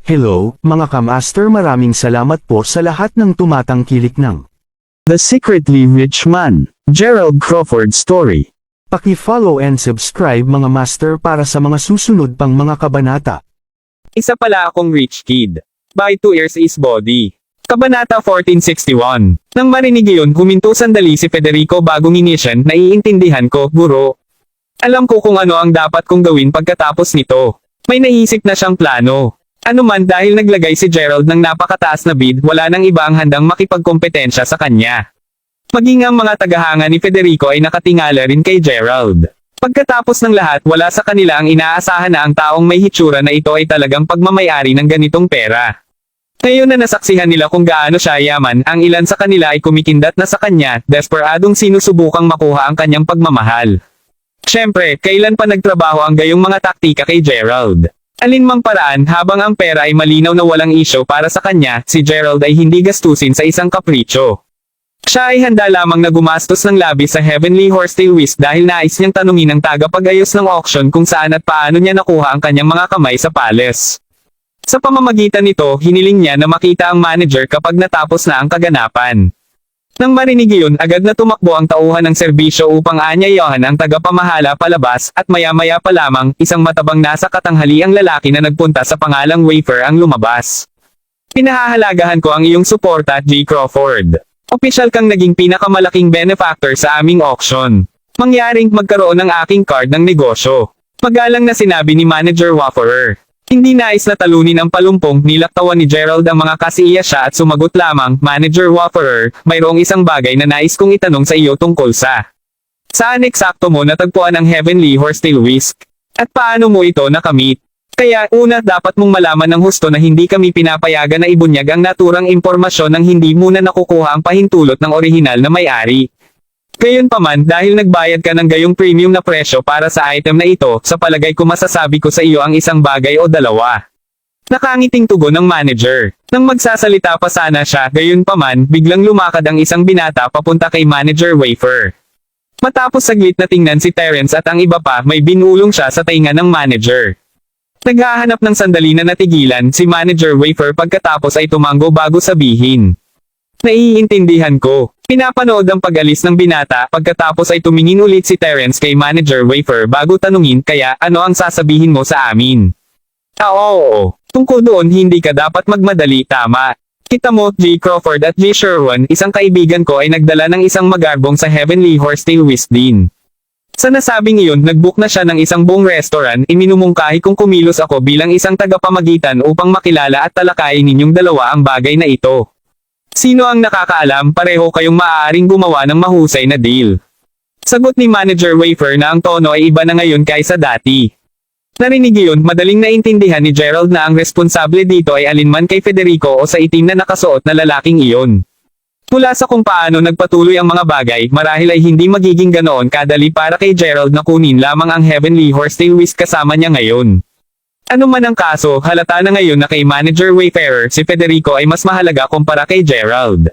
Hello, mga kamaster, maraming salamat po sa lahat ng tumatangkilik ng The Secretly Rich Man, Gerald Crawford Story. Paki-follow and subscribe mga master para sa mga susunod pang mga kabanata. Isa pala akong rich kid. By 2 years is body. Kabanata 1461. Nang marinig iyon, huminto sandali si Federico bago nginisyan. Naiintindihan ko, guro. Alam ko kung ano ang dapat kong gawin pagkatapos nito. May naisip na siyang plano. Ano man, dahil naglagay si Gerald ng napakataas na bid, wala nang iba ang handang makipagkompetensya sa kanya. Maging ang mga tagahanga ni Federico ay nakatingala rin kay Gerald. Pagkatapos ng lahat, wala sa kanila ang inaasahan na ang taong may hitsura na ito ay talagang pagmamayari ng ganitong pera. Ngayon na nasaksihan nila kung gaano siya yaman, ang ilan sa kanila ay kumikindat na sa kanya, desperadong sinusubukang makuha ang kanyang pagmamahal. Siyempre, kailan pa nagtrabaho ang gayong mga taktika kay Gerald? Alinmang paraan, habang ang pera ay malinaw na walang isyo para sa kanya, si Gerald ay hindi gastusin sa isang kapritsyo. Siya ay handa lamang na gumastos ng labis sa Heavenly Horsetail Whisk dahil nais niyang tanungin ang tagapag-ayos ng auction kung saan at paano niya nakuha ang kanyang mga kamay sa palace. Sa pamamagitan nito, hiniling niya na makita ang manager kapag natapos na ang kaganapan. Nang marinig iyon, agad na tumakbo ang tauhan ng serbisyo upang aanyayahan ang tagapamahala palabas, at maya-maya pa lamang, isang matabang nasa katanghaliang lalaki na nagpunta sa pangalang Wafer ang lumabas. Pinahahalagahan ko ang iyong suporta, G. Crawford. Opisyal kang naging pinakamalaking benefactor sa aming auction. Mangyaring magkaroon ng aking card ng negosyo. Magalang na sinabi ni Manager Waferer. Hindi nais na talunin ang palumpong, nilaktawan ni Gerald ang mga kasiya siya at sumagot lamang, Manager Waferer, mayroong isang bagay na nais kong itanong sa iyo tungkol sa. Saan eksakto mo natagpuan ang Heavenly Horsetail Whisk? At paano mo ito nakamit? Kaya, una, dapat mong malaman ng husto na hindi kami pinapayagan na ibunyag ang naturang impormasyon nang hindi muna nakukuha ang pahintulot ng orihinal na may-ari. Gayunpaman, dahil nagbayad ka ng gayong premium na presyo para sa item na ito, sa palagay ko masasabi ko sa iyo ang isang bagay o dalawa. Nakangiting tugon ng manager. Nang magsasalita pa sana siya, gayunpaman, biglang lumakad ang isang binata papunta kay Manager Wafer. Matapos saglit na tingnan si Terence at ang iba pa, may binulong siya sa tainga ng manager. Naghahanap ng sandali na natigilan, si Manager Wafer pagkatapos ay tumango bago sabihin. Naiintindihan ko. Pinapanood ang pag-alis ng binata, pagkatapos ay tumingin ulit si Terence kay Manager Wafer bago tanungin, kaya, ano ang sasabihin mo sa amin? Oo. Tungkol doon hindi ka dapat magmadali, tama. Kita mo, G. Crawford at G. Sherwin, isang kaibigan ko ay nagdala ng isang magarbong sa Heavenly Horsetail Whisk din. Sa nasabing iyon, nagbook na siya ng isang buong restaurant, iminumungkahi kung kumilos ako bilang isang tagapamagitan upang makilala at talakayin ninyong dalawa ang bagay na ito. Sino ang nakakaalam, pareho kayong maaaring gumawa ng mahusay na deal. Sagot ni Manager Wafer na ang tono ay iba na ngayon kaysa dati. Narinig iyon, madaling naintindihan ni Gerald na ang responsable dito ay alinman kay Federico o sa itim na nakasuot na lalaking iyon. Mula sa kung paano nagpatuloy ang mga bagay, marahil ay hindi magiging ganoon kadali para kay Gerald na kunin lamang ang Heavenly Horsetail Whisk kasama niya ngayon. Ano man ang kaso, halata na ngayon na kay Manager Wayfarer si Federico ay mas mahalaga kumpara kay Gerald.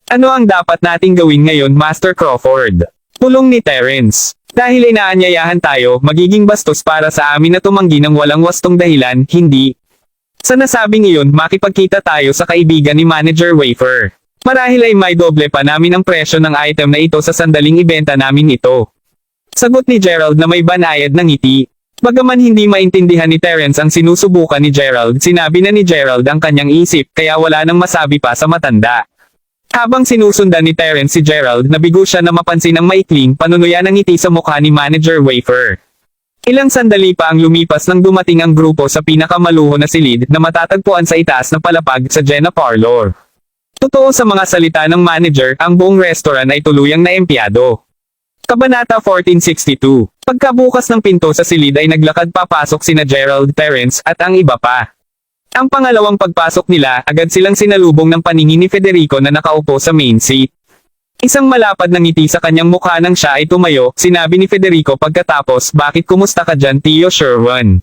Ano ang dapat nating gawin ngayon, Master Crawford? Pulong ni Terence. Dahil inaanyayahan tayo, magiging bastos para sa amin na tumanggi ng walang wastong dahilan, hindi. Sa nasabing iyon, makipagkita tayo sa kaibigan ni Manager Wafer. Marahil ay may doble pa namin ang presyo ng item na ito sa sandaling ibenta namin ito. Sagot ni Gerald na may banayad ng ngiti. Bagaman hindi maintindihan ni Terence ang sinusubukan ni Gerald, sinabi na ni Gerald ang kanyang isip, kaya wala nang masabi pa sa matanda. Habang sinusundan ni Terence si Gerald, nabigo siya na mapansin ang maikling panunuya ng ngiti sa mukha ni Manager Wafer. Ilang sandali pa ang lumipas nang dumating ang grupo sa pinakamaluho na silid na matatagpuan sa itaas na palapag sa Jenna Parlor. Totoo sa mga salita ng manager, ang buong restaurant ay tuluyang naempyado. Kabanata 1462. Pagkabukas ng pinto sa silid ay naglakad papasok sina Gerald, Terence, at ang iba pa. Ang pangalawang pagpasok nila, agad silang sinalubong ng paningin ni Federico na nakaupo sa main seat. Isang malapad na ngiti sa kanyang mukha nang siya ay tumayo, sinabi ni Federico pagkatapos, bakit kumusta ka dyan, Tio Sherwin?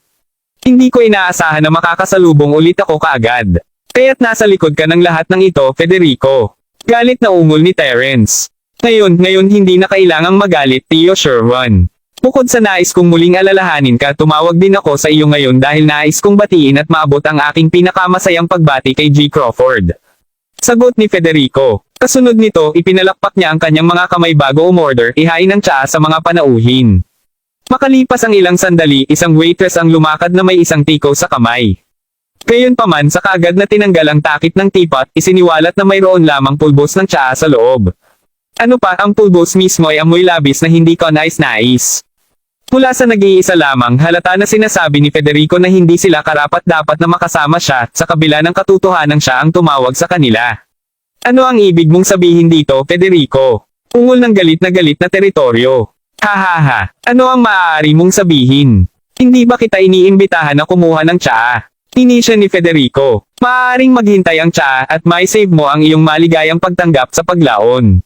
Hindi ko inaasahan na makakasalubong ulit ako kaagad. Kaya't nasa likod ka ng lahat ng ito, Federico. Galit na ungol ni Terence. Ngayon hindi na kailangang magalit, Tio Sherwin. Bukod sa nais kong muling alalahanin ka, tumawag din ako sa iyo ngayon dahil nais kong batiin at maabot ang aking pinakamasayang pagbati kay G. Crawford. Sagot ni Federico. Kasunod nito, ipinalakpak niya ang kanyang mga kamay bago umorder, ihain ng tsaa sa mga panauhin. Makalipas ang ilang sandali, isang waitress ang lumakad na may isang tiko sa kamay. Gayunpaman, sa kaagad na tinanggal ang takip ng teapot, isiniwalat na mayroon lamang pulbos ng tsaa sa loob. Ano pa, ang pulbos mismo ay amoy labis na hindi ko nais-nais. Mula sa nag-iisa lamang, halata na sinasabi ni Federico na hindi sila karapat-dapat na makasama siya, sa kabila ng katotohanan siya ang tumawag sa kanila. Ano ang ibig mong sabihin dito, Federico? Ungol ng galit na teritoryo. Hahaha, ano ang maaari mong sabihin? Hindi ba kita iniimbitahan na kumuha ng tsaa? Inisya ni Federico. Maaaring maghintay ang tsaa at may save mo ang iyong maligayang pagtanggap sa paglaon.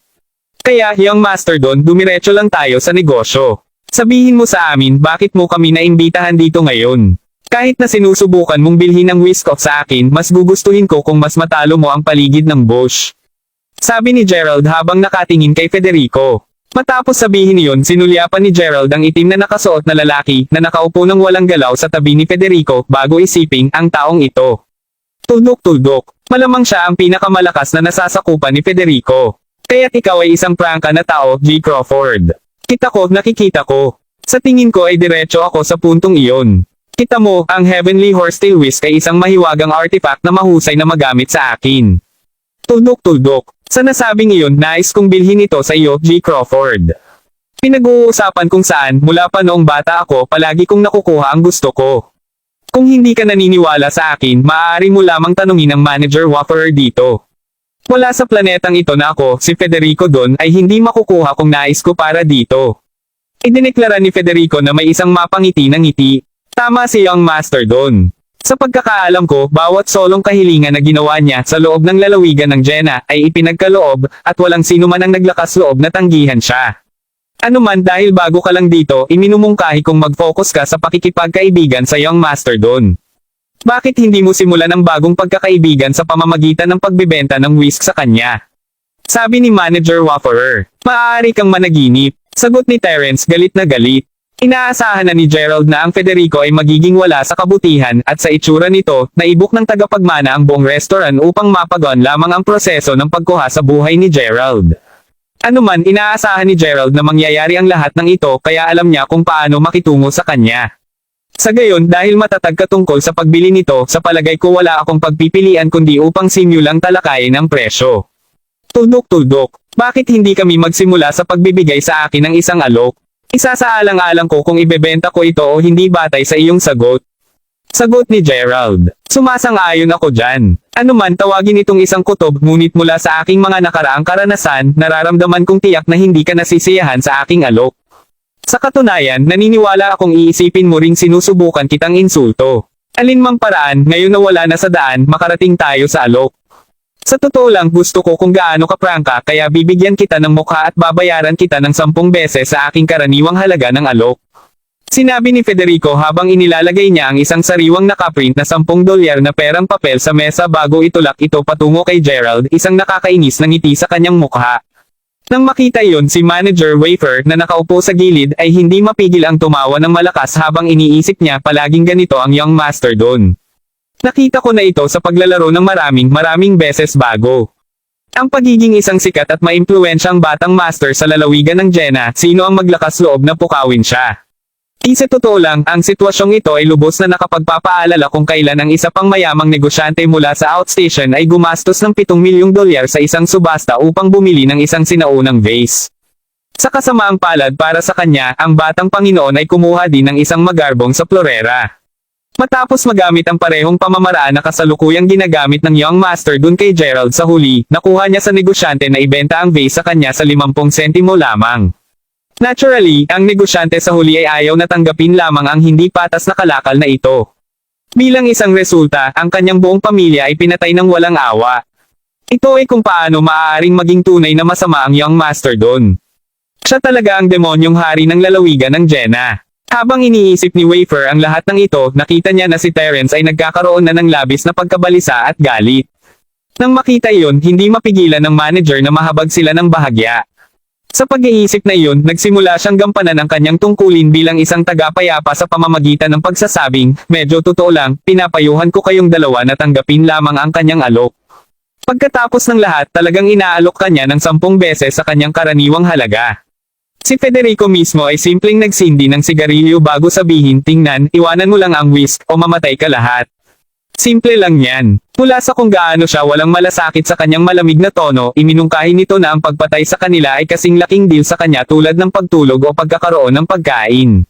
Kaya, young master Don, dumiretso lang tayo sa negosyo. Sabihin mo sa amin bakit mo kami naimbitahan dito ngayon. Kahit na sinusubukan mong bilhin ng whisk sa akin, mas gugustuhin ko kung mas matalo mo ang paligid ng bush. Sabi ni Gerald habang nakatingin kay Federico. Matapos sabihin iyon, sinulyapan ni Gerald ang itim na nakasuot na lalaki na nakaupo ng walang galaw sa tabi ni Federico bago isiping ang taong ito. Tuldok-tuldok, malamang siya ang pinakamalakas na nasasakupan ni Federico. Kaya't ikaw ay isang prangka na tao, G. Crawford. Kita ko, nakikita ko. Sa tingin ko ay diretso ako sa puntong iyon. Kita mo, ang Heavenly Horsetail Whisk ay isang mahiwagang artifact na mahusay na magamit sa akin. Tuldok-tuldok. Sa nasabing iyon, nais kong bilhin ito sa iyo, G. Crawford. Pinag-uusapan kung saan, mula pa noong bata ako, palagi kong nakukuha ang gusto ko. Kung hindi ka naniniwala sa akin, maaari mo lamang tanungin ang manager Wafferer dito. Wala sa planetang ito na ako, si Federico Don, ay hindi makukuha kung nais ko para dito. Idineklara ni Federico na may isang mapangiti na ngiti. Tama si Young Master Don. Sa pagkakaalam ko, bawat solong kahilingan na ginawa niya sa loob ng lalawigan ng Jenna ay ipinagkaloob, at walang sino man ang naglakas loob na tanggihan siya. Ano man, dahil bago ka lang dito, iminumungkahi kong mag-focus ka sa pakikipagkaibigan sa Young Master Don. Bakit hindi mo simulan ang bagong pagkakaibigan sa pamamagitan ng pagbibenta ng whisk sa kanya? Sabi ni Manager Wafferer. Maaari kang managinip. Sagot ni Terence, galit na galit. Inaasahan na ni Gerald na ang Federico ay magiging wala sa kabutihan, at sa itsura nito, naibok ng tagapagmana ang buong restaurant upang mapagon lamang ang proseso ng pagkuha sa buhay ni Gerald. Ano man, inaasahan ni Gerald na mangyayari ang lahat ng ito, kaya alam niya kung paano makitungo sa kanya. Sa gayon, dahil matatag ka tungkol sa pagbili nito, sa palagay ko wala akong pagpipilian kundi upang simulang talakayin ang presyo. Tuldok-tuldok, bakit hindi kami magsimula sa pagbibigay sa akin ng isang alok? Isasaalang-alang ko kung ibebenta ko ito o hindi batay sa iyong sagot. Sagot ni Gerald. Sumasang-ayon ako dyan. Ano man, tawagin itong isang kutob, ngunit mula sa aking mga nakaraang karanasan, nararamdaman kong tiyak na hindi ka nasisiyahan sa aking alok. Sa katunayan, naniniwala akong iisipin mo ring sinusubukan kitang insulto. Alinmang paraan, ngayon na wala na sa daan, makarating tayo sa alok. Sa totoo lang, gusto ko kung gaano ka prangka, kaya bibigyan kita ng mukha at babayaran kita ng 10 beses sa aking karaniwang halaga ng alok. Sinabi ni Federico habang inilalagay niya ang isang sariwang nakaprint na $10 na perang papel sa mesa bago itulak ito patungo kay Gerald, isang nakakainis na ngiti sa kanyang mukha. Nang makita iyon, si Manager Wafer na nakaupo sa gilid ay hindi mapigil ang tumawa ng malakas habang iniisip niya palaging ganito ang Young Master Don. Nakita ko na ito sa paglalaro ng maraming beses bago. Ang pagiging isang sikat at maimpluwensyang batang master sa lalawigan ng Jenna, sino ang maglakas loob na pukawin siya? Sa totoo lang, ang sitwasyong ito ay lubos na nakapagpapaalala kung kailan ang isa pang mayamang negosyante mula sa outstation ay gumastos ng $7 milyong sa isang subasta upang bumili ng isang sinaunang vase. Sa kasamaang palad para sa kanya, ang batang Panginoon ay kumuha din ng isang magarbong sa florera. Matapos magamit ang parehong pamamaraan na kasalukuyang ginagamit ng Young Master dun kay Gerald sa huli, nakuha niya sa negosyante na ibenta ang vase sa kanya sa 50 sentimo lamang. Naturally, ang negosyante sa huli ay ayaw na tanggapin lamang ang hindi patas na kalakal na ito. Bilang isang resulta, ang kanyang buong pamilya ay pinatay ng walang awa. Ito ay kung paano maaaring maging tunay na masama ang Young Master Don. Siya talaga ang demonyong hari ng lalawigan ng Jenna. Habang iniisip ni Wafer ang lahat ng ito, nakita niya na si Terence ay nagkakaroon na ng labis na pagkabalisa at galit. Nang makita iyon, hindi mapigilan ng manager na mahabag sila ng bahagya. Sa pag-iisip na iyon, nagsimula siyang gampanan ang kanyang tungkulin bilang isang tagapayapa sa pamamagitan ng pagsasabing, medyo totoo lang, pinapayuhan ko kayong dalawa na tanggapin lamang ang kanyang alok. Pagkatapos ng lahat, talagang inaalok kanya ng 10 beses sa kanyang karaniwang halaga. Si Federico mismo ay simpleng nagsindi ng sigarilyo bago sabihin, tingnan, iwanan mo lang ang whisk o mamatay ka lahat. Simple lang yan. Mula sa kung gaano siya walang malasakit sa kanyang malamig na tono, iminungkahi nito na ang pagpatay sa kanila ay kasing laking deal sa kanya tulad ng pagtulog o pagkakaroon ng pagkain.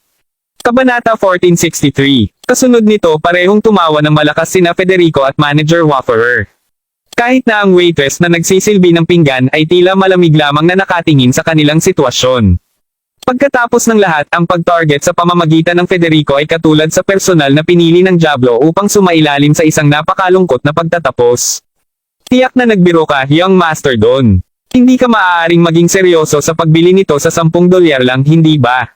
Kabanata 1463. Kasunod nito, parehong tumawa ng malakas sina Federico at Manager Wafferer. Kahit na ang waitress na nagsisilbi ng pinggan ay tila malamig lamang na nakatingin sa kanilang sitwasyon. Pagkatapos ng lahat, ang pag-target sa pamamagitan ng Federico ay katulad sa personal na pinili ng Diablo upang sumailalim sa isang napakalungkot na pagtatapos. Tiyak na nagbiro ka, young master Don. Hindi ka maaaring maging seryoso sa pagbili nito sa $10 lang, hindi ba?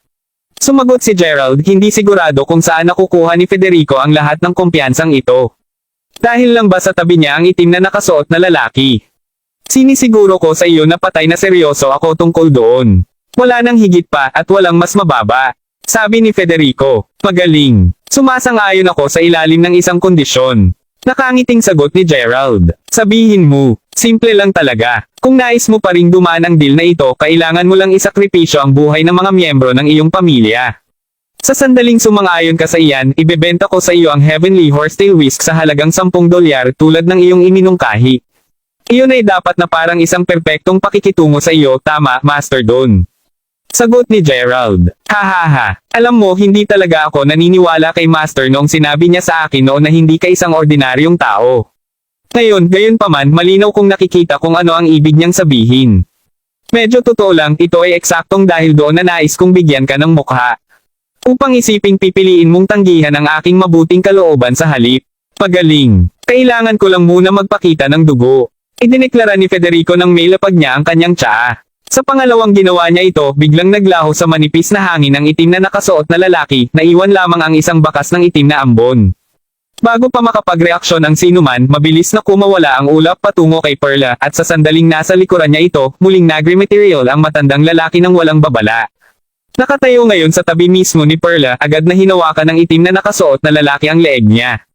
Sumagot si Gerald, hindi sigurado kung saan nakukuha ni Federico ang lahat ng kumpiyansang ito. Dahil lang ba sa tabi niya ang itim na nakasuot na lalaki? Sinisiguro ko sa iyo na patay na seryoso ako tungkol doon. Wala nang higit pa at walang mas mababa. Sabi ni Federico, magaling. Sumasang-ayon ako sa ilalim ng isang kondisyon. Nakangiting sagot ni Gerald. Sabihin mo, simple lang talaga. Kung nais mo pa ring dumaan ang deal na ito, kailangan mo lang isakripisyo ang buhay ng mga miyembro ng iyong pamilya. Sa sandaling sumang-ayon ka sa iyan, ibebenta ko sa iyo ang Heavenly Horsetail Whisk sa halagang $10 tulad ng iyong iminungkahi. Iyon ay dapat na parang isang perpektong pakikitungo sa iyo, tama, Master Don. Sagot ni Gerald. Hahaha. Alam mo, hindi talaga ako naniniwala kay Master noong sinabi niya sa akin noon na hindi ka isang ordinaryong tao. Ngayon, gayon pa man, malinaw kong nakikita kung ano ang ibig niyang sabihin. Medyo totoo lang, ito ay eksaktong dahil doon na nais kong bigyan ka ng mukha. Upang isiping pipiliin mong tanggihan ang aking mabuting kalooban sa halip. Pagaling. Kailangan ko lang muna magpakita ng dugo. Idineklara ni Federico nang may lapag niya ang kanyang tsaa. Sa pangalawang ginawa niya ito, biglang naglaho sa manipis na hangin ang itim na nakasuot na lalaki, naiwan lamang ang isang bakas ng itim na ambon. Bago pa makapagreaksyon ang sinuman, mabilis na kumawala ang ulap patungo kay Perla, at sa sandaling nasa likuran niya ito, muling nagre-material ang matandang lalaki ng walang babala. Nakatayo ngayon sa tabi mismo ni Perla, agad na hinawakan ng itim na nakasuot na lalaki ang leeg niya.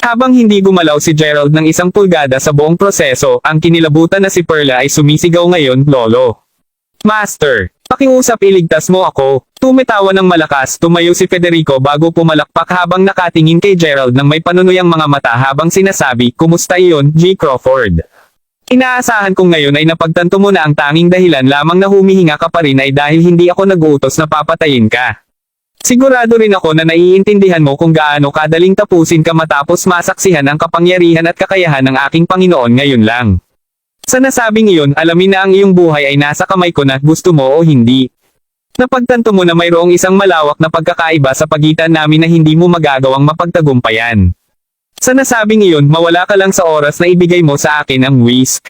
Habang hindi gumalaw si Gerald ng 1 pulgada sa buong proseso, ang kinilabutan na si Perla ay sumisigaw ngayon, Lolo. Master, pakiusap iligtas mo ako. Tumitawa ng malakas, tumayo si Federico bago pumalakpak habang nakatingin kay Gerald ng may panunuyang mga mata habang sinasabi, kumusta iyon, G. Crawford? Inaasahan kong ngayon ay napagtanto mo na ang tanging dahilan lamang na humihinga ka pa rin ay dahil hindi ako nag-uutos na papatayin ka. Sigurado rin ako na naiintindihan mo kung gaano kadaling tapusin ka matapos masaksihan ang kapangyarihan at kakayahan ng aking Panginoon ngayon lang. Sa nasabing iyon, alamin na ang iyong buhay ay nasa kamay ko na gusto mo o hindi. Napagtanto mo na mayroong isang malawak na pagkakaiba sa pagitan namin na hindi mo magagawang mapagtagumpayan. Sa nasabing iyon, mawala ka lang sa oras na ibigay mo sa akin ang whisk.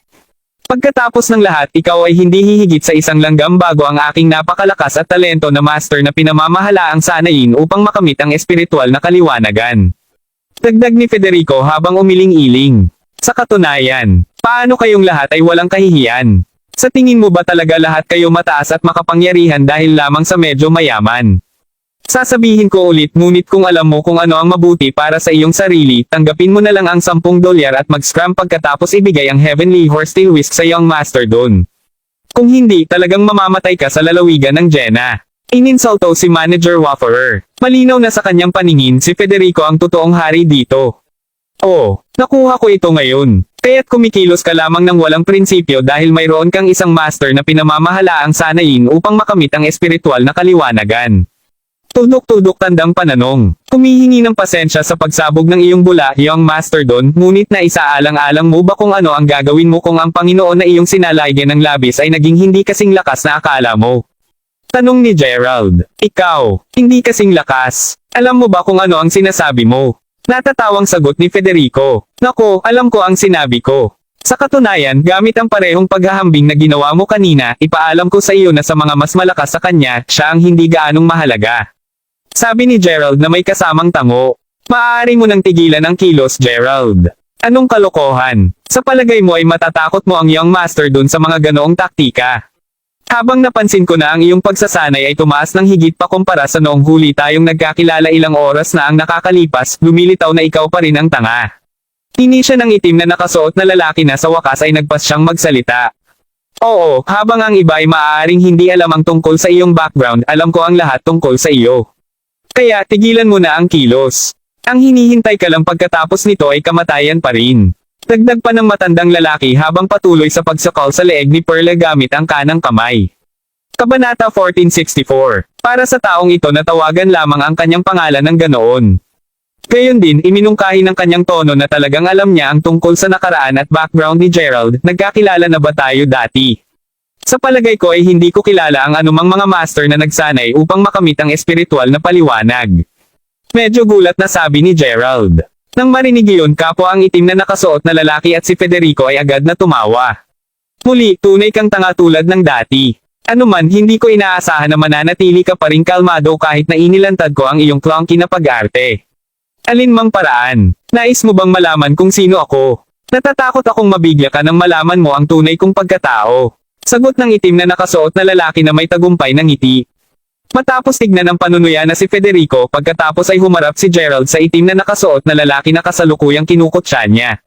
Pagkatapos ng lahat, ikaw ay hindi hihigit sa isang langgam bago ang aking napakalakas at talento na master na pinamamahalaang sanayin upang makamit ang espiritual na kaliwanagan. Dagdag ni Federico habang umiling-iling. Sa katunayan, paano kayong lahat ay walang kahihiyan? Sa tingin mo ba talaga lahat kayo mataas at makapangyarihan dahil lamang sa medyo mayaman? Sasabihin ko ulit, ngunit kung alam mo kung ano ang mabuti para sa iyong sarili, tanggapin mo na lang ang $10 at mag-scram pagkatapos ibigay ang Heavenly Horsetail Whisk sa iyong Master Don. Kung hindi, talagang mamamatay ka sa lalawigan ng Jenna. Ininsulto si Manager Wafferer. Malinaw na sa kanyang paningin si Federico ang totoong hari dito. Oh, nakuha ko ito ngayon. Kaya't kumikilos ka lamang ng walang prinsipyo dahil mayroon kang isang master na pinamamahalaang sanayin upang makamit ang espiritual na kaliwanagan. Tudok-tudok tandang pananong. Humihingi ng pasensya sa pagsabog ng iyong bula, young Master Don, ngunit na isaalang-alang mo ba kung ano ang gagawin mo kung ang Panginoon na iyong sinalaygen ng labis ay naging hindi kasing lakas na akala mo? Tanong ni Gerald. Ikaw, hindi kasing lakas. Alam mo ba kung ano ang sinasabi mo? Natatawang sagot ni Federico. Nako, alam ko ang sinabi ko. Sa katunayan, gamit ang parehong paghahambing na ginawa mo kanina, ipaalam ko sa iyo na sa mga mas malakas sa kanya, siya ang hindi gaanong mahalaga. Sabi ni Gerald na may kasamang tango. Maaari mo nang tigilan ang kilos, Gerald. Anong kalokohan? Sa palagay mo ay matatakot mo ang young master dun sa mga ganoong taktika? Habang napansin ko na ang iyong pagsasanay ay tumaas ng higit pa kumpara sa noong huli tayong nagkakilala, ilang oras na ang nakakalipas, lumilitaw na ikaw pa rin ang tanga. Hini siya ng itim na nakasuot na lalaki na sa wakas ay nagpas siyang magsalita. Oo, habang ang iba ay maaaring hindi alam ang tungkol sa iyong background, alam ko ang lahat tungkol sa iyo. Kaya tigilan mo na ang kilos. Ang hinihintay ka lang pagkatapos nito ay kamatayan pa rin. Dagdag pa ng matandang lalaki habang patuloy sa pagsakal sa leeg ni Perla gamit ang kanang kamay. Kabanata 1464. Para sa taong ito na tawagan lamang ang kanyang pangalan ng ganoon. Gayon din, iminungkahi ng kanyang tono na talagang alam niya ang tungkol sa nakaraan at background ni Gerald. Nagkakilala na ba tayo dati? Sa palagay ko ay hindi ko kilala ang anumang mga master na nagsanay upang makamit ang espiritual na paliwanag. Medyo gulat na sabi ni Gerald. Nang marinig iyon, kapwa ang itim na nakasuot na lalaki at si Federico ay agad na tumawa. Muli, tunay kang tanga tulad ng dati. Ano man, hindi ko inaasahan na mananatili ka pa rin kalmado kahit na inilantad ko ang iyong clunky na pag-arte. Alin mang paraan, nais mo bang malaman kung sino ako? Natatakot akong mabigla ka nang malaman mo ang tunay kong pagkatao. Sagot ng itim na nakasuot na lalaki na may tagumpay ng ngiti. Matapos tignan ng panunuya na si Federico, pagkatapos ay humarap si Gerald sa itim na nakasuot na lalaki na kasalukuyang kinukutsa niya.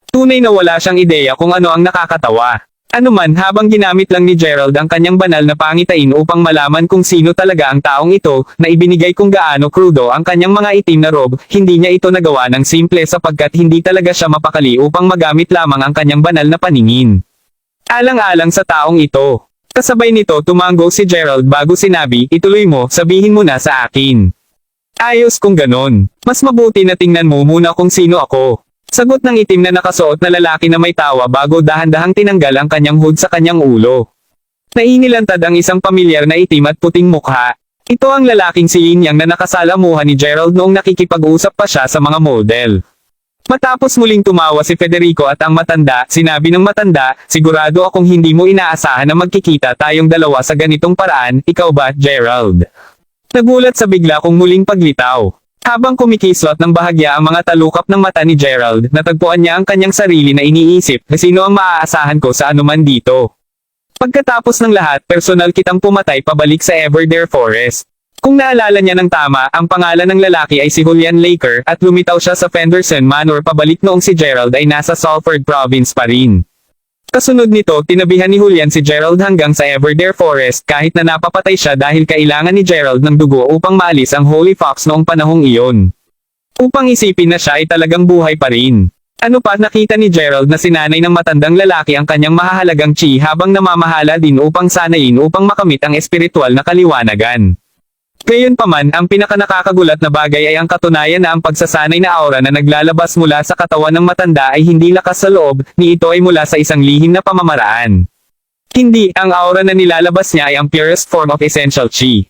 Tunay na wala siyang ideya kung ano ang nakakatawa. Ano man, habang ginamit lang ni Gerald ang kanyang banal na pangitain upang malaman kung sino talaga ang taong ito, na ibinigay kung gaano krudo ang kanyang mga itim na robe, hindi niya ito nagawa ng simple sapagkat hindi talaga siya mapakali upang magamit lamang ang kanyang banal na paningin. Alang-alang sa taong ito. Kasabay nito tumango si Gerald bago sinabi, ituloy mo, sabihin mo na sa akin. Ayos kung ganon. Mas mabuti na tingnan mo muna kung sino ako. Sagot ng itim na nakasuot na lalaki na may tawa bago dahan-dahang tinanggal ang kanyang hood sa kanyang ulo. Nainilantad ang isang pamilyar na itim at puting mukha. Ito ang lalaking si Yin Yang na nakasalamuhan ni Gerald noong nakikipag-usap pa siya sa mga model. Matapos muling tumawa si Federico at ang matanda, sinabi ng matanda, sigurado akong hindi mo inaasahan na magkikita tayong dalawa sa ganitong paraan, ikaw ba, Gerald? Nagulat sa bigla kong muling paglitaw. Habang kumikislot ng bahagya ang mga talukap ng mata ni Gerald, natagpuan niya ang kanyang sarili na iniisip, sino ang maaasahan ko sa anuman dito? Pagkatapos ng lahat, personal kitang pumatay pabalik sa Everdare Forest. Kung naalala niya ng tama, ang pangalan ng lalaki ay si Julian Laker at lumitaw siya sa Fenderson Manor pabalik noong si Gerald ay nasa Salford Province pa rin. Kasunod nito, tinabihan ni Julian si Gerald hanggang sa Everdare Forest kahit na napapatay siya dahil kailangan ni Gerald ng dugo upang maalis ang Holy Fox noong panahong iyon. Upang isipin na siya ay talagang buhay pa rin. Ano pa, nakita ni Gerald na sinanay ng matandang lalaki ang kanyang mahahalagang chi habang namamahala din upang sanayin upang makamit ang espiritual na kaliwanagan. Gayunpaman, ang pinakanakakagulat na bagay ay ang katunayan na ang pagsasanay na aura na naglalabas mula sa katawan ng matanda ay hindi lakas sa loob, ni ito ay mula sa isang lihim na pamamaraan. Hindi, ang aura na nilalabas niya ay ang purest form of essential chi.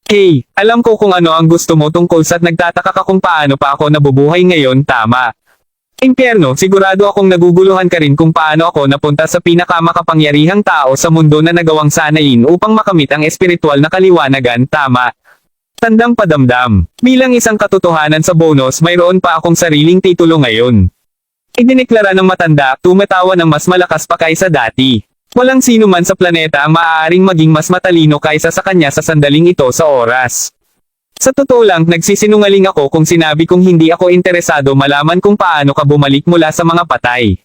Hey, alam ko kung ano ang gusto mo tungkol sa't nagtataka ka kung paano pa ako nabubuhay ngayon, tama. Impyerno, sigurado akong naguguluhan ka rin kung paano ako napunta sa pinakamakapangyarihang tao sa mundo na nagawang sanayin upang makamit ang espiritual na kaliwanagan, tama. Tandang padamdam. Bilang isang katotohanan sa bonus, mayroon pa akong sariling titulo ngayon. Idineklara ng matanda, tumatawa ng mas malakas pa kaysa dati. Walang sino man sa planeta ang maaaring maging mas matalino kaysa sa kanya sa sandaling ito sa oras. Sa totoo lang, nagsisinungaling ako kung sinabi kong hindi ako interesado malaman kung paano ka bumalik mula sa mga patay.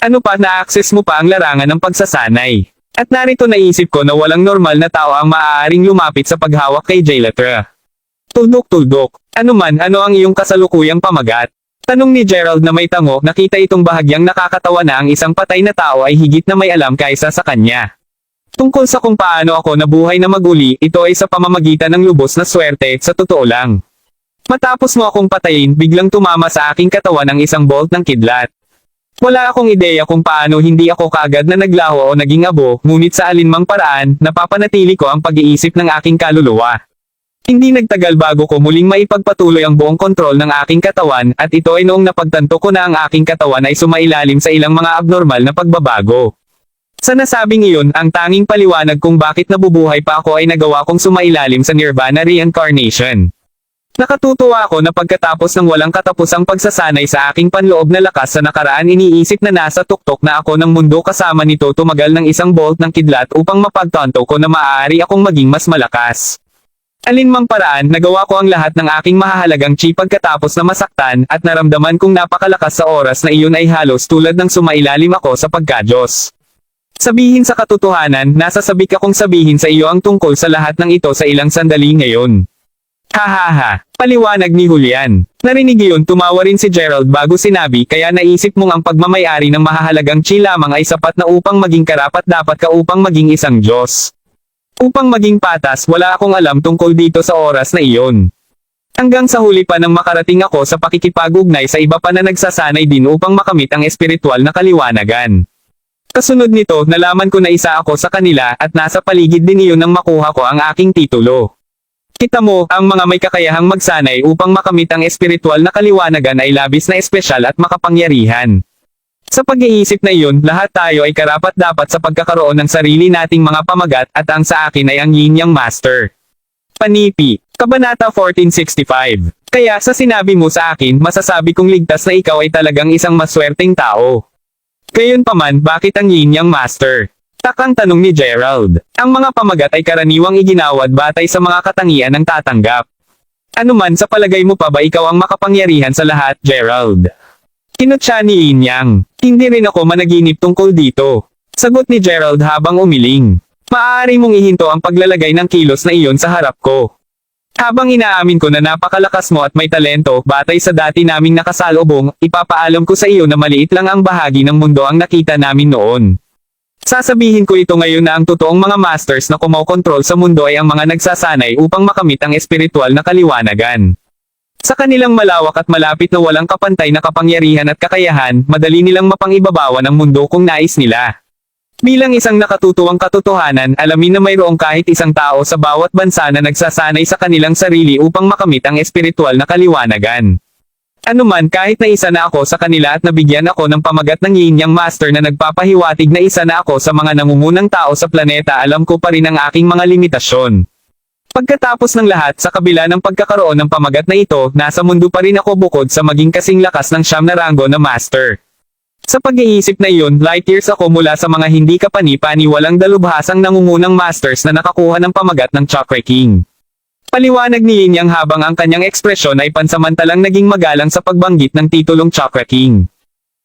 Ano pa, na-access mo pa ang larangan ng pagsasanay. At narito naisip ko na walang normal na tao ang maaaring lumapit sa paghawak kay Jailatra. Tuldok-tuldok. Ano man, ano ang iyong kasalukuyang pamagat? Tanong ni Gerald na may tango, nakita itong bahagyang nakakatawa na ang isang patay na tao ay higit na may alam kaysa sa kanya. Tungkol sa kung paano ako nabuhay na maguli, ito ay sa pamamagitan ng lubos na swerte, sa totoo lang. Matapos mo akong patayin, biglang tumama sa aking katawan ang isang bolt ng kidlat. Wala akong ideya kung paano hindi ako kaagad na naglaho o naging abo, ngunit sa alinmang paraan, napapanatili ko ang pag-iisip ng aking kaluluwa. Hindi nagtagal bago ko muling maipagpatuloy ang buong kontrol ng aking katawan, at ito ay noong napagtanto ko na ang aking katawan ay sumailalim sa ilang mga abnormal na pagbabago. Sa nasabing iyon, ang tanging paliwanag kung bakit nabubuhay pa ako ay nagawa kong sumailalim sa Nirvana Reincarnation. Nakatutuwa ako na pagkatapos ng walang katapusang pagsasanay sa aking panloob na lakas sa nakaraan, iniisip na nasa tuktok na ako ng mundo kasama nito tumagal ng isang bolt ng kidlat upang mapagtanto ko na maaari akong maging mas malakas. Alinmang paraan, nagawa ko ang lahat ng aking mahahalagang chi pagkatapos na masaktan at naramdaman kong napakalakas sa oras na iyon ay halos tulad ng sumailalim ako sa pagkadyos. Sabihin sa katotohanan, nasasabik akong sabihin sa iyo ang tungkol sa lahat ng ito sa ilang sandali ngayon. Hahaha, paliwanag ni Julian. Narinig iyon, tumawa rin si Gerald bago sinabi, kaya naisip mong ang pagmamayari ng mahahalagang chi lamang ay sapat na upang maging karapat-dapat ka upang maging isang Diyos. Upang maging patas, wala akong alam tungkol dito sa oras na iyon. Hanggang sa huli pa nang makarating ako sa pakikipag-ugnay sa iba pa na nagsasanay din upang makamit ang espiritual na kaliwanagan. Kasunod nito, nalaman ko na isa ako sa kanila at nasa paligid din iyon nang makuha ko ang aking titulo. Kita mo, ang mga may kakayahang magsanay upang makamit ang espiritual na kaliwanagan ay labis na espesyal at makapangyarihan. Sa pag-iisip na iyon, lahat tayo ay karapat-dapat sa pagkakaroon ng sarili nating mga pamagat at ang sa akin ay ang Yin Yang Master. Panipi, Kabanata 1465. Kaya sa sinabi mo sa akin, masasabi kong ligtas na ikaw ay talagang isang maswerteng tao. Gayunpaman, bakit ang Yin Yang Master? Takang tanong ni Gerald. Ang mga pamagat ay karaniwang iginawad batay sa mga katangian ng tatanggap. Anuman sa palagay mo pa ba ikaw ang makapangyarihan sa lahat, Gerald? Kinutya ni Yin Yang. Hindi rin ako managinip tungkol dito. Sagot ni Gerald habang umiling. Maaari mong ihinto ang paglalagay ng kilos na iyon sa harap ko. Habang inaamin ko na napakalakas mo at may talento, batay sa dati naming nakasalubong, ipapaalam ko sa iyo na maliit lang ang bahagi ng mundo ang nakita namin noon. Sasabihin ko ito ngayon na ang totoong mga masters na kumokontrol sa mundo ay ang mga nagsasanay upang makamit ang espiritual na kaliwanagan. Sa kanilang malawak at malapit na walang kapantay na kapangyarihan at kakayahan, madali nilang mapangibabawan ang mundo kung nais nila. Bilang isang nakatutuwang katotohanan, alamin na mayroong kahit isang tao sa bawat bansa na nagsasanay sa kanilang sarili upang makamit ang espiritual na kaliwanagan. Anuman, kahit na isa na ako sa kanila at nabigyan ako ng pamagat ng Yin Yang Master na nagpapahiwatig na isa na ako sa mga nangungunang tao sa planeta, alam ko pa rin ang aking mga limitasyon. Pagkatapos ng lahat, sa kabila ng pagkakaroon ng pamagat na ito, nasa mundo pa rin ako bukod sa maging kasing lakas ng 9 na ranggo na Master. Sa pag-iisip na iyon, light years ako mula sa mga hindi kapani-paniwalang dalubhasang nangungunang Masters na nakakuha ng pamagat ng Chakra King. Paliwanag ni Yin Yang habang ang kanyang ekspresyon ay pansamantalang naging magalang sa pagbanggit ng titulong Chakra King.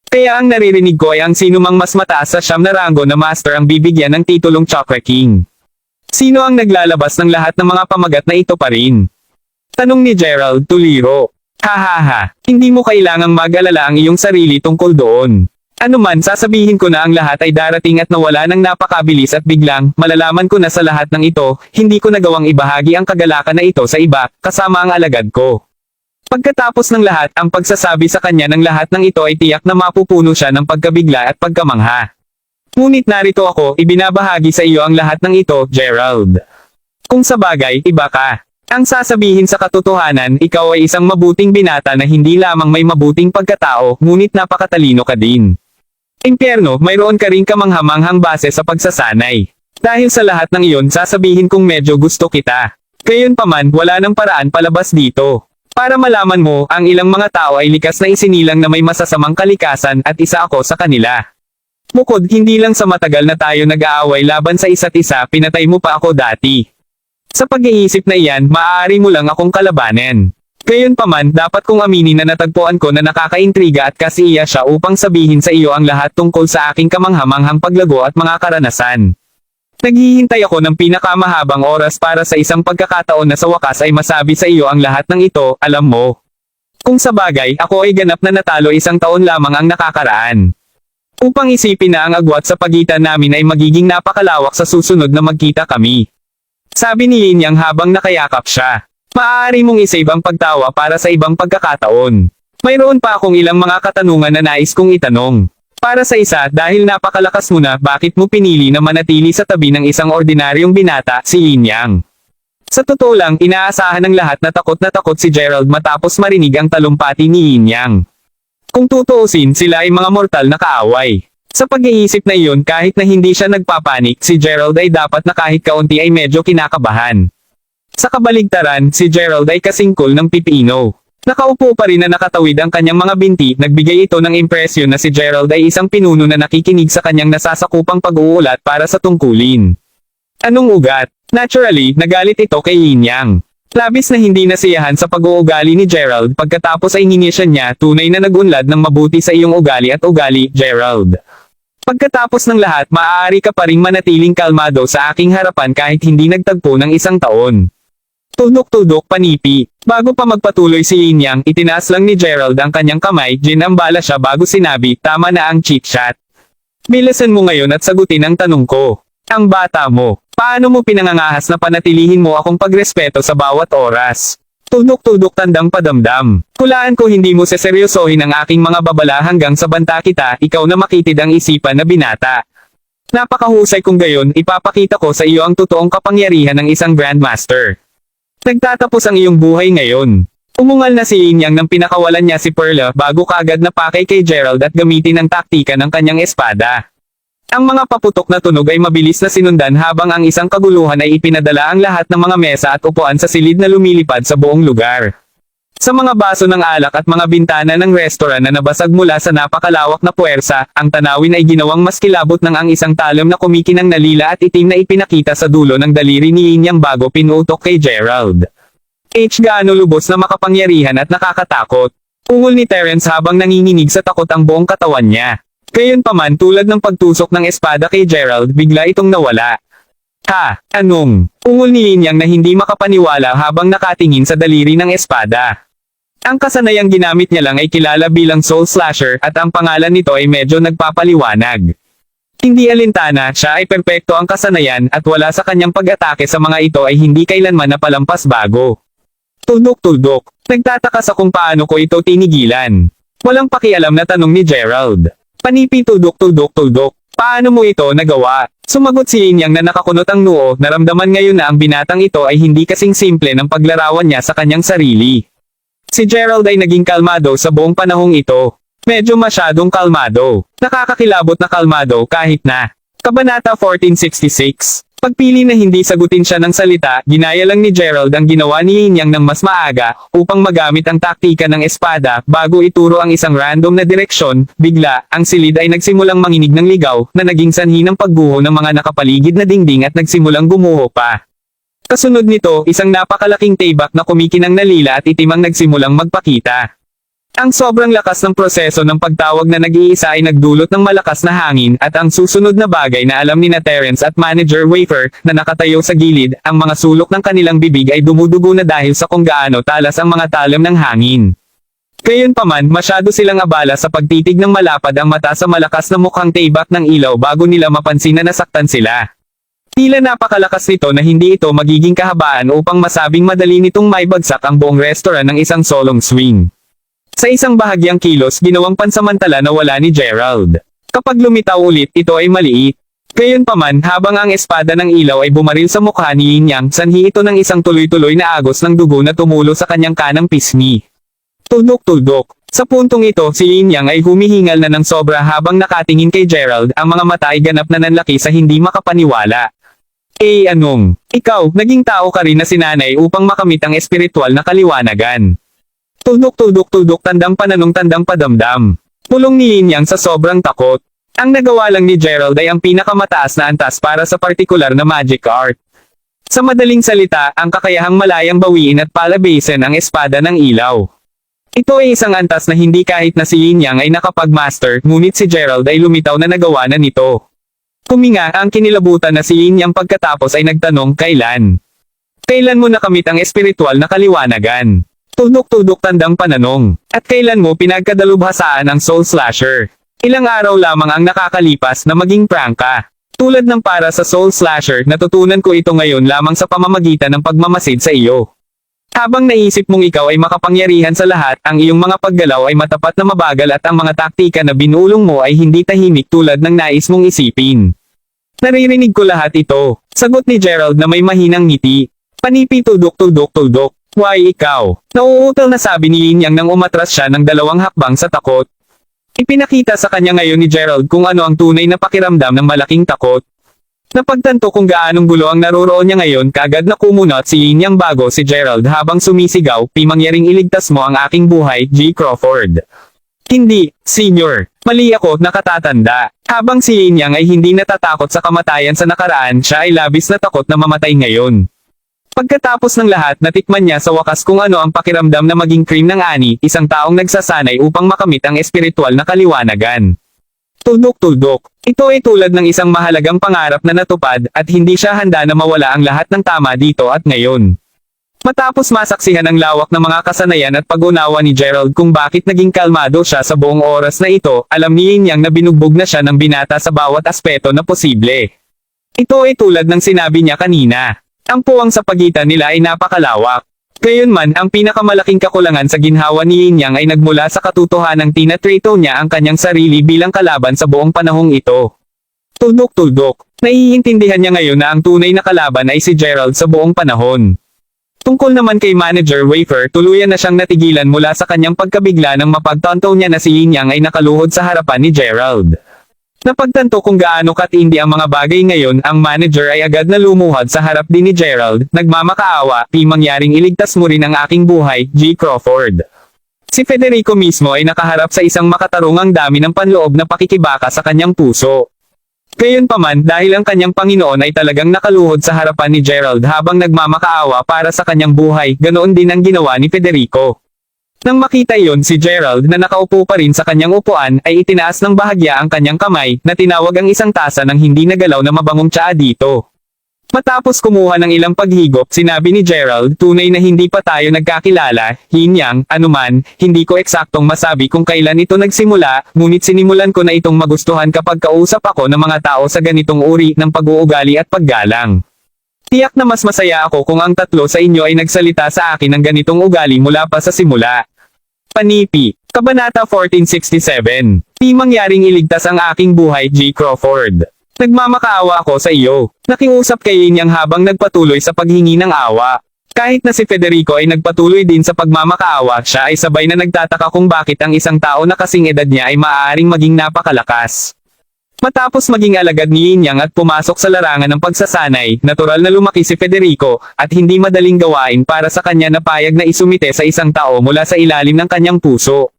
Kaya ang naririnig ko ay ang sinumang mas mataas sa 9 na ranggo na Master ang bibigyan ng titulong Chakra King. Sino ang naglalabas ng lahat ng mga pamagat na ito pa rin? Tanong ni Gerald tuliro. Hahaha, hindi mo kailangang mag-alala ang iyong sarili tungkol doon. Anuman, sasabihin ko na ang lahat ay darating at nawala ng napakabilis at biglang, malalaman ko na sa lahat ng ito, hindi ko nagawang ibahagi ang kagalakan na ito sa iba, kasama ang alagad ko. Pagkatapos ng lahat, ang pagsasabi sa kanya ng lahat ng ito ay tiyak na mapupuno siya ng pagkabigla at pagkamangha. Ngunit narito ako, ibinabahagi sa iyo ang lahat ng ito, Gerald. Kung sa bagay, iba ka. Ang sasabihin sa katotohanan, ikaw ay isang mabuting binata na hindi lamang may mabuting pagkatao, ngunit napakatalino ka din. Impyerno, mayroon ka ring kamanghamanghang base sa pagsasanay. Dahil sa lahat ng iyon, sasabihin kong medyo gusto kita. Gayunpaman, wala nang paraan palabas dito. Para malaman mo, ang ilang mga tao ay likas na isinilang na may masasamang kalikasan at isa ako sa kanila. Bukod, hindi lang sa matagal na tayo nag-aaway laban sa isa't isa, pinatay mo pa ako dati. Sa pag-iisip na iyan, maaari mo lang akong kalabanin. Gayunpaman, dapat kong aminin na natagpuan ko na nakakaintriga at kasiya siya upang sabihin sa iyo ang lahat tungkol sa aking kamanghamanghang paglago at mga karanasan. Naghihintay ako ng pinakamahabang oras para sa isang pagkakataon na sa wakas ay masabi sa iyo ang lahat ng ito, alam mo. Kung sa bagay, ako ay ganap na natalo 1 taon lamang ang nakakaraan. Upang isipin na ang agwat sa pagitan namin ay magiging napakalawak sa susunod na magkita kami. Sabi ni Yin Yang habang nakayakap siya. Maaari mong isave ang pagtawa para sa ibang pagkakataon. Mayroon pa akong ilang mga katanungan na nais kong itanong. Para sa isa, dahil napakalakas mo na, bakit mo pinili na manatili sa tabi ng isang ordinaryong binata, si Yin Yang? Sa totoo lang, inaasahan ng lahat na takot si Gerald matapos marinig ang talumpati ni Yin Yang. Kung tutuusin, sila ay mga mortal na kaaway. Sa pag-iisip na iyon, kahit na hindi siya nagpapanik, si Gerald ay dapat na kahit kaunti ay medyo kinakabahan. Sa kabaligtaran, si Gerald ay kasing cool ng pipino. Nakaupo pa rin na nakatawid ang kanyang mga binti, nagbigay ito ng impresyon na si Gerald ay isang pinuno na nakikinig sa kanyang nasasakupang pag-uulat para sa tungkulin. Anong ugat? Naturally, nagalit ito kay Yin Yang. Labis na hindi nasiyahan sa pag-uugali ni Gerald pagkatapos ay nginisyan niya tunay na nagunlad ng mabuti sa iyong ugali at ugali, Gerald. Pagkatapos ng lahat maaari ka pa ring manatiling kalmado sa aking harapan kahit hindi nagtagpo ng isang taon. Tudok-tudok panipi. Bago pa magpatuloy si Yin Yang, itinaas lang ni Gerald ang kanyang kamay, ginambala siya bago sinabi, tama na ang chit-chat. Bilisan mo ngayon at sagutin ang tanong ko. Ang bata mo, paano mo pinangangahas na panatilihin mo akong pagrespeto sa bawat oras? Tudok-tudok tandang padamdam. Hulaan ko hindi mo seseryosohin ang aking mga babala hanggang sa banta kita, ikaw na makitid ang isipan na binata. Napakahusay kung gayon, ipapakita ko sa iyo ang totoong kapangyarihan ng isang Grandmaster. Nagtatapos ang iyong buhay ngayon. Umungal na si Yin Yang nang pinakawalan niya si Perla bago kaagad napakay kay Gerald at gamitin ang taktika ng kanyang espada. Ang mga paputok na tunog ay mabilis na sinundan habang ang isang kaguluhan ay ipinadala ang lahat ng mga mesa at upuan sa silid na lumilipad sa buong lugar. Sa mga baso ng alak at mga bintana ng restoran na nabasag mula sa napakalawak na puwersa, ang tanawin ay ginawang mas kilabot ng ang isang talom na kumikinang na lila at itim na ipinakita sa dulo ng daliri ni Yin Yang bago pinutok kay Gerald. Gaano lubos na makapangyarihan at nakakatakot. Ungol ni Terence habang nanginginig sa takot ang buong katawan niya. Gayunpaman tulad ng pagtusok ng espada kay Gerald bigla itong nawala. Ha, anong? Ungol ni Yin Yang na hindi makapaniwala habang nakatingin sa daliri ng espada. Ang kasanayang ginamit niya lang ay kilala bilang Soul Slasher at ang pangalan nito ay medyo nagpapaliwanag. Hindi alintana, siya ay perpekto ang kasanayan at wala sa kanyang pag-atake sa mga ito ay hindi kailanman napalampas bago. Tuldok-tuldok. Nagtataka sa kung paano ko ito tinigilan. Walang pakialam na tanong ni Gerald. Panipi tuldok-tuldok-tuldok. Paano mo ito nagawa? Sumagot si Yin Yang na nakakunot ang noo, naramdaman ngayon na ang binatang ito ay hindi kasing simple ng paglarawan niya sa kanyang sarili. Si Gerald ay naging kalmado sa buong panahong ito. Medyo masyadong kalmado. Nakakakilabot na kalmado kahit na. Kabanata 1466. Pagpili na hindi sagutin siya ng salita, ginaya lang ni Gerald ang ginawa ni Yin Yang ng mas maaga, upang magamit ang taktika ng espada, bago ituro ang isang random na direksyon, bigla, ang silid ay nagsimulang manginig ng ligaw, na naging sanhi ng pagguho ng mga nakapaligid na dingding at nagsimulang gumuho pa. Kasunod nito, isang napakalaking tibak na kumikinang na lila at itim ang nagsimulang magpakita. Ang sobrang lakas ng proseso ng pagtawag na nag-iisa ay nagdulot ng malakas na hangin, at ang susunod na bagay na alam ni Terence at Manager Wafer, na nakatayo sa gilid, ang mga sulok ng kanilang bibig ay dumudugo na dahil sa kung gaano talas ang mga talam ng hangin. Gayunpaman, masyado silang abala sa pagtitig ng malapad ang mata sa malakas na mukhang tibak ng ilaw bago nila mapansin na nasaktan sila. Tila napakalakas nito na hindi ito magiging kahabaan upang masabing madali nitong maibagsak ang buong restaurant ng isang solong swing. Sa isang bahagyang kilos ginawang pansamantala na wala ni Gerald. Kapag lumitaw ulit, ito ay maliit. Gayunpaman, habang ang espada ng ilaw ay bumaril sa mukha ni Yin Yang, sanhi ito ng isang tuloy-tuloy na agos ng dugo na tumulo sa kanyang kanang pisngi. Tuldok-tuldok. Sa puntong ito, si Yin Yang ay humihingal na ng sobra habang nakatingin kay Gerald, ang mga mata ay ganap na nanlaki sa hindi makapaniwala. Anong? Ikaw, naging tao ka rin na sinanay upang makamit ang espiritual na kaliwanagan. Tuldok-tuldok-tuldok tandang pananong tandang padamdam. Pulong ni Yin Yang sa sobrang takot. Ang nagawa lang ni Gerald ay ang pinakamataas na antas para sa partikular na magic art. Sa madaling salita, ang kakayahang malayang bawiin at palabasin ang espada ng ilaw. Ito ay isang antas na hindi kahit na si Yin Yang ay nakapag-master, ngunit si Gerald ay lumitaw na nagawa na nito. Kuminga ang kinilabutan na si Yin Yang pagkatapos ay nagtanong kailan. Kailan mo nakamit ang espiritual na kaliwanagan? Tuldok-tuldok tandang pananong. At kailan mo pinagkadalubhasaan ang Soul Slasher? Ilang araw lamang ang nakakalipas na maging prangka. Tulad ng para sa Soul Slasher, natutunan ko ito ngayon lamang sa pamamagitan ng pagmamasid sa iyo. Habang naisip mong ikaw ay makapangyarihan sa lahat, ang iyong mga paggalaw ay matapat na mabagal at ang mga taktika na binulong mo ay hindi tahimik tulad ng nais mong isipin. Naririnig ko lahat ito. Sagot ni Gerald na may mahinang ngiti. Panipi tuldok-tuldok-tuldok. Why ikaw? Nauutal na sabi ni Yin Yang nang umatras siya ng 2 hakbang sa takot. Ipinakita sa kanya ngayon ni Gerald kung ano ang tunay na pakiramdam ng malaking takot. Napagtanto kung gaanong gulo ang naroroon niya ngayon kaagad na kumunot si Yin Yang bago si Gerald habang sumisigaw, "Pi mangyaring iligtas mo ang aking buhay, G. Crawford." Hindi, Senior. Mali ako, nakatatanda. Habang si Yin Yang ay hindi natatakot sa kamatayan sa nakaraan, siya ay labis na takot na mamatay ngayon. Pagkatapos ng lahat, natikman niya sa wakas kung ano ang pakiramdam na maging cream ng ani, isang taong nagsasanay upang makamit ang espiritual na kaliwanagan. Tuldok-tuldok. Ito ay tulad ng isang mahalagang pangarap na natupad, at hindi siya handa na mawala ang lahat ng tama dito at ngayon. Matapos masaksihan ang lawak ng mga kasanayan at pag-unawa ni Gerald kung bakit naging kalmado siya sa buong oras na ito, alam ni Yin Yang na binugbog na siya ng binata sa bawat aspeto na posible. Ito ay tulad ng sinabi niya kanina. Ang puwang sa pagitan nila ay napakalawak. Gayunman, ang pinakamalaking kakulangan sa ginhawa ni Yin Yang ay nagmula sa katotohanang tinatrito niya ang kanyang sarili bilang kalaban sa buong panahong ito. Tuldok-tuldok. Naiintindihan niya ngayon na ang tunay na kalaban ay si Gerald sa buong panahon. Tungkol naman kay Manager Wafer, tuluyan na siyang natigilan mula sa kanyang pagkabigla nang mapagtanto niya na si Yin Yang ay nakaluhod sa harapan ni Gerald. Napagtanto kung gaano katindi ang mga bagay ngayon, ang manager ay agad na lumuhod sa harap din ni Gerald, nagmamakaawa, "Pi mangyaring iligtas mo rin ang aking buhay, G. Crawford." Si Federico mismo ay nakaharap sa isang makatarungang dami ng panloob na pakikibaka sa kanyang puso. Gayunpaman, dahil ang kanyang Panginoon ay talagang nakaluhod sa harapan ni Gerald habang nagmamakaawa para sa kanyang buhay, ganoon din ang ginawa ni Federico. Nang makita iyon, si Gerald na nakaupo pa rin sa kanyang upuan ay itinaas ng bahagya ang kanyang kamay na tinawag ang isang tasa ng hindi nagalaw na mabangong tsaa dito. Matapos kumuha ng ilang paghigop, sinabi ni Gerald, "Tunay na hindi pa tayo nagkakilala, Yin Yang, anuman, hindi ko eksaktong masabi kung kailan ito nagsimula, ngunit sinimulan ko na itong magustuhan kapag kausap ako ng mga tao sa ganitong uri ng pag-uugali at paggalang. Tiyak na mas masaya ako kung ang tatlo sa inyo ay nagsalita sa akin ng ganitong ugali mula pa sa simula." Panipi. Kabanata 1467. "Di mangyaring iligtas ang aking buhay, G. Crawford. Nagmamakaawa ako sa iyo." Nakiusap kay Yin Yang habang nagpatuloy sa paghingi ng awa. Kahit na si Federico ay nagpatuloy din sa pagmamakaawa, siya ay sabay na nagtataka kung bakit ang isang tao na kasing edad niya ay maaaring maging napakalakas. Matapos maging alagad ni Yin Yang at pumasok sa larangan ng pagsasanay, natural na lumaki si Federico, at hindi madaling gawain para sa kanya na payag na isumite sa isang tao mula sa ilalim ng kanyang puso.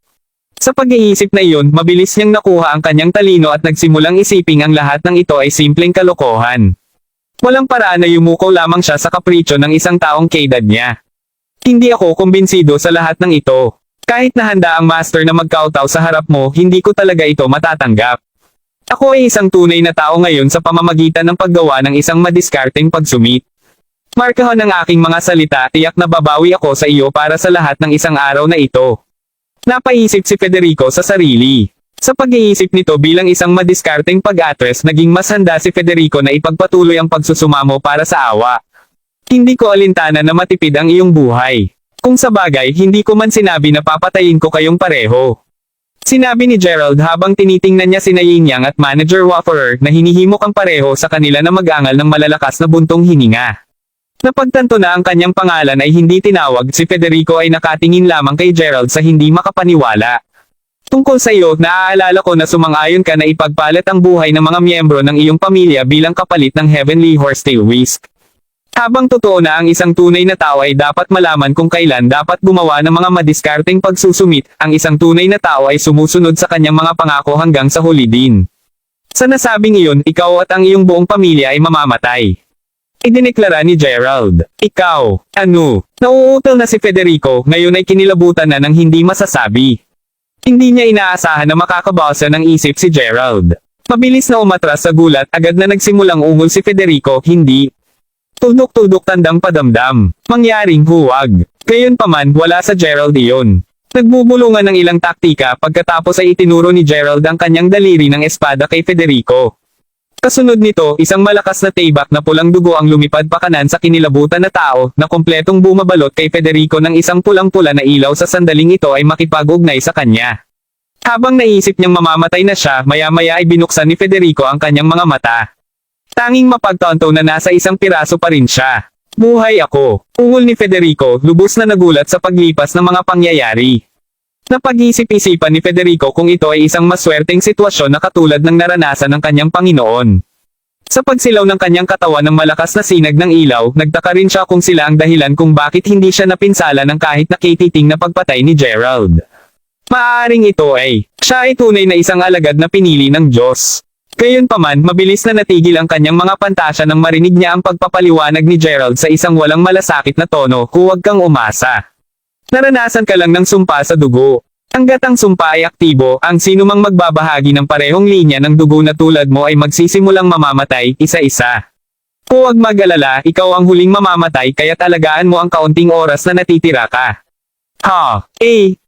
Sa pag-iisip na iyon, mabilis niyang nakuha ang kanyang talino at nagsimulang isiping ang lahat ng ito ay simpleng kalokohan. Walang paraan na yumuko lamang siya sa kapritsyo ng isang taong kaedad niya. "Hindi ako kumbinsido sa lahat ng ito. Kahit na handa ang master na magkautaw sa harap mo, hindi ko talaga ito matatanggap. Ako ay isang tunay na tao ngayon sa pamamagitan ng paggawa ng isang madiskarteng pagsumit. Markahan ang aking mga salita, tiyak na babawi ako sa iyo para sa lahat ng isang araw na ito." Napaisip si Federico sa sarili. Sa pag-iisip nito bilang isang madiskarteng pag-atres, naging mas handa si Federico na ipagpatuloy ang pagsusumamo para sa awa. "Hindi ko alintana na matipid ang iyong buhay. Kung sa bagay, hindi ko man sinabi na papatayin ko kayong pareho." Sinabi ni Gerald habang tinitingnan niya sina Yin Yang at Manager Waferer na hinihimok ang pareho sa kanila na mag-angal ng malalakas na buntong hininga. Napagtanto na ang kanyang pangalan ay hindi tinawag, si Federico ay nakatingin lamang kay Gerald sa hindi makapaniwala. "Tungkol sa iyo, naaalala ko na sumang-ayon ka na ipagpalit ang buhay ng mga miyembro ng iyong pamilya bilang kapalit ng Heavenly Horsetail Whisk. Habang totoo na ang isang tunay na tao ay dapat malaman kung kailan dapat gumawa ng mga madiskarteng pagsusumit, ang isang tunay na tao ay sumusunod sa kanyang mga pangako hanggang sa huli din. Sa nasabing iyon, ikaw at ang iyong buong pamilya ay mamamatay." Idineklara ni Gerald. "Ikaw, ano?" Nauutal na si Federico, ngayon ay kinilabutan na ng hindi masasabi. Hindi niya inaasahan na makakabasa ng isip si Gerald. Mabilis na umatras sa gulat, agad na nagsimulang ungol si Federico, "Hindi. Tuldok-tuldok tandang padamdam. Mangyaring huwag." Gayunpaman, wala sa Gerald iyon. Nagbubulungan ng ilang taktika, pagkatapos ay itinuro ni Gerald ang kanyang daliri ng espada kay Federico. Kasunod nito, isang malakas na tibak na pulang dugo ang lumipad pakanan sa kinilabutan na tao, na kompletong bumabalot kay Federico ng isang pulang-pula na ilaw. Sa sandaling ito ay makipag-ugnay sa kanya. Habang naisip niyang mamamatay na siya, maya-maya ay binuksan ni Federico ang kanyang mga mata. Tanging mapagtanto na nasa isang piraso pa rin siya. "Buhay ako," ungol ni Federico, lubos na nagulat sa paglipas ng mga pangyayari. Napag-isip-isipan ni Federico kung ito ay isang maswerteng sitwasyon na katulad ng naranasan ng kanyang Panginoon. Sa pagsilaw ng kanyang katawan ng malakas na sinag ng ilaw, nagtaka rin siya kung sila ang dahilan kung bakit hindi siya napinsala ng kahit nakititing na pagpatay ni Gerald. Maaaring ito siya ay tunay na isang alagad na pinili ng Diyos. Gayunpaman, mabilis na natigil ang kanyang mga pantasya nang marinig niya ang pagpapaliwanag ni Gerald sa isang walang malasakit na tono, huwag kang umasa. Naranasan ka lang ng sumpa sa dugo. Hanggat ang sumpa ay aktibo, ang sinumang magbabahagi ng parehong linya ng dugo na tulad mo ay magsisimulang mamamatay, isa-isa. Huwag mag-alala, ikaw ang huling mamamatay kaya't alagaan mo ang kaunting oras na natitira ka.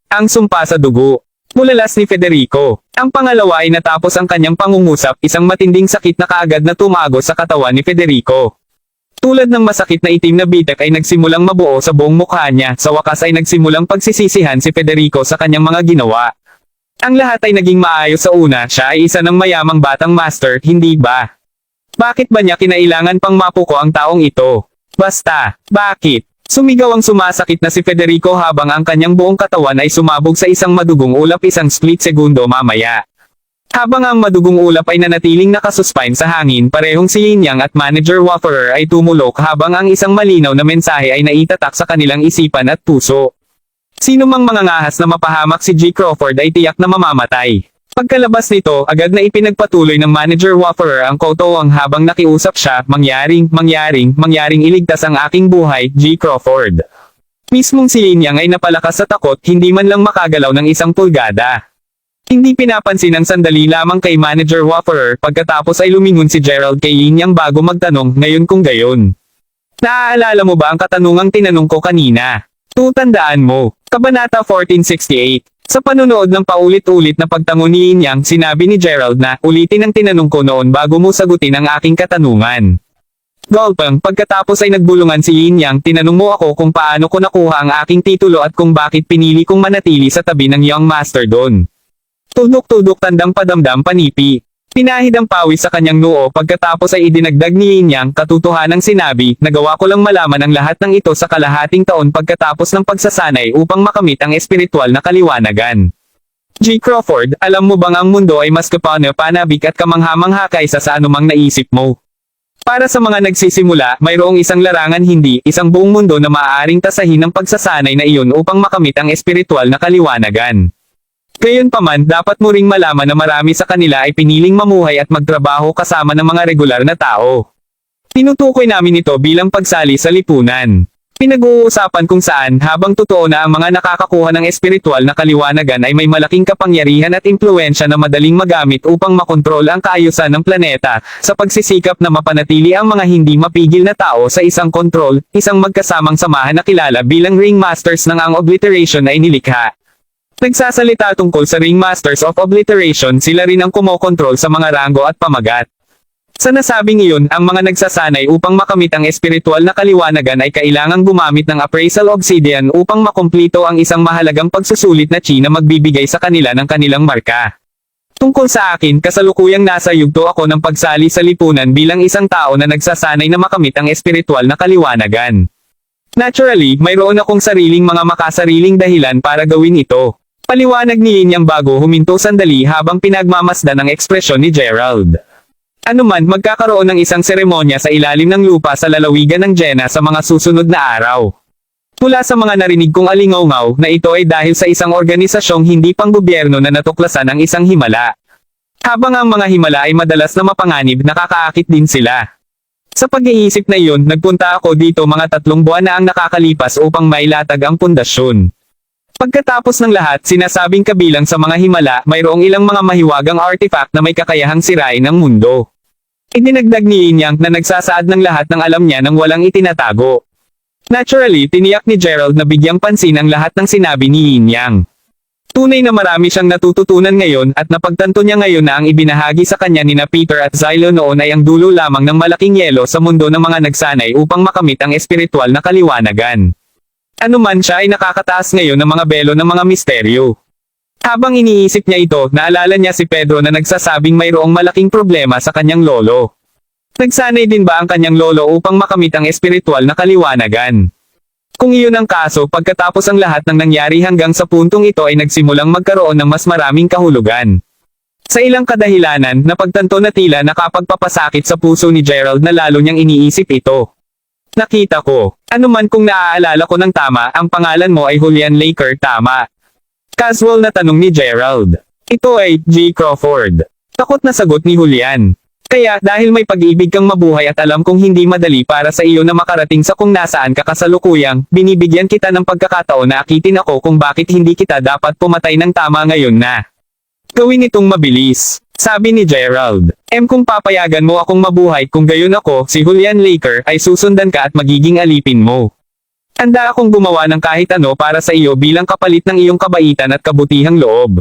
Ang sumpa sa dugo. Mulalas ni Federico. Ang pangalawa ay natapos ang kanyang pangungusap, isang matinding sakit na kaagad na tumago sa katawan ni Federico. Tulad ng masakit na itim na bitak ay nagsimulang mabuo sa buong mukha niya, sa wakas ay nagsimulang pagsisisihan si Federico sa kanyang mga ginawa. Ang lahat ay naging maayos sa una, siya ay isa ng mayamang batang master, hindi ba? Bakit ba niya kinailangan pang mapuko ang taong ito? Basta, bakit? Sumigaw ang sumasakit na si Federico habang ang kanyang buong katawan ay sumabog sa isang madugong ulap isang split segundo mamaya. Habang ang madugong ulap ay nanatiling nakasuspine sa hangin, parehong si Yin Yang at Manager Wafferer ay tumulok habang ang isang malinaw na mensahe ay naitatak sa kanilang isipan at puso. Sino mang mangangahas na mapahamak si G. Crawford ay tiyak na mamamatay. Pagkalabas nito, agad na ipinagpatuloy ng Manager Wafferer ang kotoang habang nakiusap siya, mangyaring iligtas ang aking buhay, G. Crawford. Mismong si Yin Yang ay napalakas sa takot, hindi man lang makagalaw ng isang pulgada. Hindi pinapansin ang sandali lamang kay Manager Wafferer, pagkatapos ay lumingon si Gerald kay Yin Yang bago magtanong, ngayon kung gayon. Naaalala mo ba ang katanungang tinanong ko kanina? Tutandaan mo. Kabanata 1468. Sa panunood ng paulit-ulit na pagtango ni Yin Yang, sinabi ni Gerald na, ulitin ang tinanong ko noon bago mo sagutin ang aking katanungan. Gulpang, pagkatapos ay nagbulungan si Yin Yang, tinanong mo ako kung paano ko nakuha ang aking titulo at kung bakit pinili kong manatili sa tabi ng Young Master doon. Tudok-tudok tandang padamdam panipi. Pinahid ang pawis sa kanyang noo pagkatapos ay idinagdag ni Yin Yang, katotohanang sinabi, nagawa ko lang malaman ang lahat ng ito sa kalahating taon pagkatapos ng pagsasanay upang makamit ang espiritual na kaliwanagan. G. Crawford, alam mo bang ang mundo ay mas kapanabik at kamangha-mangha kaysa sa anumang naisip mo? Para sa mga nagsisimula, mayroong isang larangan hindi, isang buong mundo na maaaring tasahin ng pagsasanay na iyon upang makamit ang espiritual na kaliwanagan. Gayunpaman, dapat mo ring malaman na marami sa kanila ay piniling mamuhay at magtrabaho kasama ng mga regular na tao. Tinutukoy namin ito bilang pagsali sa lipunan. Pinag-uusapan kung saan, habang totoo na ang mga nakakakuha ng espiritual na kaliwanagan ay may malaking kapangyarihan at impluensya na madaling magamit upang makontrol ang kaayusan ng planeta, sa pagsisikap na mapanatili ang mga hindi mapigil na tao sa isang kontrol, isang magkasamang samahan na kilala bilang Ringmasters ng ang obliteration ay nilikha. Nagsasalita tungkol sa Ringmasters of Obliteration, sila rin ang kumokontrol sa mga ranggo at pamagat. Sa nasabing iyon, ang mga nagsasanay upang makamit ang espiritual na kaliwanagan ay kailangang gumamit ng appraisal obsidian upang makumplito ang isang mahalagang pagsusulit na chi na magbibigay sa kanila ng kanilang marka. Tungkol sa akin, kasalukuyang nasa yugto ako ng pagsali sa lipunan bilang isang tao na nagsasanay na makamit ang espiritual na kaliwanagan. Naturally, mayroon akong sariling mga makasariling dahilan para gawin ito. Paliwanag ni Yin Yang bago huminto sandali habang pinagmamasdan ang ekspresyon ni Gerald. Anuman, magkakaroon ng isang seremonya sa ilalim ng lupa sa lalawigan ng Jenna sa mga susunod na araw. Mula sa mga narinig kong alingaw-ngaw na ito ay dahil sa isang organisasyong hindi panggobyerno na natuklasan ang isang himala. Habang ang mga himala ay madalas na mapanganib, nakakaakit din sila. Sa pag-iisip na iyon, nagpunta ako dito mga 3 buwan na ang nakakalipas upang mailatag ang pundasyon. Pagkatapos ng lahat, sinasabing kabilang sa mga himala, mayroong ilang mga mahiwagang artifact na may kakayahang sirain ang mundo. Idinagdag ni Yin Yang na nagsasaad ng lahat ng alam niya nang walang itinatago. Naturally, tiniyak ni Gerald na bigyang pansin ang lahat ng sinabi ni Yin Yang. Tunay na marami siyang natututunan ngayon at napagtanto niya ngayon na ang ibinahagi sa kanya ni Peter at Xylo noon ay ang dulo lamang ng malaking yelo sa mundo ng mga nagsanay upang makamit ang espiritual na kaliwanagan. Anuman siya ay nakakataas ngayon ng mga belo ng mga misteryo. Habang iniisip niya ito, naalala niya si Pedro na nagsasabing mayroong malaking problema sa kanyang lolo. Nagsanay din ba ang kanyang lolo upang makamit ang espiritual na kaliwanagan? Kung iyon ang kaso, pagkatapos ang lahat ng nangyari hanggang sa puntong ito ay nagsimulang magkaroon ng mas maraming kahulugan. Sa ilang kadahilanan, napagtanto na tila nakapagpapasakit sa puso ni Gerald na lalo niyang iniisip ito. Nakita ko. Anuman kung naaalala ko ng tama, ang pangalan mo ay Julian Laker, tama? Casual na tanong ni Gerald. Ito ay G. Crawford. Takot na sagot ni Julian. Kaya, dahil may pag-ibig kang mabuhay at alam kong hindi madali para sa iyo na makarating sa kung nasaan ka kasalukuyang, binibigyan kita ng pagkakataon na akitin ako kung bakit hindi kita dapat pumatay ng tama ngayon na. Gawin itong mabilis, sabi ni Gerald. Kung papayagan mo akong mabuhay kung gayon ako, si Julian Laker, ay susundan ka at magiging alipin mo. Handa akong gumawa ng kahit ano para sa iyo bilang kapalit ng iyong kabaitan at kabutihang loob.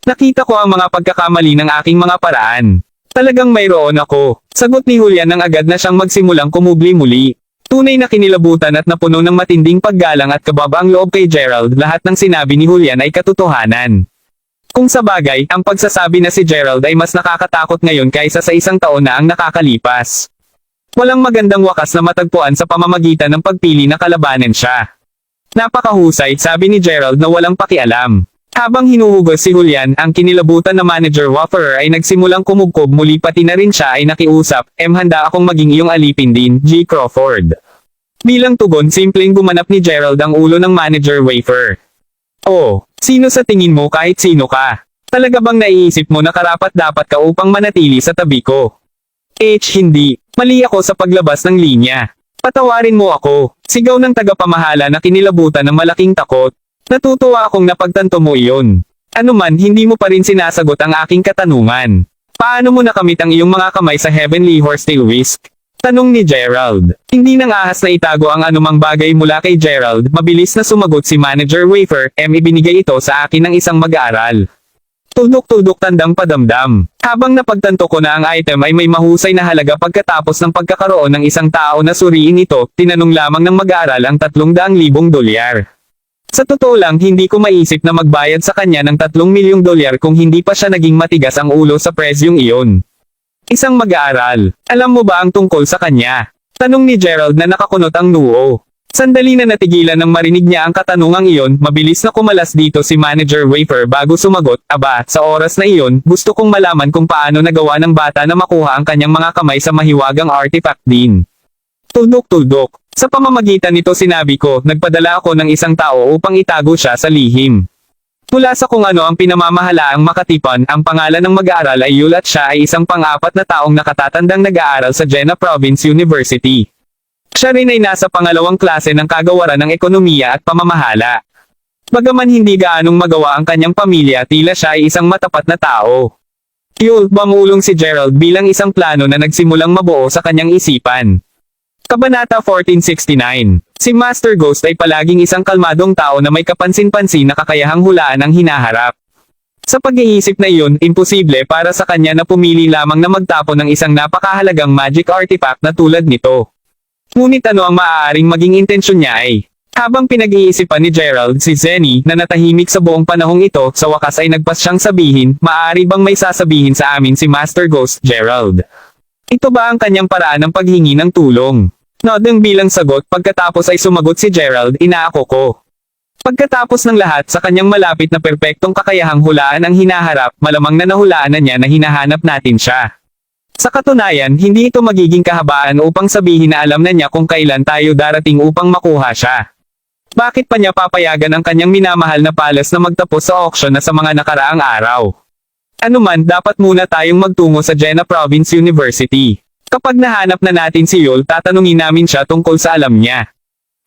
Nakita ko ang mga pagkakamali ng aking mga paraan. Talagang mayroon ako. Sagot ni Julian nang agad na siyang magsimulang kumubli muli. Tunay na kinilabutan at napuno ng matinding paggalang at kababa ang loob kay Gerald, lahat ng sinabi ni Julian ay katotohanan. Kung sa bagay, ang pagsasabi na si Gerald ay mas nakakatakot ngayon kaysa sa isang taon na ang nakakalipas. Walang magandang wakas na matagpuan sa pamamagitan ng pagpili na kalabanan siya. Napakahusay, sabi ni Gerald na walang pakialam. Habang hinuhugos si Julian, ang kinilabutan na manager Waffer ay nagsimulang kumugkob muli, pati na rin siya ay nakiusap, handa akong maging iyong alipin din, G. Crawford. Bilang tugon, simpleng gumanap ni Gerald ang ulo ng manager Waffer. Oh, sino sa tingin mo kahit sino ka? Talaga bang naiisip mo na karapat-dapat ka upang manatili sa tabi ko? Hindi. Mali ako sa paglabas ng linya. Patawarin mo ako. Sigaw ng tagapamahala na kinilabutan ng malaking takot. Natutuwa akong napagtanto mo iyon. Anuman, hindi mo pa rin sinasagot ang aking katanungan. Paano mo nakamit ang iyong mga kamay sa Heavenly Horsetail Whisk? Tanong ni Gerald. Hindi nang ahas na itago ang anumang bagay mula kay Gerald, mabilis na sumagot si Manager Waffer, ibinigay ito sa akin ng isang mag-aaral. Tuldok-tuldok tandang padamdam. Habang napagtanto ko na ang item ay may mahusay na halaga pagkatapos ng pagkakaroon ng isang tao na suriin ito, tinanong lamang ng mag-aaral ang $300,000. Sa totoo lang, hindi ko maisip na magbayad sa kanya ng $3 milyong kung hindi pa siya naging matigas ang ulo sa presyong iyon. Isang mag-aaral. Alam mo ba ang tungkol sa kanya? Tanong ni Gerald na nakakunot ang noo. Sandali na natigilan nang marinig niya ang katanungang iyon, mabilis na kumalas dito si Manager Waffer bago sumagot, aba, sa oras na iyon, gusto kong malaman kung paano nagawa ng bata na makuha ang kanyang mga kamay sa mahiwagang artifact din. Tuldok-tuldok. Sa pamamagitan nito sinabi ko, nagpadala ako ng isang tao upang itago siya sa lihim. Mula sa kung ano ang pinamamahalaang makatipan, ang pangalan ng mag-aaral ay Yul at siya ay isang pang-apat na taong nakatatandang nag-aaral sa Jena Province University. Siya rin ay nasa pangalawang klase ng kagawaran ng ekonomiya at pamamahala. Bagaman hindi gaanong magawa ang kanyang pamilya, tila siya ay isang matapat na tao. Yul, bumulong si Gerald bilang isang plano na nagsimulang mabuo sa kanyang isipan. Kabanata 1469. Si Master Ghost ay palaging isang kalmadong tao na may kapansin-pansin na kakayahang hulaan ang hinaharap. Sa pag-iisip na iyon, imposible para sa kanya na pumili lamang na magtapon ng isang napakahalagang magic artifact na tulad nito. Ngunit ano ang maaaring maging intensyon niya ay? Habang pinag-iisipan ni Gerald, si Zenny, na natahimik sa buong panahong ito, sa wakas ay nagpas siyang sabihin, maaari bang may sasabihin sa amin si Master Ghost, Gerald? Ito ba ang kanyang paraan ng paghingi ng tulong? Nodeng bilang sagot, pagkatapos ay sumagot si Gerald, inaako ko. Pagkatapos ng lahat sa kanyang malapit na perpektong kakayahang hulaan ang hinaharap, malamang na nahulaan na niya na hinahanap natin siya. Sa katunayan, hindi ito magiging kahabaan upang sabihin na alam na niya kung kailan tayo darating upang makuha siya. Bakit pa niya papayagan ang kanyang minamahal na palace na magtapos sa auction na sa mga nakaraang araw? Anuman, dapat muna tayong magtungo sa Jena Province University. Kapag nahanap na natin si Yul, tatanungin namin siya tungkol sa alam niya.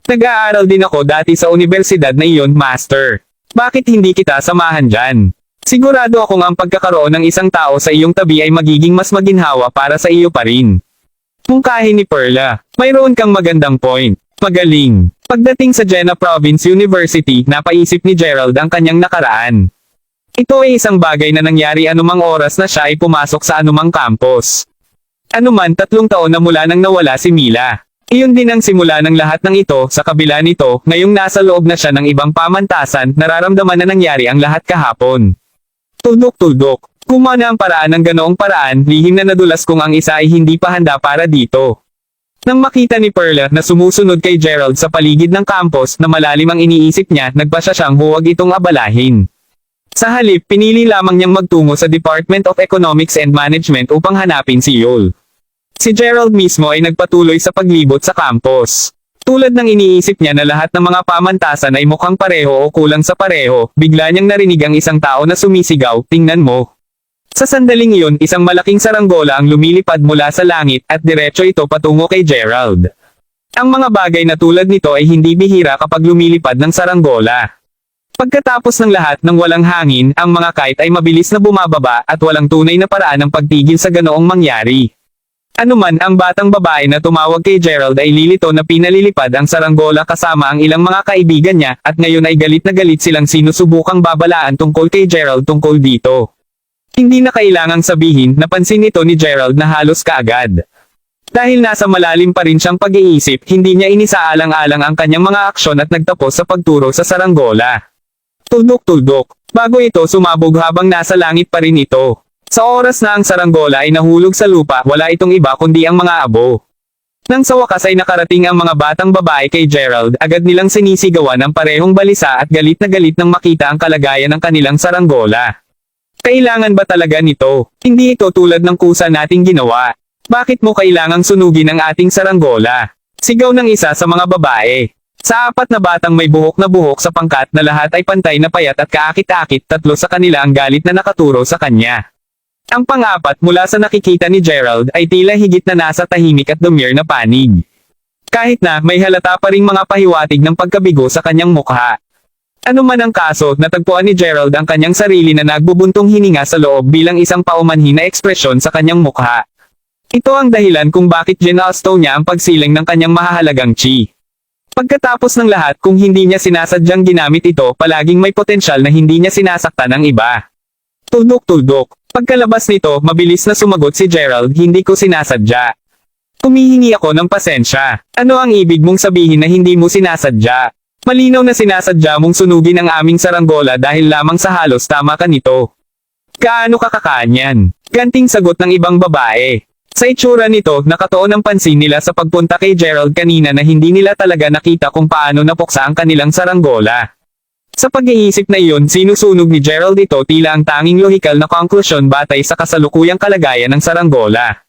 Nag-aaral din ako dati sa universidad na iyon, Master. Bakit hindi kita samahan dyan? Sigurado akong ang pagkakaroon ng isang tao sa iyong tabi ay magiging mas maginhawa para sa iyo pa rin. Mungkahi ni Perla, mayroon kang magandang point. Magaling. Pagdating sa Jena Province University, napaisip ni Gerald ang kanyang nakaraan. Ito ay isang bagay na nangyari anumang oras na siya ay pumasok sa anumang campus. Anuman 3 taon na mula nang nawala si Mila. Iyon din ang simula ng lahat ng ito, sa kabila nito, ngayong nasa loob na siya ng ibang pamantasan, nararamdaman na nangyari ang lahat kahapon. Tuldok-tuldok. Kumana ang paraan ng ganoong paraan, lihim na nadulas kung ang isa ay hindi pa handa para dito. Nang makita ni Perla na sumusunod kay Gerald sa paligid ng campus na malalim ang iniisip niya, nagpasya siyang huwag itong abalahin. Sa halip, pinili lamang niyang magtungo sa Department of Economics and Management upang hanapin si Yul. Si Gerald mismo ay nagpatuloy sa paglibot sa campus. Tulad ng iniisip niya na lahat ng mga pamantasan ay mukhang pareho o kulang sa pareho, bigla niyang narinig ang isang tao na sumisigaw, "Tingnan mo." Sa sandaling iyon, isang malaking saranggola ang lumilipad mula sa langit at diretso ito patungo kay Gerald. Ang mga bagay na tulad nito ay hindi bihira kapag lumilipad ng saranggola. Pagkatapos ng lahat ng walang hangin, ang mga kite ay mabilis na bumababa at walang tunay na paraan ng pagtigil sa ganoong mangyari. Anuman ang batang babae na tumawag kay Gerald ay lilito na pinalilipad ang saranggola kasama ang ilang mga kaibigan niya at ngayon ay galit na galit silang sinusubukang babalaan tungkol kay Gerald tungkol dito. Hindi na kailangang sabihin, napansin ito ni Gerald na halos kaagad. Dahil nasa malalim pa rin siyang pag-iisip, hindi niya inisaalang-alang ang kanyang mga aksyon at nagtapos sa pagturo sa saranggola. Tuldok-tuldok. Bago ito sumabog habang nasa langit pa rin ito. Sa oras na ang saranggola ay nahulog sa lupa, wala itong iba kundi ang mga abo. Nang sa wakas ay nakarating ang mga batang babae kay Gerald, agad nilang sinisigawan ang parehong balisa at galit na galit nang makita ang kalagayan ng kanilang saranggola. Kailangan ba talaga nito? Hindi ito tulad ng kusa nating ginawa. Bakit mo kailangang sunugin ang ating saranggola? Sigaw ng isa sa mga babae. Sa apat na batang may buhok sa pangkat na lahat ay pantay na payat at kaakit-akit, tatlo sa kanila ang galit na nakaturo sa kanya. Ang pang-apat mula sa nakikita ni Gerald ay tila higit na nasa tahimik at dumir na panig. Kahit na may halata pa ring mga pahiwatig ng pagkabigo sa kanyang mukha. Ano man ang kaso, natagpuan ni Gerald ang kanyang sarili na nagbubuntong hininga sa loob bilang isang paumanhin na ekspresyon sa kanyang mukha. Ito ang dahilan kung bakit ginasto niya ang pagsiling ng kanyang mahahalagang chi. Pagkatapos ng lahat, kung hindi niya sinasadyang ginamit ito, palaging may potensyal na hindi niya sinasaktan ng iba. Tuldok-tuldok. Pagkalabas nito, mabilis na sumagot si Gerald, "Hindi ko sinasadya." Humihingi ako ng pasensya. Ano ang ibig mong sabihin na hindi mo sinasadya? Malinaw na sinasadya mong sunugin ang aming saranggola dahil lamang sa halos tama ka nito. Kaano ka kakaanyan? Ganting sagot ng ibang babae. Sa itsura nito, nakatuon ang pansin nila sa pagpunta kay Gerald kanina na hindi nila talaga nakita kung paano napuksa ang kanilang saranggola. Sa pag-iisip na iyon, sinusunog ni Gerald ito tila ang tanging lohikal na konklusyon batay sa kasalukuyang kalagayan ng saranggola.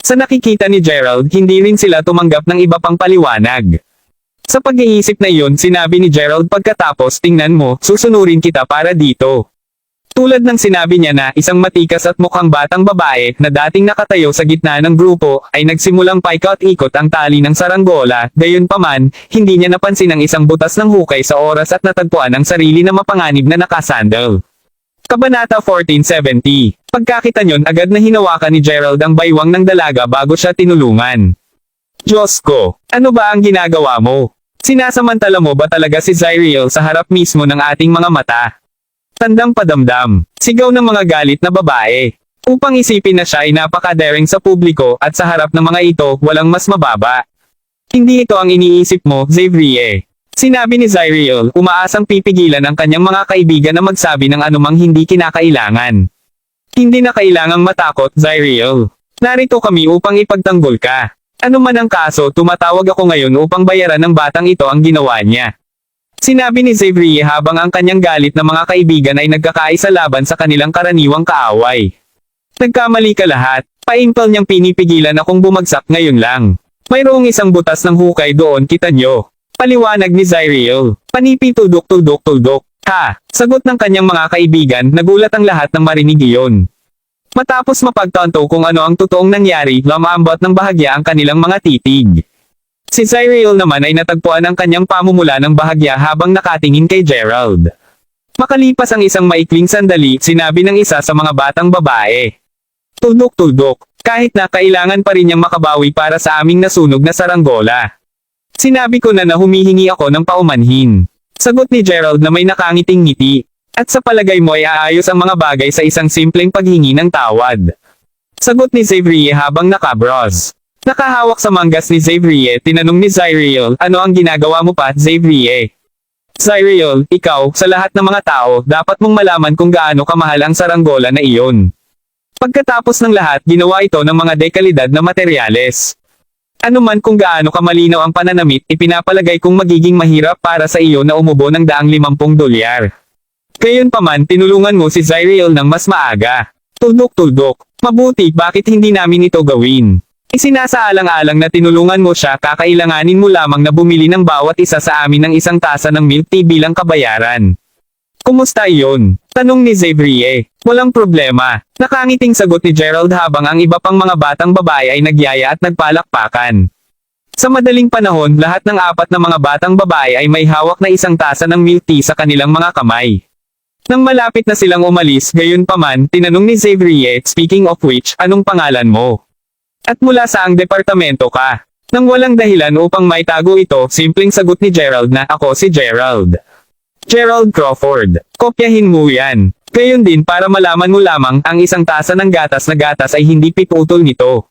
Sa nakikita ni Gerald, hindi rin sila tumanggap ng iba pang paliwanag. Sa pag-iisip na iyon, sinabi ni Gerald pagkatapos, "Tingnan mo, susunurin kita para dito." Tulad ng sinabi niya na, isang matikas at mukhang batang babae, na dating nakatayo sa gitna ng grupo, ay nagsimulang paikot-ikot ang tali ng saranggola, gayunpaman, hindi niya napansin ang isang butas ng hukay sa oras at natagpuan ang sarili na mapanganib na nakasandal. Kabanata 1470. Pagkakita niyon agad na hinawakan ni Gerald ang baywang ng dalaga bago siya tinulungan. "Diyos ko, ano ba ang ginagawa mo? Sinasamantala mo ba talaga si Zyriel sa harap mismo ng ating mga mata?" Tandang padamdam. Sigaw ng mga galit na babae. Upang isipin na siya ay napaka-daring sa publiko at sa harap ng mga ito, walang mas mababa. Hindi ito ang iniisip mo, Xavier. Sinabi ni Zyriel, umaasang pipigilan ang kanyang mga kaibigan na magsabi ng anumang hindi kinakailangan. Hindi na kailangang matakot, Zyriel. Narito kami upang ipagtanggol ka. Ano man ang kaso, tumatawag ako ngayon upang bayaran ng batang ito ang ginawa niya. Sinabi ni Xavier habang ang kanyang galit na mga kaibigan ay nagkakaisa laban sa kanilang karaniwang kaaway. Nagkamali ka lahat. Paimpal niyang pinipigilan akong bumagsak ngayon lang. Mayroong isang butas ng hukay doon, kita nyo. Paliwanag ni Zyriel. Panipi tuldok-tuldok-tuldok. Ha! Sagot ng kanyang mga kaibigan, nagulat ang lahat ng marinig iyon. Matapos mapagtanto kung ano ang totoong nangyari, lamambot ng bahagya ang kanilang mga titig. Si Zyriel naman ay natagpuan ang kanyang pamumula ng bahagya habang nakatingin kay Gerald. Makalipas ang isang maikling sandali, sinabi ng isa sa mga batang babae. Tuldok-tuldok, kahit na kailangan pa rin niyang makabawi para sa aming nasunog na saranggola. Sinabi ko na humihingi ako ng paumanhin. Sagot ni Gerald na may nakangiting ngiti. At sa palagay mo ay aayos ang mga bagay sa isang simpleng paghingi ng tawad. Sagot ni Xavier habang nakabros. Nakahawak sa manggas ni Xavier, tinanong ni Zyriel, ano ang ginagawa mo pa, Xavier? Zyriel, ikaw, sa lahat ng mga tao, dapat mong malaman kung gaano kamahal ang saranggola na iyon. Pagkatapos ng lahat, ginawa ito ng mga dekalidad na materyales. Ano man kung gaano kamalinaw ang pananamit, ipinapalagay kong magiging mahirap para sa iyo na umubo ng $50. Gayunpaman tinulungan mo si Zyriel ng mas maaga. Tuldok-tuldok. Mabuti, bakit hindi namin ito gawin? Isinasaalang-alang na tinulungan mo siya, kakailanganin mo lamang na bumili ng bawat isa sa amin ng isang tasa ng milk tea bilang kabayaran. Kumusta iyon? Tanong ni Xavier. Walang problema. Nakangiting sagot ni Gerald habang ang iba pang mga batang babae ay nagyaya at nagpalakpakan. Sa madaling panahon, lahat ng apat na mga batang babae ay may hawak na isang tasa ng milk tea sa kanilang mga kamay. Nang malapit na silang umalis, gayunpaman, tinanong ni Xavier, speaking of which, anong pangalan mo? At mula saang departamento ka? Nang walang dahilan upang maitago ito, simpleng sagot ni Gerald na, ako si Gerald. Gerald Crawford. Kopyahin mo yan. Gayon din para malaman mo lamang, ang isang tasa ng gatas na gatas ay hindi piputol nito.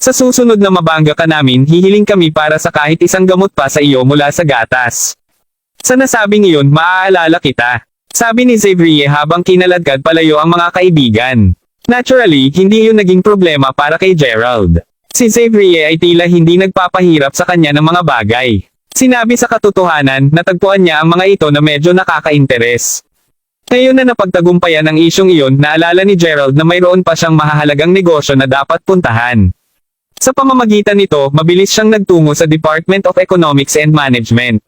Sa susunod na mabangga ka namin, hihiling kami para sa kahit isang gamot pa sa iyo mula sa gatas. Sa nasabing iyon, maaalala kita. Sabi ni Xavier habang kinaladkad palayo ang mga kaibigan. Naturally, hindi yun naging problema para kay Gerald. Si Xavier ay tila hindi nagpapahirap sa kanya ng mga bagay. Sinabi sa katotohanan, natagpuan niya ang mga ito na medyo nakaka-interes. Ngayon na napagtagumpayan ang isyong iyon, naalala ni Gerald na mayroon pa siyang mahahalagang negosyo na dapat puntahan. Sa pamamagitan nito, mabilis siyang nagtungo sa Department of Economics and Management.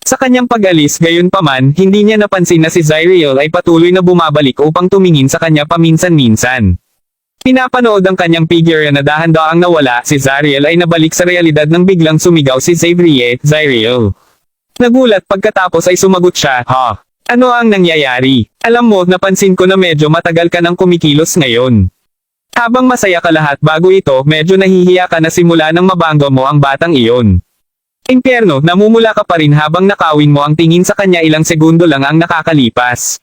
Sa kanyang pag-alis, gayunpaman, hindi niya napansin na si Zyriel ay patuloy na bumabalik upang tumingin sa kanya paminsan-minsan. Pinapanood ang kanyang figure na dahan-daang nawala, si Zyriel ay nabalik sa realidad nang biglang sumigaw si Xavier, Zyriel. Nagulat pagkatapos ay sumagot siya, ha? Ano ang nangyayari? Alam mo, napansin ko na medyo matagal ka nang kumikilos ngayon. Habang masaya ka lahat bago ito, medyo nahihiya ka na simula nang mabangga mo ang batang iyon. Impyerno, namumula ka pa rin habang nakawin mo ang tingin sa kanya, ilang segundo lang ang nakakalipas.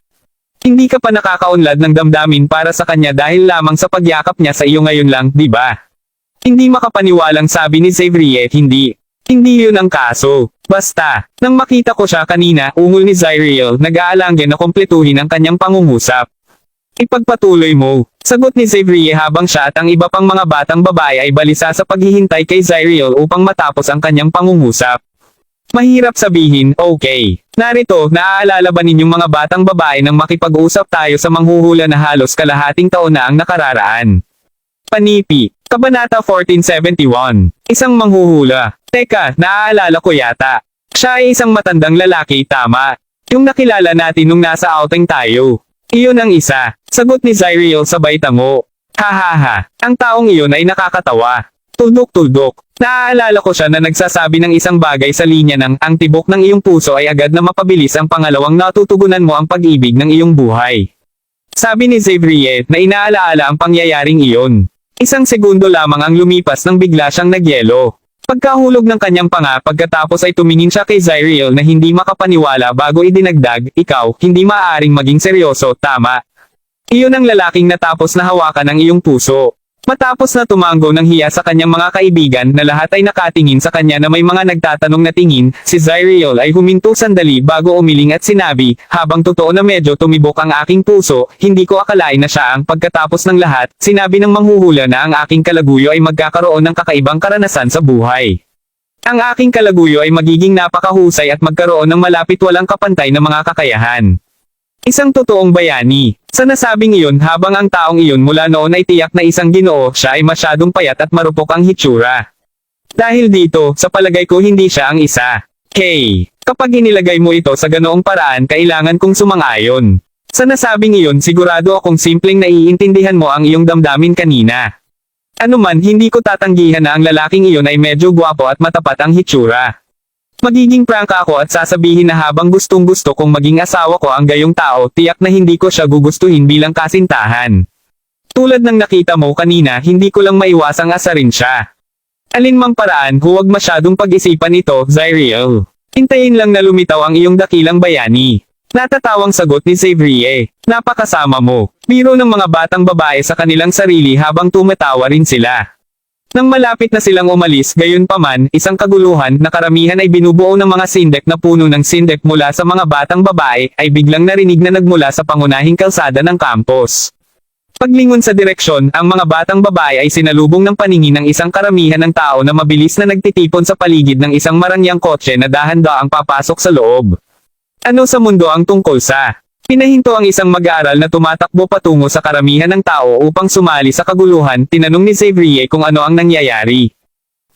Hindi ka pa nakakaunlad ng damdamin para sa kanya dahil lamang sa pagyakap niya sa iyo ngayon lang, di ba? Hindi makapaniwalang sabi ni Xavier, hindi. Hindi yun ang kaso. Basta, nang makita ko siya kanina, ungol ni Zyriel, nag-aalangge na kompletuhin ang kanyang pangungusap. Ipagpatuloy mo. Sagot ni Xavier habang siya at ang iba pang mga batang babae ay balisa sa paghihintay kay Zyriel upang matapos ang kanyang pangungusap. Mahirap sabihin, okay. Narito, naaalala ba ninyong mga batang babae nang makipag-usap tayo sa manghuhula na halos kalahating taon na ang nakararaan? Panipi. Kabanata 1471. Isang manghuhula. Teka, naaalala ko yata. Siya ay isang matandang lalaki, tama. Yung nakilala natin nung nasa outing tayo. Iyon ang isa. Sagot ni Zyriel sabay tango. Hahaha. Ang taong iyon ay nakakatawa. Tuldok-tuldok. Naaalala ko siya na nagsasabi ng isang bagay sa linya ng, ang tibok ng iyong puso ay agad na mapabilis ang pangalawang natutugunan mo ang pag-ibig ng iyong buhay. Sabi ni Xavier na inaalaala ang pangyayaring iyon. Isang segundo lamang ang lumipas nang bigla siyang nagyelo. Pagkahulog ng kanyang panga, pagkatapos ay tumingin siya kay Zyriel na hindi makapaniwala bago idinagdag, ikaw, hindi maaaring maging seryoso, tama? Iyon ang lalaking natapos na hawakan ang iyong puso. Matapos na tumango ng hiya sa kanyang mga kaibigan na lahat ay nakatingin sa kanya na may mga nagtatanong na tingin, si Zyriel ay huminto sandali bago umiling at sinabi, habang totoo na medyo tumibok ang aking puso, hindi ko akalain na siya ang pagkatapos ng lahat, sinabi ng manghuhula na ang aking kalaguyo ay magkakaroon ng kakaibang karanasan sa buhay. Ang aking kalaguyo ay magiging napakahusay at magkaroon ng malapit walang kapantay na mga kakayahan. Isang totoong bayani. Sa nasabing iyon habang ang taong iyon mula noon ay tiyak na isang ginoo, siya ay masyadong payat at marupok ang hitsura. Dahil dito, sa palagay ko hindi siya ang isa. Hey, kapag inilagay mo ito sa ganoong paraan kailangan kong sumang-ayon. Sa nasabing iyon sigurado akong simpleng naiintindihan mo ang iyong damdamin kanina. Anuman hindi ko tatanggihan na ang lalaking iyon ay medyo gwapo at matapat ang hitsura. Magiging prangka ako at sasabihin na habang gustong-gusto kong maging asawa ko ang gayong tao, tiyak na hindi ko siya gugustuhin bilang kasintahan. Tulad ng nakita mo kanina, hindi ko lang maiwasang asarin siya. Alinmang paraan, huwag masyadong pag-isipan ito, Zyriel. Hintayin lang na lumitaw ang iyong dakilang bayani. Natatawang sagot ni Xavier. Napakasama mo. Biro ng mga batang babae sa kanilang sarili habang tumatawa rin sila. Nang malapit na silang umalis, gayunpaman, isang kaguluhan na karamihan ay binubuo ng mga sindek na puno ng sindek mula sa mga batang babae, ay biglang narinig na nagmula sa pangunahing kalsada ng campus. Paglingon sa direksyon, ang mga batang babae ay sinalubong ng paningin ng isang karamihan ng tao na mabilis na nagtitipon sa paligid ng isang marangyang kotse na dahan-daang papasok sa loob. Ano sa mundo ang tungkol sa? Pinahinto ang isang mag-aaral na tumatakbo patungo sa karamihan ng tao upang sumali sa kaguluhan. Tinanong ni Xavier kung ano ang nangyayari.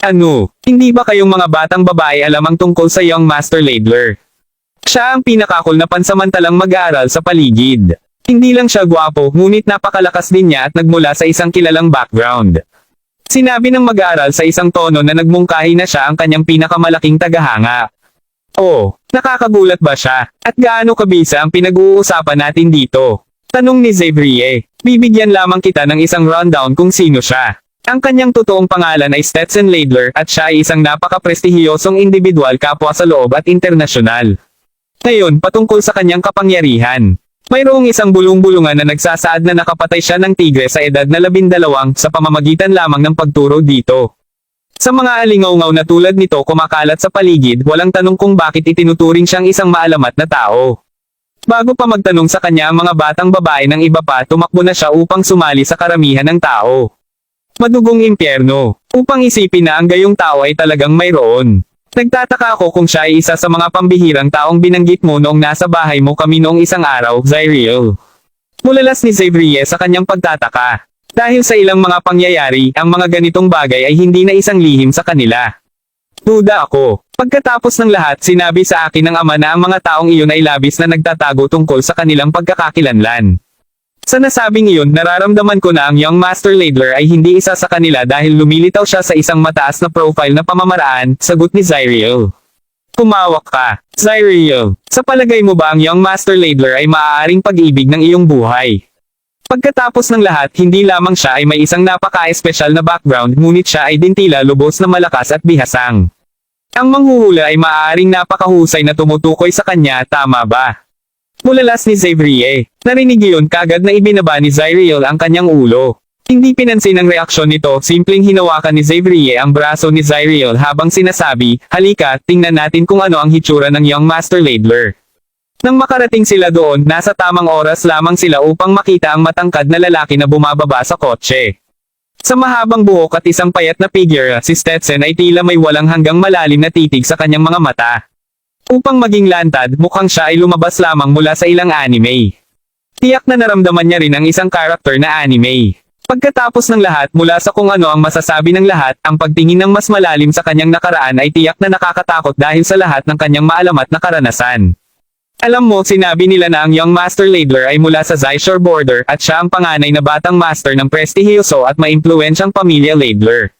Ano, hindi ba kayong mga batang babae alam ang tungkol sa Young Master Ladler? Siya ang pinakakul na pansamantalang mag-aaral sa paligid. Hindi lang siya gwapo, ngunit napakalakas din niya at nagmula sa isang kilalang background. Sinabi ng mag-aaral sa isang tono na nagmungkahi na siya ang kanyang pinakamalaking tagahanga. Oh, nakakagulat ba siya? At gaano kabisa ang pinag-uusapan natin dito? Tanong ni Xavier. Bibigyan lamang kita ng isang rundown kung sino siya. Ang kanyang totoong pangalan ay Stetson Ladler at siya ay isang napaka-prestihiyosong individual kapwa sa loob at internasyonal. Ngayon, patungkol sa kanyang kapangyarihan. Mayroong isang bulong-bulungan na nagsasaad na nakapatay siya ng tigre sa edad na 12 sa pamamagitan lamang ng pagturo dito. Sa mga alingaw-ngaw na tulad nito kumakalat sa paligid, walang tanong kung bakit itinuturing siyang isang maalamat na tao. Bago pa magtanong sa kanya ang mga batang babae ng iba pa, tumakbo na siya upang sumali sa karamihan ng tao. Madugong impyerno. Upang isipin na ang gayong tao ay talagang mayroon. Nagtataka ako kung siya ay isa sa mga pambihirang taong binanggit mo noong nasa bahay mo kami noong isang araw, Xavier. Mulalas ni Xavier sa kanyang pagtataka. Dahil sa ilang mga pangyayari, ang mga ganitong bagay ay hindi na isang lihim sa kanila. Duda ako. Pagkatapos ng lahat, sinabi sa akin ng ama na ang mga taong iyon ay labis na nagtatago tungkol sa kanilang pagkakakilanlan. Sa nasabing iyon, nararamdaman ko na ang Young Master Ladler ay hindi isa sa kanila dahil lumilitaw siya sa isang mataas na profile na pamamaraan, sagot ni Xavier. Kumawak ka, Xavier. Sa palagay mo ba ang Young Master Ladler ay maaaring pag-ibig ng iyong buhay? Pagkatapos ng lahat, hindi lamang siya ay may isang napaka-espesyal na background, ngunit siya ay din tila lubos na malakas at bihasang. Ang manghuhula ay maaaring napakahusay na tumutukoy sa kanya, tama ba? Mulalas ni Xavier. Narinig iyon kagad na ibinaba ni Xavier ang kanyang ulo. Hindi pinansin ang reaksyon nito, simpleng hinawakan ni Xavier ang braso ni Xavier habang sinasabi, halika, tingnan natin kung ano ang hitsura ng Young Master Ladler. Nang makarating sila doon, nasa tamang oras lamang sila upang makita ang matangkad na lalaki na bumababa sa kotse. Sa mahabang buhok at isang payat na figure, si Stetson ay tila may walang hanggang malalim na titig sa kanyang mga mata. Upang maging lantad, mukhang siya ay lumabas lamang mula sa ilang anime. Tiyak na naramdaman niya rin ang isang karakter na anime. Pagkatapos ng lahat, mula sa kung ano ang masasabi ng lahat, ang pagtingin ng mas malalim sa kanyang nakaraan ay tiyak na nakakatakot dahil sa lahat ng kanyang maalamat na karanasan. Alam mo, sinabi nila na ang Young Master Ladler ay mula sa Zysure border at siya ang panganay na batang master ng prestihiyoso at maimpluwensyang pamilya Ladler.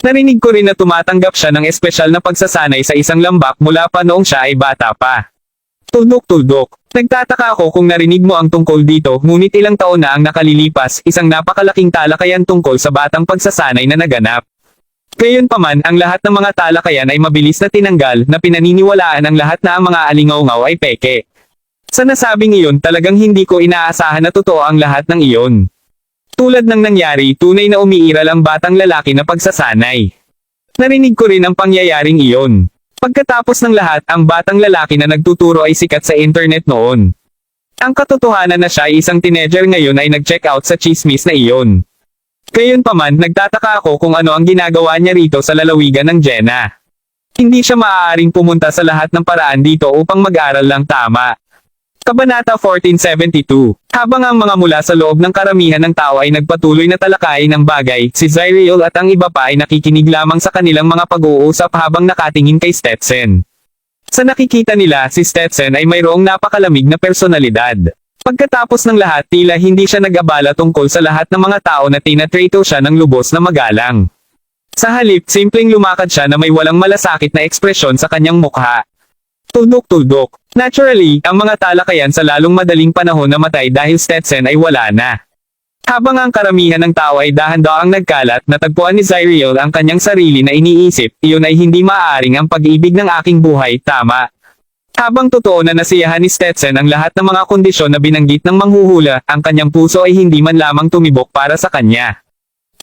Narinig ko rin na tumatanggap siya ng espesyal na pagsasanay sa isang lambak mula pa noong siya ay bata pa. Tuldok-tuldok. Nagtataka ako kung narinig mo ang tungkol dito, ngunit ilang taon na ang nakalilipas, isang napakalaking talakayan tungkol sa batang pagsasanay na naganap. Gayunpaman, ang lahat ng mga talakayan ay mabilis na tinanggal, na pinaniniwalaan ang lahat na ang mga alingaw-ngaw ay peke. Sa nasabing iyon, talagang hindi ko inaasahan na totoo ang lahat ng iyon. Tulad ng nangyari, tunay na umiiral ang batang lalaki na pagsasanay. Narinig ko rin ang pangyayaring iyon. Pagkatapos ng lahat, ang batang lalaki na nagtuturo ay sikat sa internet noon. Ang katotohanan na siya ay isang teenager ngayon ay nag-check out sa chismis na iyon. Gayunpaman, nagtataka ako kung ano ang ginagawa niya rito sa lalawigan ng Jenna. Hindi siya maaaring pumunta sa lahat ng paraan dito upang mag-aral lang tama. Kabanata 1472. Habang ang mga mula sa loob ng karamihan ng tao ay nagpatuloy na talakayin ng bagay, si Xavier at ang iba pa ay nakikinig lamang sa kanilang mga pag-uusap habang nakatingin kay Stetson. Sa nakikita nila, si Stetson ay mayroong napakalamig na personalidad. Pagkatapos ng lahat, tila hindi siya nag-abala tungkol sa lahat ng mga tao na tinatrato siya ng lubos na magalang. Sa halip, simpleng lumakad siya na may walang malasakit na ekspresyon sa kanyang mukha. Tuldok-tuldok. Naturally, ang mga talakayan sa lalong madaling panahon namatay dahil Stetson ay wala na. Habang ang karamihan ng tao ay dahan-daang nagkalat, natagpuan ni Xavier ang kanyang sarili na iniisip, iyon ay hindi maaaring ang pag-ibig ng aking buhay, tama. Habang totoo na nasiyahan ni Stetson ang lahat ng mga kondisyon na binanggit ng manghuhula, ang kanyang puso ay hindi man lamang tumibok para sa kanya.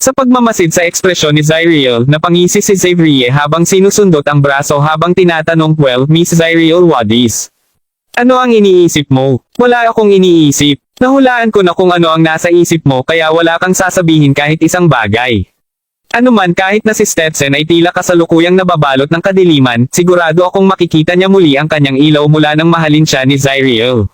Sa pagmamasid sa ekspresyon ni Xavier, napangisi si Xavier habang sinusundot ang braso habang tinatanong, well, Miss Xavier, what is? Ano ang iniisip mo? Wala akong iniisip. Nahulaan ko na kung ano ang nasa isip mo kaya wala kang sasabihin kahit isang bagay. Ano man, kahit na si Stetson ay tila kasalukuyang nababalot ng kadiliman, sigurado akong makikita niya muli ang kanyang ilaw mula nang mahalin siya ni Xavier.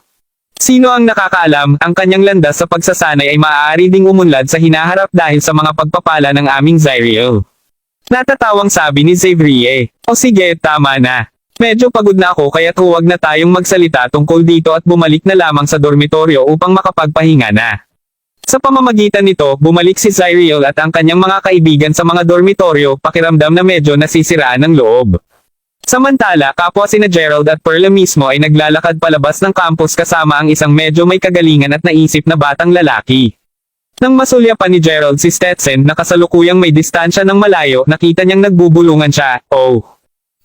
Sino ang nakakaalam, ang kanyang landas sa pagsasanay ay maaari ding umunlad sa hinaharap dahil sa mga pagpapala ng aming Zyriel. Natatawang sabi ni Xavier. O sige, tama na. Medyo pagod na ako kaya't huwag na tayong magsalita tungkol dito at bumalik na lamang sa dormitoryo upang makapagpahinga na. Sa pamamagitan nito, bumalik si Zyriel at ang kanyang mga kaibigan sa mga dormitoryo, pakiramdam na medyo nasisiraan ng loob. Samantala, kapwa sina Gerald at Perla mismo ay naglalakad palabas ng campus kasama ang isang medyo may kagalingan at naisip na batang lalaki. Nang masulyapan ni Gerald si Stetson na kasalukuyang may distansya ng malayo, nakita niyang nagbubulungan siya. Oh!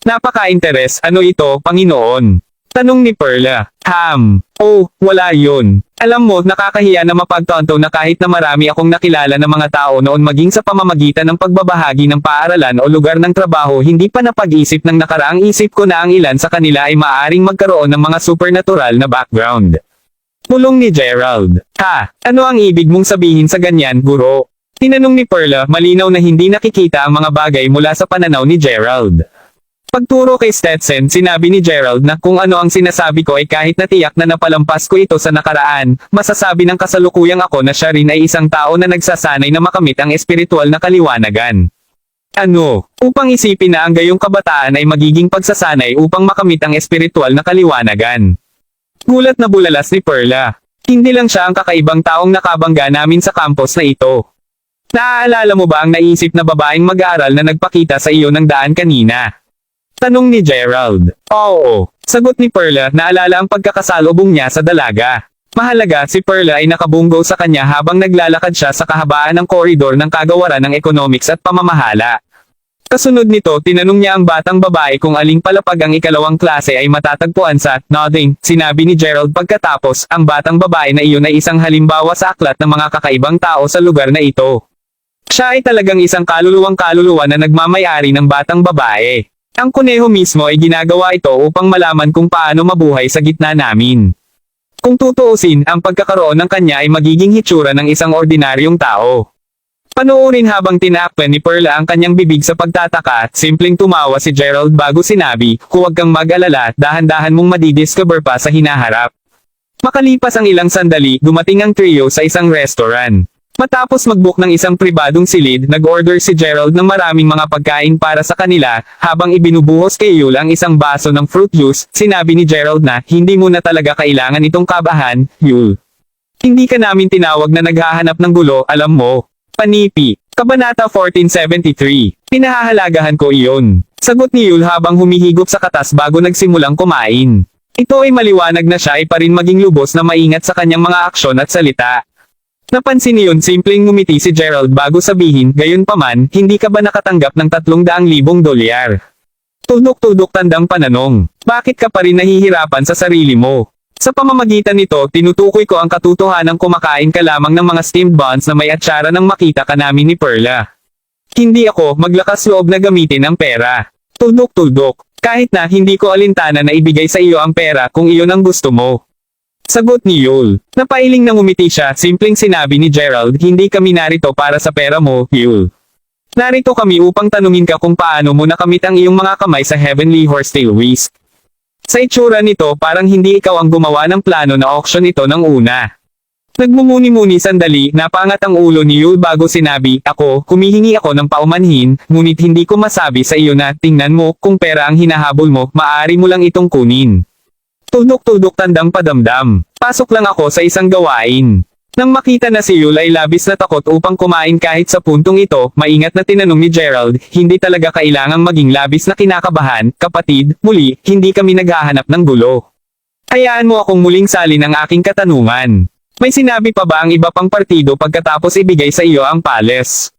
Napaka-interes, ano ito, Panginoon? Tanong ni Perla. Oh, wala yun. Alam mo, nakakahiya na mapagtanto na kahit na marami akong nakilala na mga tao noon maging sa pamamagitan ng pagbabahagi ng paaralan o lugar ng trabaho hindi pa napag-isip ng nakaraang isip ko na ang ilan sa kanila ay maaaring magkaroon ng mga supernatural na background. Pulong ni Gerald. Ano ang ibig mong sabihin sa ganyan, guro? Tinanong ni Perla, malinaw na hindi nakikita ang mga bagay mula sa pananaw ni Gerald. Pagturo kay Stetson, sinabi ni Gerald na kung ano ang sinasabi ko ay kahit na tiyak na napalampas ko ito sa nakaraan, masasabi ng kasalukuyang ako na siya rin ay isang tao na nagsasanay na makamit ang espiritual na kaliwanagan. Ano? Upang isipin na ang gayong kabataan ay magiging pagsasanay upang makamit ang espiritual na kaliwanagan. Gulat na bulalas ni Perla. Hindi lang siya ang kakaibang taong nakabangga namin sa campus na ito. Naaalala mo ba ang naisip na babaeng mag-aaral na nagpakita sa iyo ng daan kanina? Tanong ni Gerald. Oo. Sagot ni Perla, naalala ang pagkakasalubong niya sa dalaga. Mahalaga, si Perla ay nakabunggo sa kanya habang naglalakad siya sa kahabaan ng koridor ng kagawaran ng economics at pamamahala. Kasunod nito, tinanong niya ang batang babae kung aling palapag ang ikalawang klase ay matatagpuan sa nodding. Sinabi ni Gerald pagkatapos, ang batang babae na iyon ay isang halimbawa sa aklat ng mga kakaibang tao sa lugar na ito. Siya ay talagang isang kaluluwang kaluluwa na nagmamayari ng batang babae. Ang kuneho mismo ay ginagawa ito upang malaman kung paano mabuhay sa gitna namin. Kung tutuusin, ang pagkakaroon ng kanya ay magiging hitsura ng isang ordinaryong tao. Panoorin habang tinaakpan ni Perla ang kanyang bibig sa pagtataka, simpleng tumawa si Gerald bago sinabi, huwag kang mag-alala, dahan-dahan mong madidiscover pa sa hinaharap. Makalipas ang ilang sandali, dumating ang trio sa isang restaurant. Matapos mag-book ng isang pribadong silid, nag-order si Gerald ng maraming mga pagkain para sa kanila, habang ibinubuhos kay Yul ang isang baso ng fruit juice, sinabi ni Gerald na, hindi mo na talaga kailangan itong kabahan, Yul. Hindi ka namin tinawag na naghahanap ng gulo, alam mo. Panipi. Kabanata 1473. Pinahahalagahan ko iyon. Sagot ni Yul habang humihigop sa katas bago nagsimulang kumain. Ito ay maliwanag na siya ay pa rin maging lubos na maingat sa kanyang mga aksyon at salita. Napansin niyon simpleng ngumiti si Gerald bago sabihin, gayunpaman, hindi ka ba nakatanggap ng 300,000 dolyar? Tudok-tudok tandang pananong, bakit ka pa rin nahihirapan sa sarili mo? Sa pamamagitan nito, tinutukoy ko ang katotohanan kumakain ka lamang ng mga steamed buns na may atsara nang makita ka namin ni Perla. Hindi ako maglakas loob na gamitin ang pera. Tudok-tudok, kahit na hindi ko alintana na ibigay sa iyo ang pera kung iyon ang gusto mo. Sagot ni Yul. Napailing na ngumiti siya, simpleng sinabi ni Gerald, hindi kami narito para sa pera mo, Yul. Narito kami upang tanungin ka kung paano mo nakamit ang iyong mga kamay sa Heavenly Horsetail Whisk. Sa itsura nito, parang hindi ikaw ang gumawa ng plano na auction ito ng una. Nagmumuni-muni sandali, napangat ang ulo ni Yul bago sinabi, ako, humihingi ako ng paumanhin, ngunit hindi ko masabi sa iyo na, tingnan mo, kung pera ang hinahabol mo, maaari mo lang itong kunin. Tudok-tudok tandang padamdam. Pasok lang ako sa isang gawain. Nang makita na si Yul ay labis na takot upang kumain kahit sa puntong ito, maingat na tinanong ni Gerald, hindi talaga kailangang maging labis na kinakabahan, kapatid, muli, hindi kami naghahanap ng gulo. Hayaan mo akong muling salin ang aking katanungan. May sinabi pa ba ang iba pang partido pagkatapos ibigay sa iyo ang pales?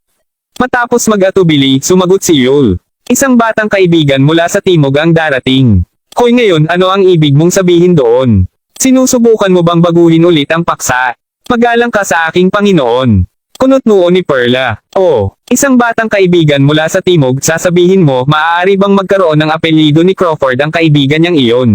Matapos mag-atubili, sumagot si Yul. Isang batang kaibigan mula sa timog ang darating. Hoy ngayon, ano ang ibig mong sabihin doon? Sinusubukan mo bang baguhin ulit ang paksa? Magalang ka sa aking Panginoon. Kunot noo ni Perla. Oh, isang batang kaibigan mula sa timog, sasabihin mo, maaari bang magkaroon ng apelyido ni Crawford ang kaibigan niyang iyon?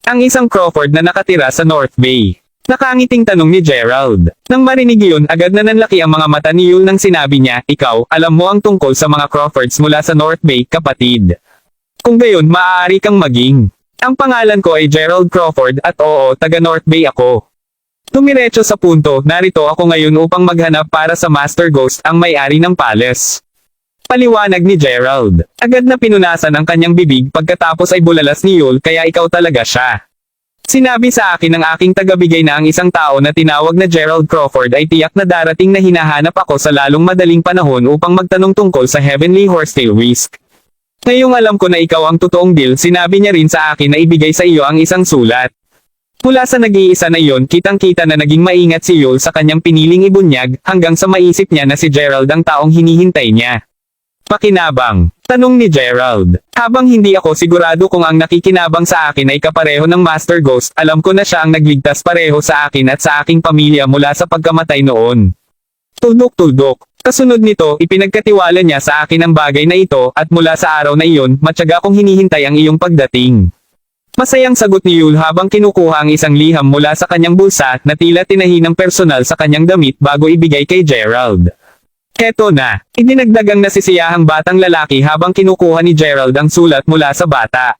Ang isang Crawford na nakatira sa North Bay. Nakangiting tanong ni Gerald. Nang marinig iyon, agad na nanlaki ang mga mata ni Yul nang sinabi niya, ikaw, alam mo ang tungkol sa mga Crawfords mula sa North Bay, kapatid. Kung gayon, maaari kang maging. Ang pangalan ko ay Gerald Crawford at oo, taga North Bay ako. Tumiretso sa punto, narito ako ngayon upang maghanap para sa Master Ghost ang may-ari ng palace. Paliwanag ni Gerald. Agad na pinunasan ang kanyang bibig pagkatapos ay bulalas ni Yul kaya ikaw talaga siya. Sinabi sa akin ng aking tagabigay na ang isang tao na tinawag na Gerald Crawford ay tiyak na darating na hinahanap ako sa lalong madaling panahon upang magtanong tungkol sa Heavenly Horsetail Whisk. Ngayong alam ko na ikaw ang totoong deal, sinabi niya rin sa akin na ibigay sa iyo ang isang sulat. Mula sa nag-iisa na iyon, kitang-kita na naging maingat si Yul sa kanyang piniling ibunyag hanggang sa maisip niya na si Gerald ang taong hinihintay niya. Pakinabang? Tanong ni Gerald. Habang hindi ako sigurado kung ang nakikinabang sa akin ay kapareho ng Master Ghost, alam ko na siya ang nagligtas pareho sa akin at sa aking pamilya mula sa pagkamatay noon. Tuldok-tuldok. Kasunod nito, ipinagkatiwala niya sa akin ang bagay na ito at mula sa araw na iyon, matyaga kong hinihintay ang iyong pagdating. Masayang sagot ni Yul habang kinukuha ang isang liham mula sa kanyang bulsa na tila tinahi ng personal sa kanyang damit bago ibigay kay Gerald. Heto na, idinagdag ang nasisiyahang batang lalaki habang kinukuha ni Gerald ang sulat mula sa bata.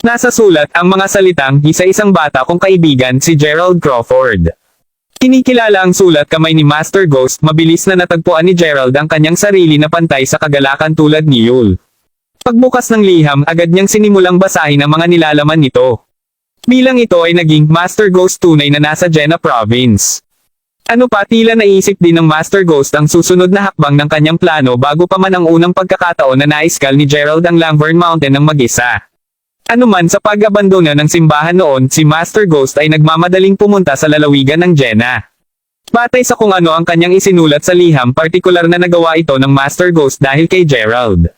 Nasa sulat ang mga salitang, isa-isang bata kong kaibigan si Gerald Crawford. Kinikilala ang sulat kamay ni Master Ghost, mabilis na natagpuan ni Gerald ang kanyang sarili na pantay sa kagalakan tulad ni Yul. Pagbukas ng liham, agad niyang sinimulang basahin ang mga nilalaman nito. Bilang ito ay naging Master Ghost tunay na nasa Jena Province. Ano pa, tila naisip din ng Master Ghost ang susunod na hakbang ng kanyang plano bago pa man ang unang pagkakataon na naiskal ni Gerald ang Langburn Mountain ng mag-isa. Ano man sa pag-abandona ng simbahan noon, si Master Ghost ay nagmamadaling pumunta sa lalawigan ng Jena. Batay sa kung ano ang kanyang isinulat sa liham, partikular na nagawa ito ng Master Ghost dahil kay Gerald.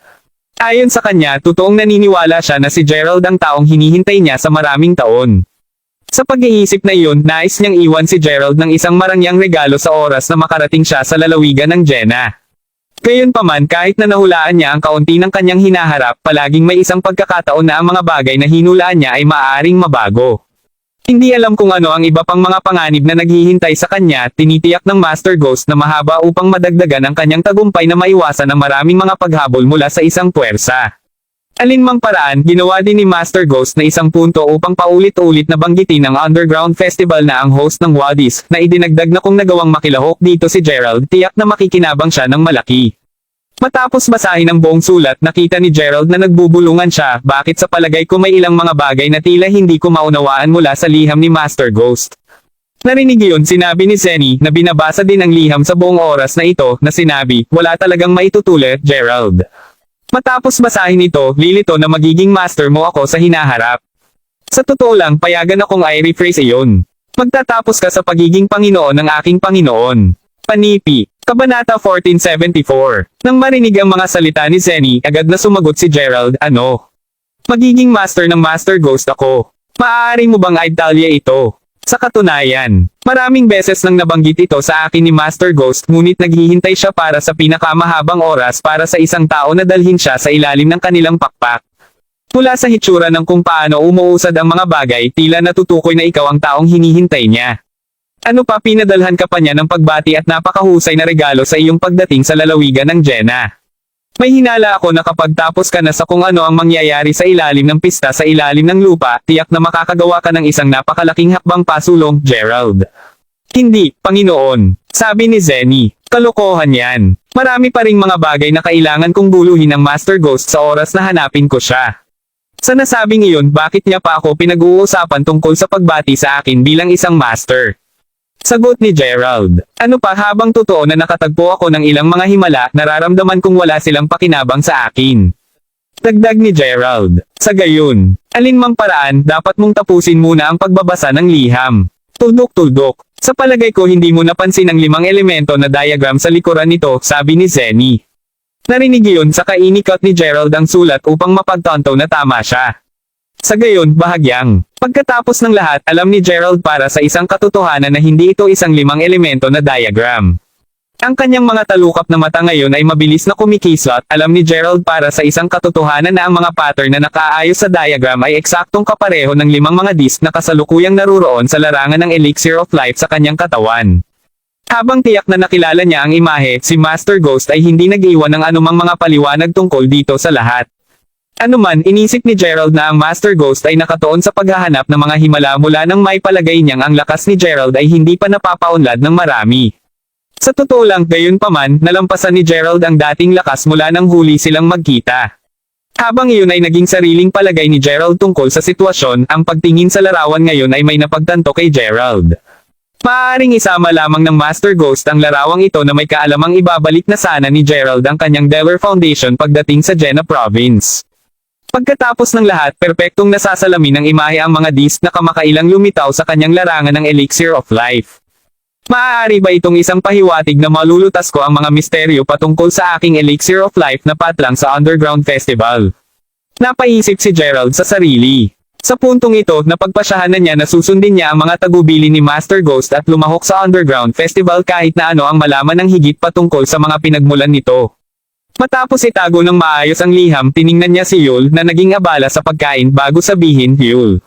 Ayon sa kanya, totoong naniniwala siya na si Gerald ang taong hinihintay niya sa maraming taon. Sa pag-iisip na iyon, nais niyang iwan si Gerald ng isang marangyang regalo sa oras na makarating siya sa lalawigan ng Jena. Gayunpaman, kahit na nahulaan niya ang kaunti ng kanyang hinaharap, palaging may isang pagkakataon na ang mga bagay na hinulaan niya ay maaaring mabago. Hindi alam kung ano ang iba pang mga panganib na naghihintay sa kanya, tinitiyak ng Master Ghost na mahaba upang madagdagan ang kanyang tagumpay na maiwasan ang maraming mga paghabol mula sa isang puwersa. Alinmang paraan, ginawa din ni Master Ghost na isang punto upang paulit-ulit na banggitin ang underground festival na ang host ng Wadis, na idinagdag na kung nagawang makilahok dito si Gerald, tiyak na makikinabang siya ng malaki. Matapos basahin ang buong sulat, nakita ni Gerald na nagbubulungan siya, bakit sa palagay ko may ilang mga bagay na tila hindi ko maunawaan mula sa liham ni Master Ghost. Narinig iyon, sinabi ni Zenny, na binabasa din ang liham sa buong oras na ito, na sinabi, wala talagang maitutuloy, Gerald. Matapos basahin ito, lilito na magiging master mo ako sa hinaharap. Sa totoo lang, payagan akong i-rephrase iyon. Magtatapos ka sa pagiging Panginoon ng aking Panginoon. Panipi. Kabanata 1474. Nang marinig ang mga salita ni Zenny, agad na sumagot si Gerald, ano? Magiging master ng Master Ghost ako. Maaari mo bang idalya ito? Sa katunayan, maraming beses nang nabanggit ito sa akin ni Master Ghost, ngunit naghihintay siya para sa pinakamahabang oras para sa isang tao na dalhin siya sa ilalim ng kanilang pakpak. Mula sa hitsura ng kung paano umuusad ang mga bagay, tila natutukoy na ikaw ang taong hinihintay niya. Ano pa, pinadalhan ka pa niya ng pagbati at napakahusay na regalo sa iyong pagdating sa lalawigan ng Jena. May hinala ako na kapag tapos ka na sa kung ano ang mangyayari sa ilalim ng pista sa ilalim ng lupa, tiyak na makakagawa ka ng isang napakalaking hakbang pasulong, Gerald. Hindi, Panginoon. Sabi ni Zenny. Kalokohan yan. Marami pa ring mga bagay na kailangan kong buluhin ng Master Ghost sa oras na hanapin ko siya. Sa nasabing iyon, bakit niya pa ako pinag-uusapan tungkol sa pagbati sa akin bilang isang master? Sagot ni Gerald. Ano pa, habang totoo na nakatagpo ako ng ilang mga himala, nararamdaman kong wala silang pakinabang sa akin. Dagdag ni Gerald. Sa gayon, alinmang paraan, dapat mong tapusin muna ang pagbabasa ng liham. Tuldok-tuldok. Sa palagay ko hindi mo napansin ang 5 elemento na diagram sa likuran nito, sabi ni Zenny. Narinig iyon, saka inikot ni Gerald ang sulat upang mapagtanto na tama siya. Sa gayon, bahagyang. Pagkatapos ng lahat, alam ni Gerald para sa isang katotohanan na hindi ito isang 5 elemento na diagram. Ang kanyang mga talukap na mata ngayon ay mabilis na kumikislot, alam ni Gerald para sa isang katotohanan na ang mga pattern na nakaayos sa diagram ay eksaktong kapareho ng 5 mga disk na kasalukuyang naruroon sa larangan ng Elixir of Life sa kanyang katawan. Habang tiyak na nakilala niya ang imahe, si Master Ghost ay hindi nag-iwan ng anumang mga paliwanag tungkol dito sa lahat. Ano man, inisip ni Gerald na ang Master Ghost ay nakatuon sa paghahanap ng mga himala mula nang may palagay niyang ang lakas ni Gerald ay hindi pa napapaunlad ng marami. Sa totoo lang, gayon pa man, nalampasan ni Gerald ang dating lakas mula nang huli silang magkita. Habang iyon ay naging sariling palagay ni Gerald tungkol sa sitwasyon, ang pagtingin sa larawan ngayon ay may napagtanto kay Gerald. Maaaring isama lamang ng Master Ghost ang larawang ito na may kaalamang ibabalik na sana ni Gerald ang kanyang Delaware Foundation pagdating sa Jena Province. Pagkatapos ng lahat, perpektong nasasalamin ng imahe ang mga disc na kamakailang lumitaw sa kanyang larangan ng Elixir of Life. Maaari ba itong isang pahiwatig na malulutas ko ang mga misteryo patungkol sa aking Elixir of Life na patlang sa Underground Festival? Napaisip si Gerald sa sarili. Sa puntong ito, napagpasyahan na niya na susundin niya ang mga tagubili ni Master Ghost at lumahok sa Underground Festival kahit na ano ang malaman ng higit patungkol sa mga pinagmulan nito. Matapos itago ng maayos ang liham, tiningnan niya si Yul na naging abala sa pagkain bago sabihin, Yul.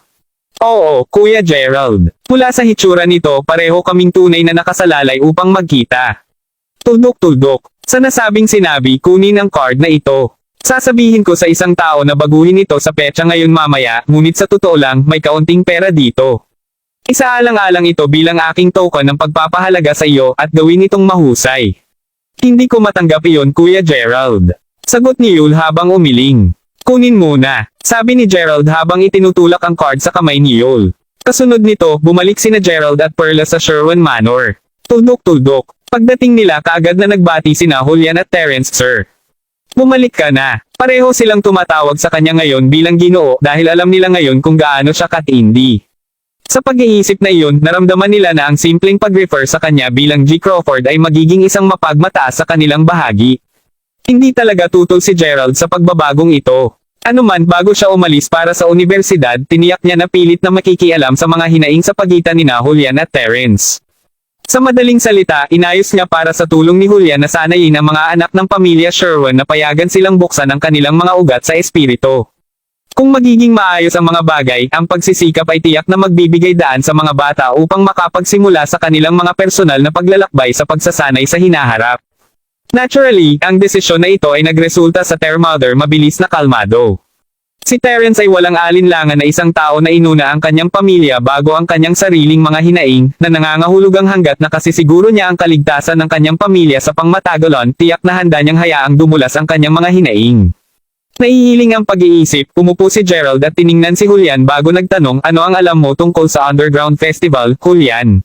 Oo, Kuya Gerald. Mula sa hitsura nito, pareho kaming tunay na nakasalalay upang magkita. Tuldok-tuldok. Sa nasabing sinabi, kunin ang card na ito. Sasabihin ko sa isang tao na baguhin ito sa petsa ngayon mamaya, ngunit sa totoo lang, may kaunting pera dito. Isaalang-alang ito bilang aking token ng pagpapahalaga sa iyo at gawin itong mahusay. Hindi ko matanggap iyon, Kuya Gerald. Sagot ni Yul habang umiling. Kunin muna, sabi ni Gerald habang itinutulak ang card sa kamay ni Yul. Kasunod nito, bumalik sina Gerald at Perla sa Sherwin Manor. Tuldok-tuldok. Pagdating nila, kaagad na nagbati sina Julian at Terence, Sir. Bumalik ka na. Pareho silang tumatawag sa kanya ngayon bilang Ginoo dahil alam nila ngayon kung gaano siya katindi. Sa pag-iisip na iyon, naramdaman nila na ang simpleng pag-refer sa kanya bilang G. Crawford ay magiging isang mapagmataas sa kanilang bahagi. Hindi talaga tutol si Gerald sa pagbabagong ito. Anuman bago siya umalis para sa universidad, tiniyak niya na pilit na makikialam sa mga hinaing sa pagitan ni Julian at Terence. Sa madaling salita, inayos niya para sa tulong ni Julian na sanayin ang mga anak ng pamilya Sherwin na payagan silang buksan ang kanilang mga ugat sa espiritu. Kung magiging maayos ang mga bagay, ang pagsisikap ay tiyak na magbibigay daan sa mga bata upang makapagsimula sa kanilang mga personal na paglalakbay sa pagsasanay sa hinaharap. Naturally, ang desisyon na ito ay nagresulta sa Termother mabilis na kalmado. Si Terence ay walang alinlangan na isang tao na inuna ang kanyang pamilya bago ang kanyang sariling mga hinaing, na nangangahulugang hanggat na kasisiguro niya ang kaligtasan ng kanyang pamilya sa pangmatagalan, tiyak na handa niyang hayaang dumulas ang kanyang mga hinaing. Naihiling ang pag-iisip, umupo si Gerald at tiningnan si Julian bago nagtanong, ano ang alam mo tungkol sa Underground Festival, Julian?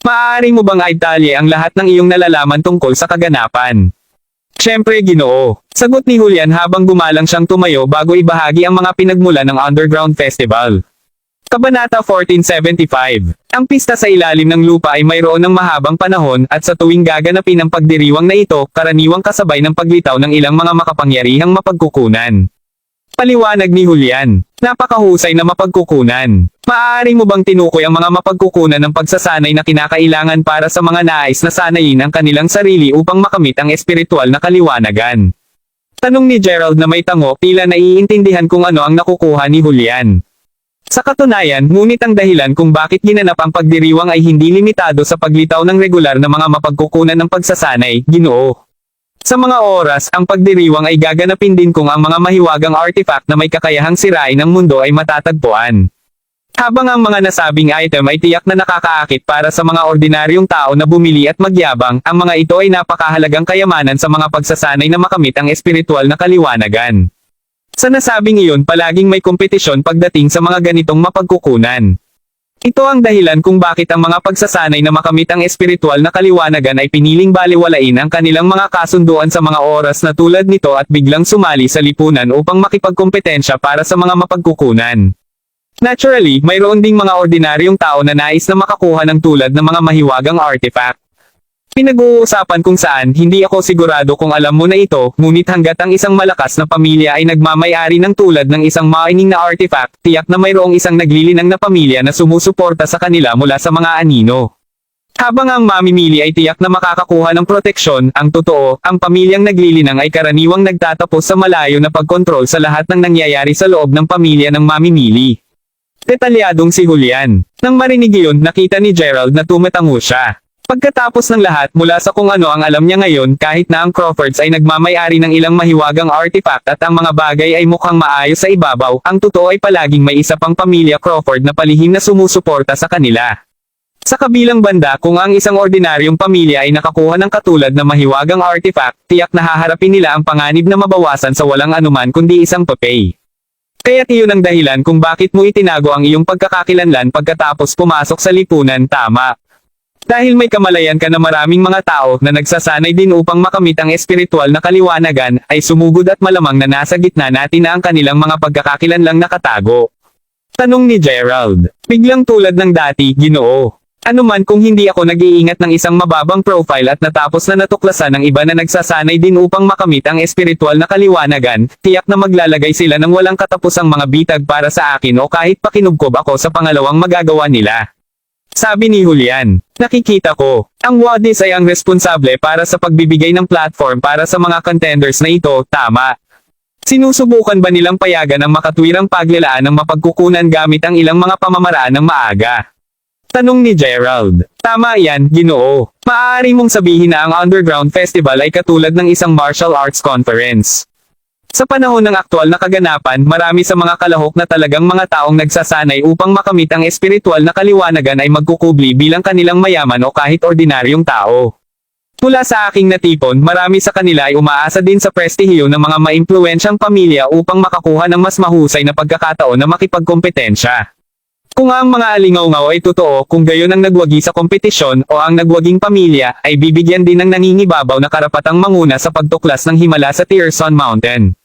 Maaari mo bang aitalye ang lahat ng iyong nalalaman tungkol sa kaganapan? Siyempre, Ginoo. Sagot ni Julian habang gumalang siyang tumayo bago ibahagi ang mga pinagmulan ng Underground Festival. Kabanata 1475. Ang pista sa ilalim ng lupa ay mayroon ng mahabang panahon at sa tuwing gaganapin ang pagdiriwang na ito, karaniwang kasabay ng paglitaw ng ilang mga makapangyarihang mapagkukunan. Paliwanag ni Julian. Napakahusay na mapagkukunan. Maaari mo bang tinukoy ang mga mapagkukunan ng pagsasanay na kinakailangan para sa mga nais na sanayin ang kanilang sarili upang makamit ang espiritual na kaliwanagan? Tanong ni Gerald na may tango, tila naiintindihan kung ano ang nakukuha ni Julian. Sa katunayan, ngunit ang dahilan kung bakit ginanap ang pagdiriwang ay hindi limitado sa paglitaw ng regular na mga mapagkukunan ng pagsasanay, Ginoo. Sa mga oras, ang pagdiriwang ay gaganapin din kung ang mga mahiwagang artifact na may kakayahang sirain ang mundo ay matatagpuan. Habang ang mga nasabing item ay tiyak na nakakaakit para sa mga ordinaryong tao na bumili at magyabang, ang mga ito ay napakahalagang kayamanan sa mga pagsasanay na makamit ang espiritual na kaliwanagan. Sa nasabing iyon, palaging may kompetisyon pagdating sa mga ganitong mapagkukunan. Ito ang dahilan kung bakit ang mga pagsasanay na makamit ang espiritual na kaliwanagan ay piniling baliwalain ang kanilang mga kasunduan sa mga oras na tulad nito at biglang sumali sa lipunan upang makipagkompetensya para sa mga mapagkukunan. Naturally, mayroon ding mga ordinaryong tao na nais na makakuha ng tulad ng mga mahiwagang artifact. Pinag-uusapan kung saan, hindi ako sigurado kung alam mo na ito, ngunit hanggat ang isang malakas na pamilya ay nagmamayari ng tulad ng isang mining na artifact, tiyak na mayroong isang naglilinang na pamilya na sumusuporta sa kanila mula sa mga anino. Habang ang mamimili ay tiyak na makakakuha ng proteksyon, ang totoo, ang pamilyang naglilinang ay karaniwang nagtatapos sa malayo na pagkontrol sa lahat ng nangyayari sa loob ng pamilya ng mamimili. Detalyadong si Julian. Nang marinig iyon, nakita ni Gerald na tumatango siya. Pagkatapos ng lahat mula sa kung ano ang alam niya ngayon kahit na ang Crawfords ay nagmamay-ari ng ilang mahiwagang artifact at ang mga bagay ay mukhang maayos sa ibabaw, ang totoo ay palaging may isa pang pamilya Crawford na palihim na sumusuporta sa kanila. Sa kabilang banda kung ang isang ordinaryong pamilya ay nakakuha ng katulad na mahiwagang artifact, tiyak na haharapin nila ang panganib na mabawasan sa walang anuman kundi isang papay. Kaya't iyon ang dahilan kung bakit mo itinago ang iyong pagkakakilanlan pagkatapos pumasok sa lipunan, tama. Dahil may kamalayan ka na maraming mga tao na nagsasanay din upang makamit ang espiritual na kaliwanagan, ay sumugod at malamang na nasa gitna natin na ang kanilang mga pagkakakilanlang nakatago. Tanong ni Gerald. Biglang tulad ng dati, Ginoo. Ano man kung hindi ako nag-iingat ng isang mababang profile at natapos na natuklasan ng iba na nagsasanay din upang makamit ang espiritual na kaliwanagan, tiyak na maglalagay sila ng walang katapusang mga bitag para sa akin o kahit pakinubkob ako sa pangalawang magagawa nila. Sabi ni Julian, nakikita ko, ang Wadis ay ang responsable para sa pagbibigay ng platform para sa mga contenders na ito, tama. Sinusubukan ba nilang payagan ang makatwirang paglalaan ng mapagkukunan gamit ang ilang mga pamamaraan ng maaga? Tanong ni Gerald. Tama yan, Ginoo. Maaari mong sabihin na ang Underground Festival ay katulad ng isang martial arts conference. Sa panahon ng aktwal na kaganapan, marami sa mga kalahok na talagang mga taong nagsasanay upang makamit ang espiritual na kaliwanagan ay magkukubli bilang kanilang mayaman o kahit ordinaryong tao. Mula sa aking natipon, marami sa kanila ay umaasa din sa prestihiyo ng mga maimpluwensyang pamilya upang makakuha ng mas mahusay na pagkakataon na makipagkompetensya. Kung ang mga alingaw-ngaw ay totoo, kung gayon ang nagwagi sa kompetisyon o ang nagwaging pamilya, ay bibigyan din ng nangingibabaw na karapatang manguna sa pagtuklas ng himala sa Tierson Mountain.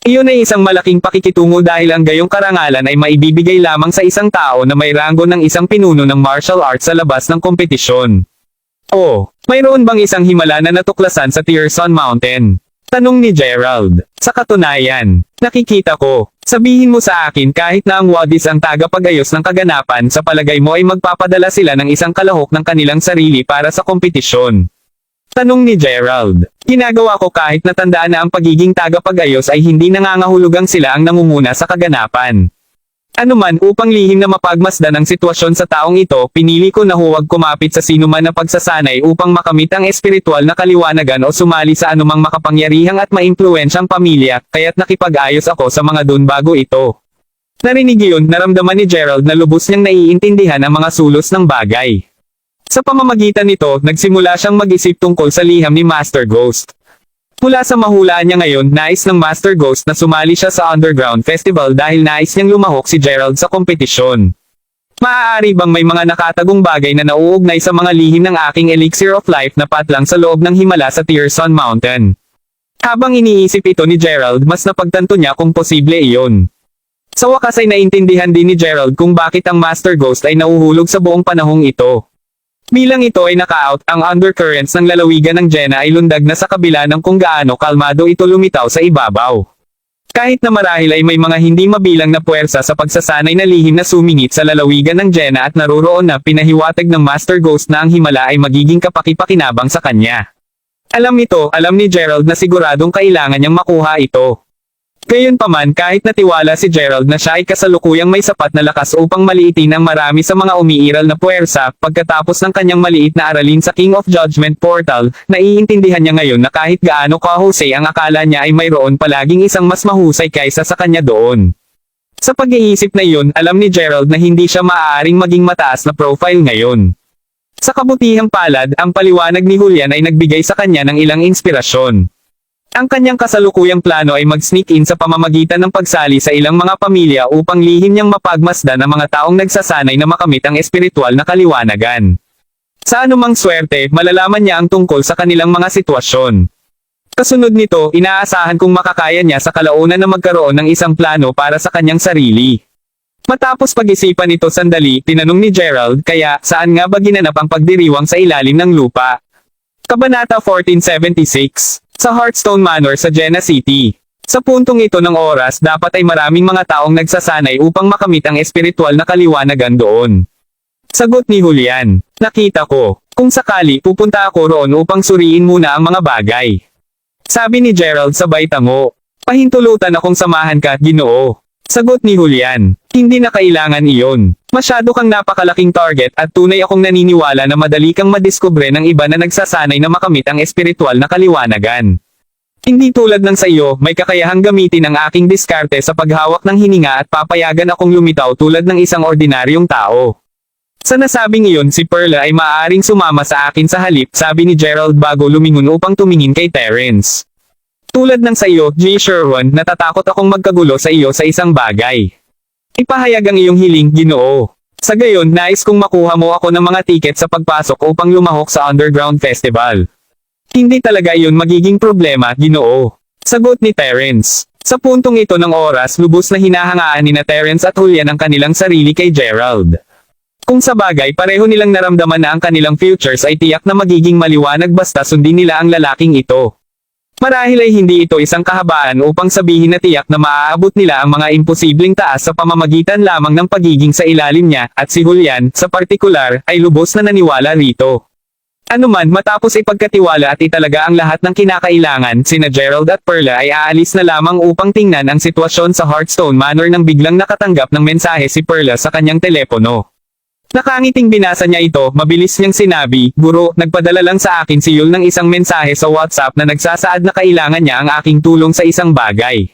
Iyon ay isang malaking pakikitungo dahil ang gayong karangalan ay maibibigay lamang sa isang tao na may ranggo ng isang pinuno ng martial arts sa labas ng kompetisyon. O, mayroon bang isang himala na natuklasan sa Tierson Mountain? Tanong ni Gerald. Sa katunayan, nakikita ko. Sabihin mo sa akin kahit na ang Wadis ang tagapag-ayos ng kaganapan, sa palagay mo ay magpapadala sila ng isang kalahok ng kanilang sarili para sa kompetisyon. Tanong ni Gerald. Ginagawa ko kahit natandaan na ang pagiging tagapag-ayos ay hindi nangangahulugang sila ang nangunguna sa kaganapan. Anuman upang lihim na mapagmasdan ang sitwasyon sa taong ito, pinili ko na huwag kumapit sa sinuman na pagsasanay upang makamit ang espiritual na kaliwanagan o sumali sa anumang makapangyarihang at maimpluwensyang pamilya, kaya't nakipag-ayos ako sa mga dun bago ito. Narinig iyon, naramdaman ni Gerald na lubos niyang naiintindihan ang mga sulos ng bagay. Sa pamamagitan nito, nagsimula siyang mag-isip tungkol sa liham ni Master Ghost. Mula sa mahulaan niya ngayon, nais ng Master Ghost na sumali siya sa Underground Festival dahil nais niyang lumahok si Gerald sa kompetisyon. Maaari bang may mga nakatagong bagay na nauugnay sa mga lihim ng aking Elixir of Life na patlang sa loob ng himala sa Tierson Mountain? Habang iniisip ito ni Gerald, mas napagtanto niya kung posible iyon. Sa wakas ay naintindihan din ni Gerald kung bakit ang Master Ghost ay nauhulog sa buong panahong ito. Bilang ito ay naka-out, ang undercurrents ng lalawigan ng Jenna ay lundag na sa kabila ng kung gaano kalmado ito lumitaw sa ibabaw. Kahit na marahil ay may mga hindi mabilang na puwersa sa pagsasanay na lihim na sumingit sa lalawigan ng Jenna at naroroon na pinahiwatig ng Master Ghost na ang himala ay magiging kapaki-pakinabang sa kanya. Alam ni Gerald na siguradong kailangan niyang makuha ito. Gayunpaman kahit natiwala si Gerald na siya ay kasalukuyang may sapat na lakas upang maliitin ang marami sa mga umiiral na puwersa, pagkatapos ng kanyang maliit na aralin sa King of Judgment Portal, naiintindihan niya ngayon na kahit gaano kahusay ang akala niya ay mayroon palaging isang mas mahusay kaysa sa kanya doon. Sa pag-iisip na iyon, alam ni Gerald na hindi siya maaaring maging mataas na profile ngayon. Sa kabutihang palad, ang paliwanag ni Julian ay nagbigay sa kanya ng ilang inspirasyon. Ang kanyang kasalukuyang plano ay mag-sneak in sa pamamagitan ng pagsali sa ilang mga pamilya upang lihim niyang mapagmasdan ang mga taong nagsasanay na makamit ang espiritual na kaliwanagan. Sa anumang swerte, malalaman niya ang tungkol sa kanilang mga sitwasyon. Kasunod nito, inaasahan kung makakaya niya sa kalaunan na magkaroon ng isang plano para sa kanyang sarili. Matapos pag-isipan ito sandali, tinanong ni Gerald, kaya, saan nga ba ginanap ang pagdiriwang sa ilalim ng lupa? Kabanata 1476. Sa Hearthstone Manor sa Jenna City. Sa puntong ito ng oras dapat ay maraming mga taong nagsasanay upang makamit ang espiritual na kaliwanagan doon. Sagot ni Julian. Nakita ko. Kung sakali, pupunta ako roon upang suriin muna ang mga bagay. Sabi ni Gerald sabay tango. Pahintulutan akong samahan ka, Ginoo. Sagot ni Julian. Hindi na kailangan iyon. Masyado kang napakalaking target at tunay akong naniniwala na madali kang madiskubre ng iba na nagsasanay na makamit ang espiritual na kaliwanagan. Hindi tulad ng sa iyo, may kakayahang gamitin ang aking diskarte sa paghawak ng hininga at papayagan akong lumitaw tulad ng isang ordinaryong tao. Sa nasabing iyon si Perla ay maaaring sumama sa akin sa halip, sabi ni Gerald bago lumingon upang tumingin kay Terence. Tulad ng sa iyo, J. Sherwin, natatakot akong magkagulo sa iyo sa isang bagay. Ipahayag ang iyong hiling, Ginoo. Sa gayon, nais kong makuha mo ako ng mga tiket sa pagpasok upang lumahok sa Underground Festival. Hindi talaga iyon magiging problema, Ginoo. Sagot ni Terence. Sa puntong ito ng oras, lubos na hinahangaan ni na Terence at Julian ang kanilang sarili kay Gerald. Kung sa bagay pareho nilang naramdaman na ang kanilang futures ay tiyak na magiging maliwanag basta sundin nila ang lalaking ito. Marahil ay hindi ito isang kahabaan upang sabihin na tiyak na maaabot nila ang mga imposibleng taas sa pamamagitan lamang ng pagiging sa ilalim niya, at si Julian, sa partikular, ay lubos na naniwala rito. Anuman matapos ipagkatiwala at italaga ang lahat ng kinakailangan, sina Gerald at Perla ay aalis na lamang upang tingnan ang sitwasyon sa Hearthstone Manor nang biglang nakatanggap ng mensahe si Perla sa kanyang telepono. Nakangiting binasa niya ito, mabilis niyang sinabi, Guro, nagpadala lang sa akin si Yul ng isang mensahe sa WhatsApp na nagsasaad na kailangan niya ang aking tulong sa isang bagay.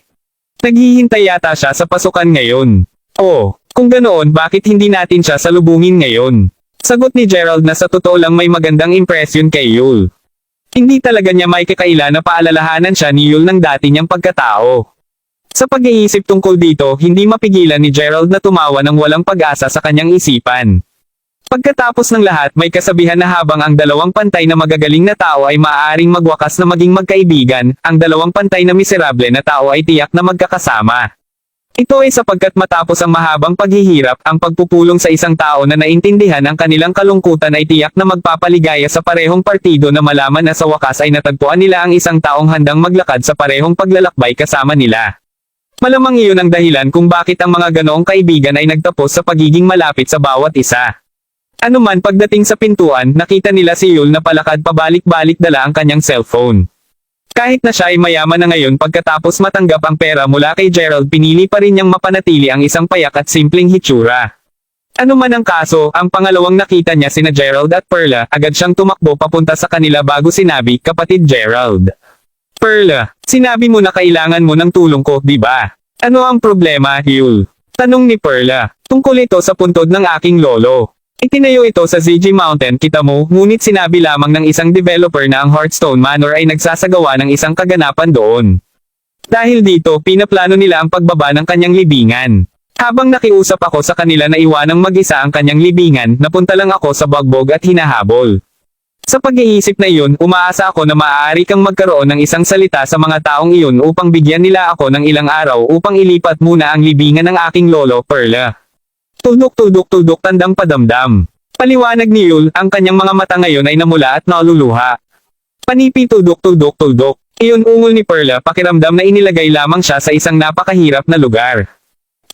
Naghihintay yata siya sa pasukan ngayon. Oh, kung ganoon bakit hindi natin siya salubungin ngayon? Sagot ni Gerald na sa totoo lang may magandang impresyon kay Yul. Hindi talaga niya may kakaila na paalalahanan siya ni Yul ng dati niyang pagkatao. Sa pag-iisip tungkol dito, hindi mapigilan ni Gerald na tumawa ng walang pag-asa sa kanyang isipan. Pagkatapos ng lahat may kasabihan na habang ang dalawang pantay na magagaling na tao ay maaaring magwakas na maging magkaibigan, ang dalawang pantay na miserable na tao ay tiyak na magkakasama. Ito ay sapagkat matapos ang mahabang paghihirap, ang pagpupulong sa isang tao na naintindihan ang kanilang kalungkutan ay tiyak na magpapaligaya sa parehong partido na malaman na sa wakas ay natagpuan nila ang isang taong handang maglakad sa parehong paglalakbay kasama nila. Malamang iyon ang dahilan kung bakit ang mga ganoong kaibigan ay nagtapos sa pagiging malapit sa bawat isa. Anuman pagdating sa pintuan, nakita nila si Yul na palakad pabalik-balik dala ang kanyang cellphone. Kahit na siya ay mayaman na ngayon pagkatapos matanggap ang pera mula kay Gerald, pinili pa rin niyang mapanatili ang isang payak at simpleng hitsura. Ano man ang kaso, ang pangalawang nakita niya sina Gerald at Perla, agad siyang tumakbo papunta sa kanila bago sinabi, Kapatid Gerald. Perla, sinabi mo na kailangan mo ng tulong ko, di ba? Ano ang problema, Yul? Tanong ni Perla. Tungkol ito sa puntod ng aking lolo. Itinayo ito sa ZG Mountain, kita mo, ngunit sinabi lamang ng isang developer na ang Hearthstone Manor ay nagsasagawa ng isang kaganapan doon. Dahil dito, pinaplano nila ang pagbaba ng kanyang libingan. Habang nakiusap ako sa kanila na iwanang mag-isa ang kanyang libingan, napunta lang ako sa bagbog at hinahabol. Sa pag-iisip na iyon, umaasa ako na maaari kang magkaroon ng isang salita sa mga taong iyon upang bigyan nila ako ng ilang araw upang ilipat muna ang libingan ng aking lolo, Perla. Tuldok-tuldok-tuldok tandang padamdam. Paliwanag ni Yul, ang kanyang mga mata ngayon ay namula at naluluha. Panipi tuldok-tuldok-tuldok. Iyon ungol ni Perla, pakiramdam na inilagay lamang siya sa isang napakahirap na lugar.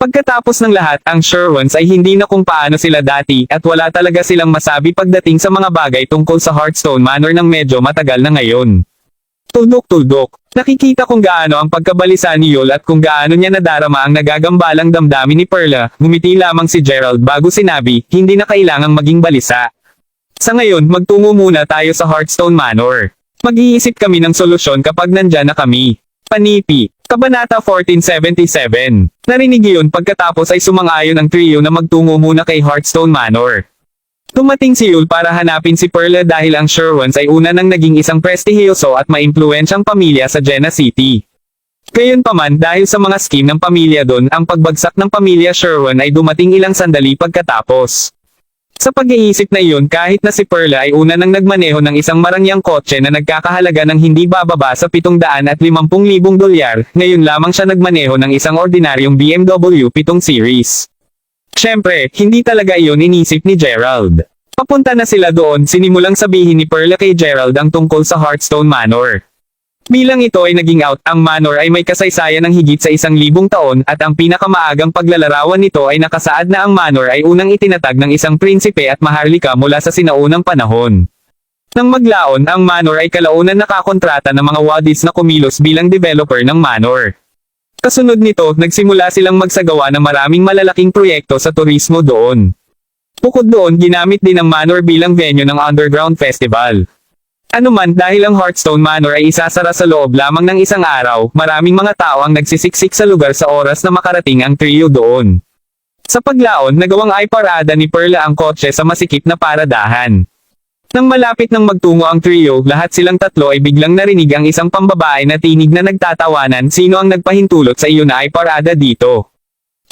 Pagkatapos ng lahat, ang Sherwins ay hindi na kung paano sila dati, at wala talaga silang masabi pagdating sa mga bagay tungkol sa Hearthstone Manor ng medyo matagal na ngayon. Tuldok-tuldok. Nakikita kung gaano ang pagkabalisa ni Yul at kung gaano niya nadarama ang nagagambalang damdamin ni Perla, ngumiti lamang si Gerald bago sinabi, hindi na kailangang maging balisa. Sa ngayon, magtungo muna tayo sa Hearthstone Manor. Mag-iisip kami ng solusyon kapag nandyan na kami. Panipi. Kabanata 1477. Narinig iyon pagkatapos ay sumang-ayon ang trio na magtungo muna kay Hearthstone Manor. Dumating si Yul para hanapin si Perla dahil ang Sherwins ay una nang naging isang prestihiyoso at maimpluwensyang pamilya sa Jena City. Gayunpaman dahil sa mga scheme ng pamilya doon, ang pagbagsak ng pamilya Sherwin ay dumating ilang sandali pagkatapos. Sa pag-iisip na iyon, kahit na si Perla ay una nang nagmaneho ng isang marangyang kotse na nagkakahalaga ng hindi bababa sa $750,000, ngayon lamang siya nagmaneho ng isang ordinaryong BMW 7 Series. Siyempre, hindi talaga iyon inisip ni Gerald. Papunta na sila doon, sinimulang sabihin ni Perla kay Gerald ang tungkol sa Hearthstone Manor. Bilang ito ay naging out, ang Manor ay may kasaysayan ng higit sa 1,000 taon, at ang pinakamaagang paglalarawan nito ay nakasaad na ang Manor ay unang itinatag ng isang prinsipe at maharlika mula sa sinaunang panahon. Nang maglaon, ang Manor ay kalaunan nakakontrata ng mga wadis na kumilos bilang developer ng Manor. Kasunod nito, nagsimula silang magsagawa ng maraming malalaking proyekto sa turismo doon. Bukod doon, ginamit din ang Manor bilang venue ng underground festival. Ano man, dahil ang Hearthstone Manor ay isasara sa loob lamang ng isang araw, maraming mga tao ang nagsisiksik sa lugar sa oras na makarating ang trio doon. Sa paglaon, nagawang iparada ni Perla ang kotse sa masikip na paradahan. Nang malapit nang magtungo ang trio, lahat silang tatlo ay biglang narinig ang isang pambabae na tinig na nagtatawanan, sino ang nagpahintulot sa iyo na iparada dito.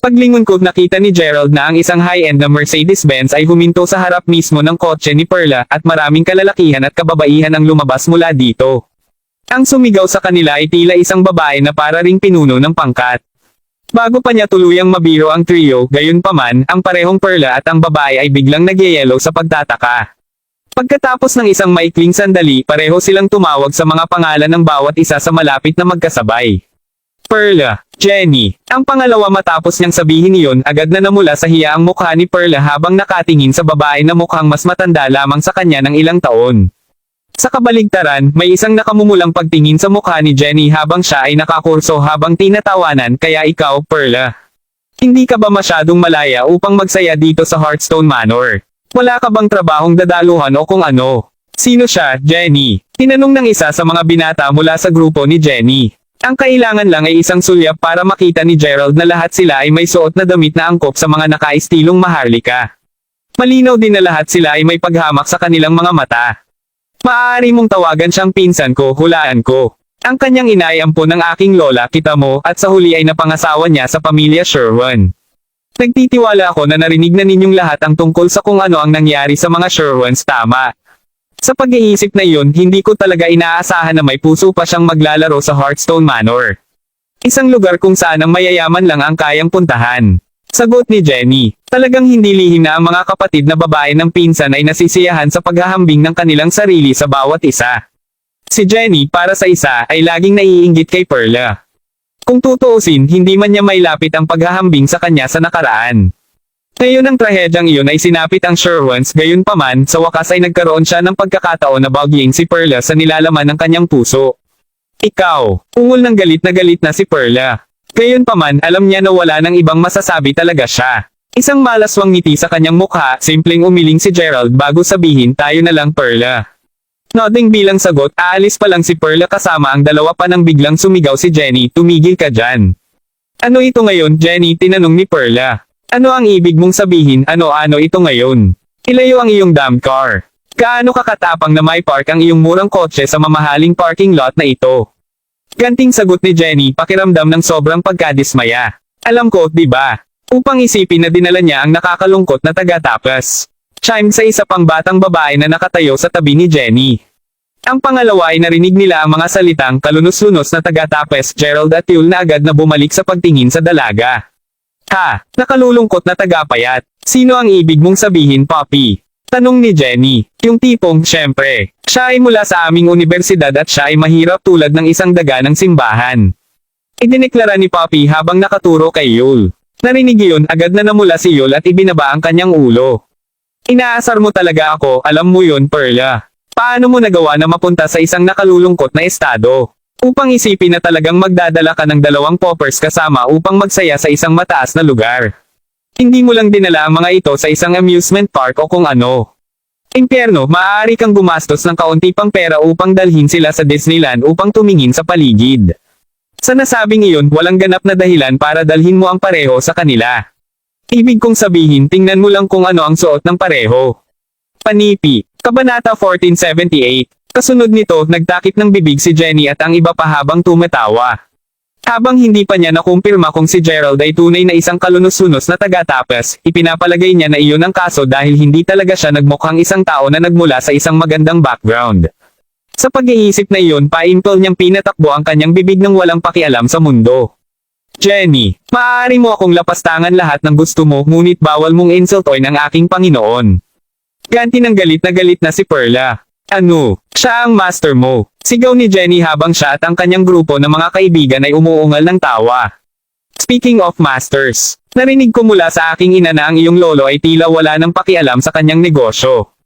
Paglingon ko, nakita ni Gerald na ang isang high-end na Mercedes-Benz ay huminto sa harap mismo ng kotse ni Perla at maraming kalalakihan at kababaihan ang lumabas mula dito. Ang sumigaw sa kanila ay tila isang babae na para ring pinuno ng pangkat. Bago pa niya tuluyang mabiro ang trio, gayunpaman, ang parehong Perla at ang babae ay biglang nagyayelo sa pagtataka. Pagkatapos ng isang maikling sandali, pareho silang tumawag sa mga pangalan ng bawat isa sa malapit na magkasabay. Perla, Jenny. Ang pangalawa matapos niyang sabihin iyon, agad na namula sa hiya ang mukha ni Perla habang nakatingin sa babae na mukhang mas matanda lamang sa kanya ng ilang taon. Sa kabaligtaran, may isang nakamumulang pagtingin sa mukha ni Jenny habang siya ay nakakurso habang tinatawanan, kaya ikaw, Perla. Hindi ka ba masyadong malaya upang magsaya dito sa Hearthstone Manor? Wala ka bang trabahong dadaluhan o kung ano? Sino siya, Jenny? Tinanong ng isa sa mga binata mula sa grupo ni Jenny. Ang kailangan lang ay isang sulyap para makita ni Gerald na lahat sila ay may suot na damit na angkop sa mga nakaistilong maharlika. Malinaw din na lahat sila ay may paghamak sa kanilang mga mata. Maaari mong tawagan siyang pinsan ko, hulaan ko. Ang kanyang ina ay ampon ng aking lola, kita mo, at sa huli ay napangasawa niya sa pamilya Sherwin. Nagtitiwala ako na narinig na ninyong lahat ang tungkol sa kung ano ang nangyari sa mga Sherwins, tama. Sa pag-iisip na iyon, hindi ko talaga inaasahan na may puso pa siyang maglalaro sa Hearthstone Manor. Isang lugar kung saan ang mayayaman lang ang kayang puntahan. Sagot ni Jenny. Talagang hindi lihim na ang mga kapatid na babae ng pinsan ay nasisiyahan sa paghahambing ng kanilang sarili sa bawat isa. Si Jenny, para sa isa, ay laging naiinggit kay Perla. Kung tutuusin, hindi man niya mailapit ang paghahambing sa kanya sa nakaraan. Ngayon ang trahedyang iyon ay sinapit ang Sherwins, gayunpaman, sa wakas ay nagkaroon siya ng pagkakataon na bagying si Perla sa nilalaman ng kanyang puso. Ikaw, ungol ng galit na si Perla. Gayunpaman, alam niya na wala nang ibang masasabi talaga siya. Isang malaswang ngiti sa kanyang mukha, simpleng umiling si Gerald bago sabihin tayo na lang Perla. Nodding bilang sagot, aalis pa lang si Perla kasama ang dalawa pa nang biglang sumigaw si Jenny, tumigil ka dyan. Ano ito ngayon, Jenny? Tinanong ni Perla. Ano ang ibig mong sabihin, ano ito ngayon? Ilayo ang iyong damn car. Gaano kakatapang na may park ang iyong murang kotse sa mamahaling parking lot na ito? Ganting sagot ni Jenny, pakiramdam ng sobrang pagkadismaya. Alam ko, di ba? Upang isipin na dinala niya ang nakakalungkot na taga-tapas. Chime sa isa pang batang babae na nakatayo sa tabi ni Jenny. Ang pangalawa ay narinig nila ang mga salitang kalunos-lunos na taga-tapes Gerald at Yul na agad na bumalik sa pagtingin sa dalaga. Ha, nakalulungkot na tagapayat. Sino ang ibig mong sabihin, Poppy? Tanong ni Jenny. Yung tipong, syempre. Siya ay mula sa aming universidad at siya ay mahirap tulad ng isang daga ng simbahan. Idineklara ni Poppy habang nakaturo kay Yul. Narinig iyon, agad na namula si Yul at ibinaba ang kanyang ulo. Inaasar mo talaga ako, alam mo yun, Perla. Paano mo nagawa na mapunta sa isang nakalulungkot na estado? Upang isipin na talagang magdadala ka ng 2 poppers kasama upang magsaya sa isang mataas na lugar. Hindi mo lang dinala ang mga ito sa isang amusement park o kung ano. Impyerno, maaari kang gumastos ng kaunti pang pera upang dalhin sila sa Disneyland upang tumingin sa paligid. Sa nasabing iyon, walang ganap na dahilan para dalhin mo ang pareho sa kanila. Ibig kong sabihin, tingnan mo lang kung ano ang suot ng pareho. Panipi. Kabanata 1478. Kasunod nito, nagtakip ng bibig si Jenny at ang iba pa habang tumatawa. Habang hindi pa niya nakumpirma kung si Gerald ay tunay na isang kalunos-lunos na taga-tapas, ipinapalagay niya na iyon ang kaso dahil hindi talaga siya nagmukhang isang tao na nagmula sa isang magandang background. Sa pag-iisip na iyon, paimple niyang pinatakbo ang kanyang bibig ng walang pakialam sa mundo. Jenny, maaari mo akong lapastangan lahat ng gusto mo, ngunit bawal mong insultoin ang aking Panginoon. Ganti ng galit na si Perla. Ano? Siya ang master mo. Sigaw ni Jenny habang siya at ang kanyang grupo ng mga kaibigan ay umuungal ng tawa. Speaking of masters, narinig ko mula sa aking ina na ang iyong lolo ay tila wala ng pakialam sa kanyang negosyo.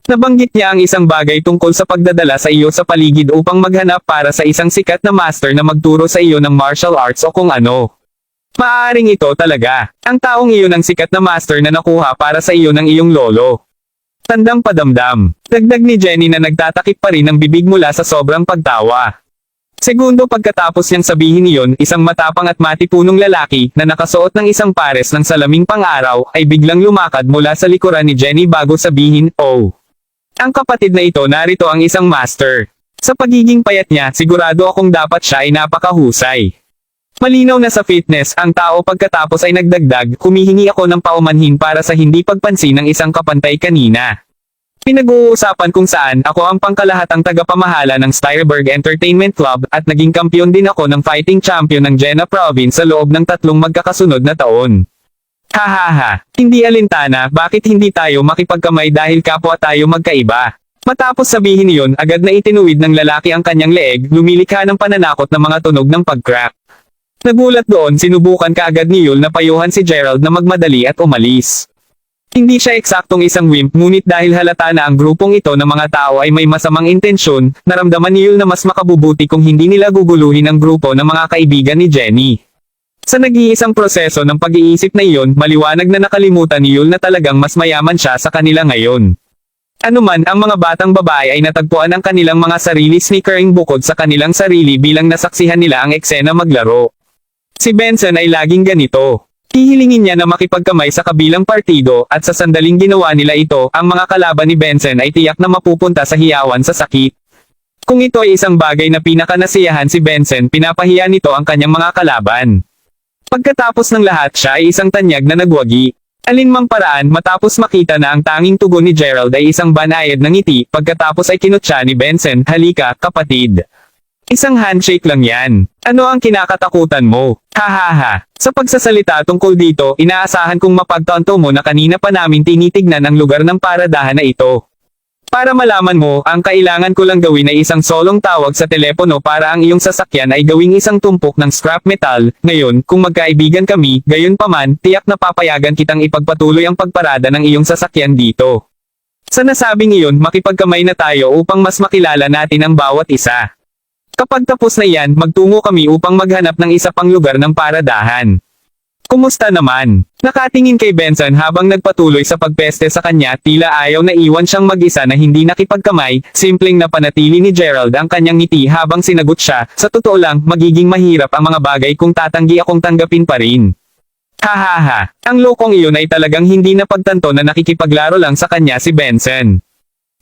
Nabanggit niya ang isang bagay tungkol sa pagdadala sa iyo sa paligid upang maghanap para sa isang sikat na master na magturo sa iyo ng martial arts o kung ano. Maaaring ito talaga, ang taong iyon ang sikat na master na nakuha para sa iyo ng iyong lolo. Tandang padamdam. Dagdag ni Jenny na nagtatakip pa rin ang bibig mula sa sobrang pagtawa. Segundo pagkatapos niyang sabihin iyon, isang matapang at matipunong lalaki na nakasuot ng isang pares ng salaming pang-araw ay biglang lumakad mula sa likuran ni Jenny bago sabihin, "Oh. Ang kapatid na ito narito ang isang master." Sa pagiging payat niya, sigurado akong dapat siya ay napakahusay. Malinaw na sa fitness ang tao pagkatapos ay nagdagdag, humihingi ako ng paumanhin para sa hindi pagpansin ng isang kapantay kanina. Pinag-uusapan kung saan ako ang pangkalahatang tagapamahala ng Steyerberg Entertainment Club at naging kampiyon din ako ng fighting champion ng Jena Province sa loob ng 3 magkakasunod na taon. Hahaha, hindi alintana, bakit hindi tayo makipagkamay dahil kapwa tayo magkaiba? Matapos sabihin iyon, agad na itinuwid ng lalaki ang kanyang leeg, lumilikha ng pananakot na mga tunog ng pag-crack. Nagulat doon, sinubukan kaagad ni Yul na payuhan si Gerald na magmadali at umalis. Hindi siya eksaktong isang wimp, ngunit dahil halata na ang grupong ito ng mga tao ay may masamang intensyon, naramdaman ni Yul na mas makabubuti kung hindi nila guguluhin ang grupo ng mga kaibigan ni Jenny. Sa nag-iisang proseso ng pag-iisip na iyon, maliwanag na nakalimutan ni Yul na talagang mas mayaman siya sa kanila ngayon. Anuman ang mga batang babae ay natagpuan ang kanilang mga sarili sneakering bukod sa kanilang sarili bilang nasaksihan nila ang eksena maglaro. Si Benson ay laging ganito. Hihilingin niya na makipagkamay sa kabilang partido at sa sandaling ginawa nila ito, ang mga kalaban ni Benson ay tiyak na mapupunta sa hiyawan sa sakit. Kung ito ay isang bagay na pinakanasiyahan si Benson, pinapahiya nito ang kanyang mga kalaban. Pagkatapos ng lahat, siya ay isang tanyag na nagwagi. Alinmang paraan, matapos makita na ang tanging tugon ni Gerald ay isang banayad ng ngiti, pagkatapos ay kinutya ni Benson, "Halika, kapatid. Isang handshake lang yan. Ano ang kinakatakutan mo? Hahaha." Sa pagsasalita tungkol dito, inaasahan kong mapagtanto mo na kanina pa namin tinitignan ang lugar ng paradahan na ito. Para malaman mo, ang kailangan ko lang gawin ay isang solong tawag sa telepono para ang iyong sasakyan ay gawing isang tumpok ng scrap metal. Ngayon, kung magkaibigan kami, gayon paman, tiyak na papayagan kitang ipagpatuloy ang pagparada ng iyong sasakyan dito. Sa nasabing iyon, makipagkamay na tayo upang mas makilala natin ang bawat isa. Kapag tapos na yan, magtungo kami upang maghanap ng isa pang lugar ng paradahan. Kumusta naman? Nakatingin kay Benson habang nagpatuloy sa pagpeste sa kanya, tila ayaw na iwan siyang mag-isa na hindi nakipagkamay, simpleng napanatili ni Gerald ang kanyang ngiti habang sinagot siya, "Sa totoo lang, magiging mahirap ang mga bagay kung tatanggi akong tanggapin pa rin." Hahaha, ang lokong iyon ay talagang hindi napagtanto na nakikipaglaro lang sa kanya si Benson.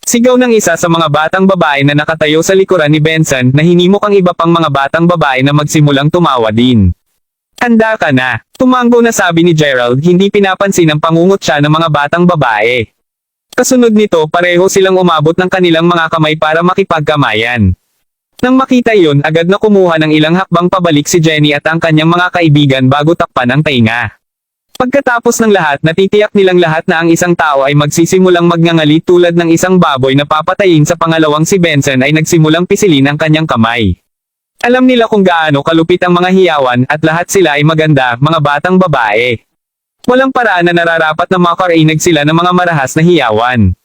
Sigaw ng isa sa mga batang babae na nakatayo sa likuran ni Benson na hinimok ang iba pang mga batang babae na magsimulang tumawa din. "Handa ka na." Tumanggo na sabi ni Gerald, hindi pinapansin ang pangungot siya ng mga batang babae. Kasunod nito, pareho silang umabot ng kanilang mga kamay para makipagkamayan. Nang makita iyon, agad na kumuha ng ilang hakbang pabalik si Jenny at ang kanyang mga kaibigan bago takpan ang tainga. Pagkatapos ng lahat, natitiyak nilang lahat na ang isang tao ay magsisimulang magngangali tulad ng isang baboy na papatayin sa pangalawang si Benson ay nagsimulang pisilin ang kanyang kamay. Alam nila kung gaano kalupit ang mga hiyawan at lahat sila ay maganda, mga batang babae. Walang paraan na nararapat na makarinig sila ng mga marahas na hiyawan.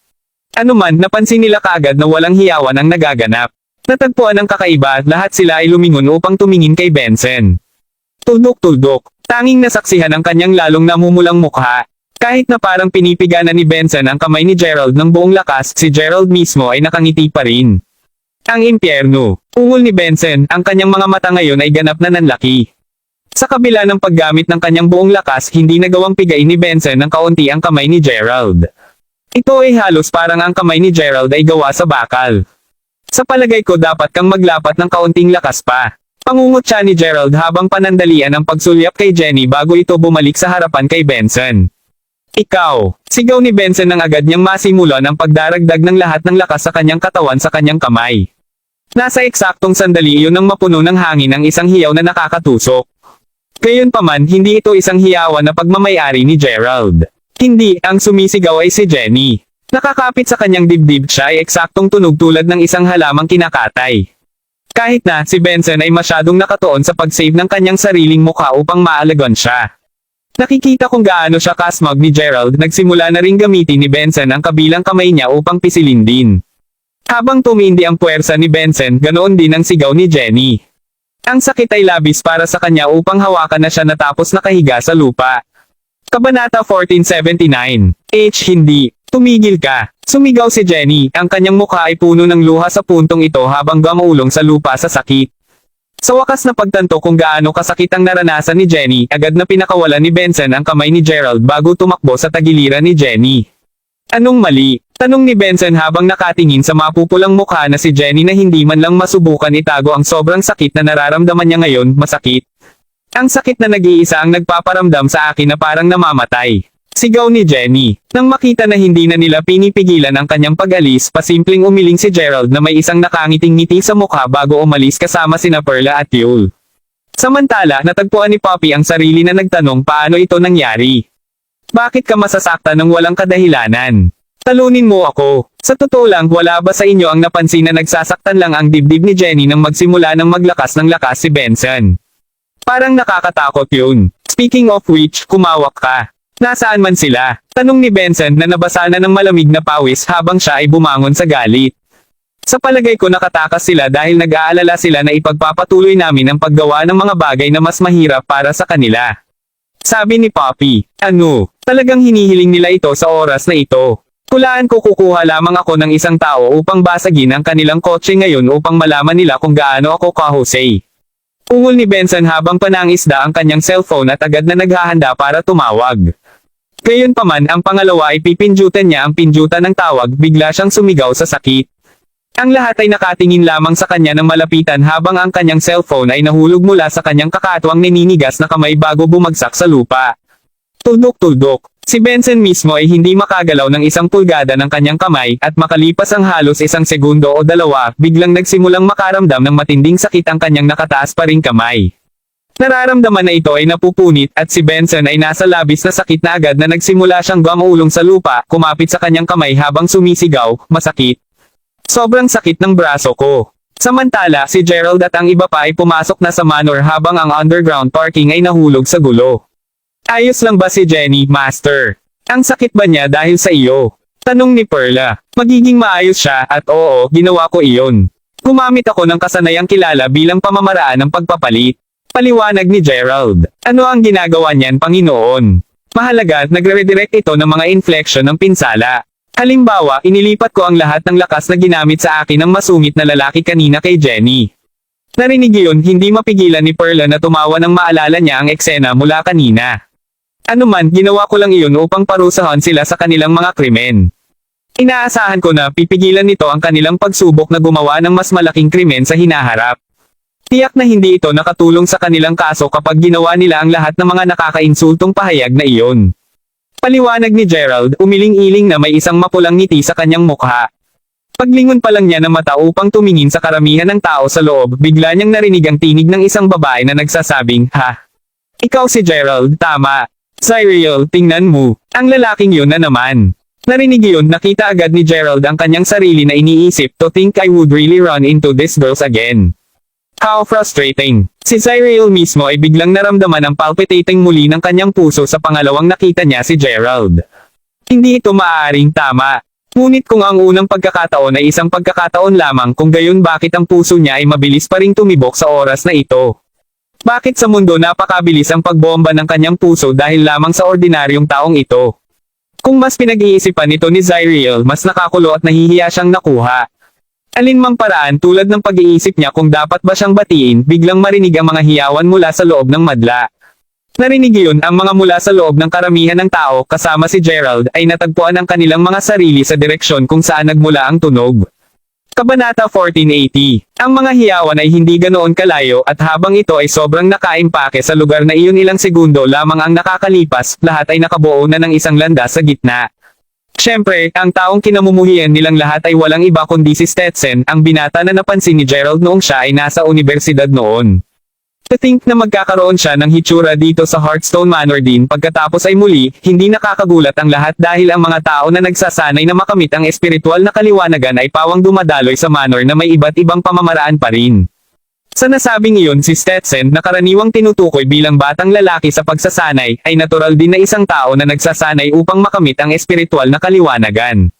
Anuman, napansin nila kaagad na walang hiyawan ang nagaganap. Natagpuan ng kakaiba, lahat sila ay lumingon upang tumingin kay Benson. Tuldok-tuldok. Tanging nasaksihan ang kanyang lalong namumulang mukha. Kahit na parang pinipiganan ni Benson ang kamay ni Gerald ng buong lakas, si Gerald mismo ay nakangiti pa rin. Ang impyerno. Ungol ni Benson, ang kanyang mga mata ngayon ay ganap na nanlaki. Sa kabila ng paggamit ng kanyang buong lakas, hindi nagawang pigain ni Benson ng kaunti ang kamay ni Gerald. Ito ay halos parang ang kamay ni Gerald ay gawa sa bakal. Sa palagay ko dapat kang maglapat ng kaunting lakas pa. Pangungot siya ni Gerald habang panandalian ang pagsulyap kay Jenny bago ito bumalik sa harapan kay Benson. "Ikaw!" Sigaw ni Benson nang agad niyang masimulan ang pagdaragdag ng lahat ng lakas sa kanyang katawan sa kanyang kamay. Nasa eksaktong sandali iyon nang mapuno ng hangin ang isang hiyaw na nakakatusok. Gayunpaman, hindi ito isang hiyawan na pagmamayari ni Gerald. Hindi, ang sumisigaw ay si Jenny. Nakakapit sa kanyang dibdib, siya ay eksaktong tunog tulad ng isang halamang kinakatay. Kahit na, si Benson ay masyadong nakatuon sa pag-save ng kanyang sariling mukha upang maalagon siya. Nakikita kung gaano siya kasmag ni Gerald, nagsimula na ring gamitin ni Benson ang kabilang kamay niya upang pisilin din. Habang tumindi ang puwersa ni Benson, ganoon din ang sigaw ni Jenny. Ang sakit ay labis para sa kanya upang hawakan na siya natapos nakahiga sa lupa. Kabanata 1479. Hindi. Tumigil ka. Sumigaw si Jenny, ang kanyang mukha ay puno ng luha sa puntong ito habang gumuulong sa lupa sa sakit. Sa wakas na pagtanto kung gaano kasakit ang naranasan ni Jenny, agad na pinakawalan ni Benson ang kamay ni Gerald bago tumakbo sa tagiliran ni Jenny. Anong mali? Tanong ni Benson habang nakatingin sa mapupulang mukha na si Jenny na hindi man lang masubukan itago ang sobrang sakit na nararamdaman niya ngayon. Masakit. Ang sakit na nag-iisa ang nagpaparamdam sa akin na parang namamatay. Sigaw ni Jenny. Nang makita na hindi na nila pinipigilan ang kanyang pag-alis, pasimpleng umiling si Gerald na may isang nakangiting ngiti sa mukha bago umalis kasama sina Perla at Yul. Samantala, natagpuan ni Poppy ang sarili na nagtanong paano ito nangyari. Bakit ka masasaktan ng walang kadahilanan? Talunin mo ako. Sa totoo lang, wala ba sa inyo ang napansin na nagsasaktan lang ang dibdib ni Jenny nang magsimula ng maglakas ng lakas si Benson? Parang nakakatakot yun. Speaking of which, kumawak ka. Nasaan man sila? Tanong ni Benson na nabasa na ng malamig na pawis habang siya ay bumangon sa galit. Sa palagay ko nakatakas sila dahil nag-aalala sila na ipagpapatuloy namin ang paggawa ng mga bagay na mas mahirap para sa kanila. Sabi ni Poppy, ano, talagang hinihiling nila ito sa oras na ito. Hulaan ko kukuha lamang ako ng isang tao upang basagin ang kanilang kotse ngayon upang malaman nila kung gaano ako ka-Jose. Ungol ni Benson habang panangisda ang kanyang cellphone at agad na naghahanda para tumawag. Gayunpaman ang pangalawa ay pipindutan niya ang pindutan ng tawag, bigla siyang sumigaw sa sakit. Ang lahat ay nakatingin lamang sa kanya ng malapitan habang ang kanyang cellphone ay nahulog mula sa kanyang kakatuwang naninigas na kamay bago bumagsak sa lupa. Tuldok-tuldok. Si Benson mismo ay hindi makagalaw ng 1 pulgada ng kanyang kamay at makalipas ang halos 1 segundo o 2, biglang nagsimulang makaramdam ng matinding sakit ang kanyang nakataas pa ring kamay. Nararamdaman na ito ay napupunit at si Benson ay nasa labis na sakit na agad na nagsimula siyang gumuulong sa lupa, kumapit sa kanyang kamay habang sumisigaw, masakit. Sobrang sakit ng braso ko. Samantala, si Gerald at ang iba pa ay pumasok na sa manor habang ang underground parking ay nahulog sa gulo. Ayos lang ba si Jenny, Master? Ang sakit ba niya dahil sa iyo? Tanong ni Perla. Magiging maayos siya at oo, ginawa ko iyon. Gumamit ako ng kasanayang kilala bilang pamamaraan ng pagpapalit. Paliwanag ni Gerald. Ano ang ginagawa niyan, Panginoon? Mahalaga, nagre-redirect ito ng mga inflection ng pinsala. Halimbawa, inilipat ko ang lahat ng lakas na ginamit sa akin ng masungit na lalaki kanina kay Jenny. Narinig yun, hindi mapigilan ni Perla na tumawa nang maalala niya ang eksena mula kanina. Ano man, ginawa ko lang iyon upang parusahan sila sa kanilang mga krimen. Inaasahan ko na pipigilan nito ang kanilang pagsubok na gumawa ng mas malaking krimen sa hinaharap. Tiyak na hindi ito nakatulong sa kanilang kaso kapag ginawa nila ang lahat ng mga nakakainsultong pahayag na iyon. Paliwanag ni Gerald, umiling-iling na may isang mapulang ngiti sa kanyang mukha. Paglingon pa lang niya ng mata upang tumingin sa karamihan ng tao sa loob, bigla niyang narinig ang tinig ng isang babae na nagsasabing, ha? Ikaw si Gerald, tama. Cyril, tingnan mo. Ang lalaking yun na naman. Narinig yun, nakita agad ni Gerald ang kanyang sarili na iniisip, to think I would really run into these girls again. How frustrating. Si Cyril mismo ay biglang naramdaman ang palpitating muli ng kanyang puso sa pangalawang nakita niya si Gerald. Hindi ito maaaring tama. Ngunit kung ang unang pagkakataon ay isang pagkakataon lamang, kung gayon bakit ang puso niya ay mabilis pa ring tumibok sa oras na ito? Bakit sa mundo napakabilis ang pagbomba ng kanyang puso dahil lamang sa ordinaryong taong ito? Kung mas pinag-iisipan nito ni Cyril, mas nakakulo at nahihiya siyang nakuha. Alinmang paraan tulad ng pag-iisip niya kung dapat ba siyang batiin, biglang marinig ang mga hiyawan mula sa loob ng madla. Narinig yun, ang mga mula sa loob ng karamihan ng tao, kasama si Gerald, ay natagpuan ang kanilang mga sarili sa direksyon kung saan nagmula ang tunog. Kabanata 1480. Ang mga hiyawan ay hindi ganoon kalayo at habang ito ay sobrang nakaimpake sa lugar na iyon, ilang segundo lamang ang nakakalipas, lahat ay nakabuo na ng isang landas sa gitna. Siyempre, ang taong kinamumuhian nilang lahat ay walang iba kundi si Stetson, ang binata na napansin ni Gerald noong siya ay nasa universidad noon. To think na magkakaroon siya ng hitsura dito sa Hearthstone Manor din pagkatapos ay muli, hindi nakakagulat ang lahat dahil ang mga tao na nagsasanay na makamit ang espiritual na kaliwanagan ay pawang dumadaloy sa manor na may iba't ibang pamamaraan pa rin. Sa nasabing iyon si Stetson na karaniwang tinutukoy bilang batang lalaki sa pagsasanay ay natural din na isang tao na nagsasanay upang makamit ang espiritual na kaliwanagan.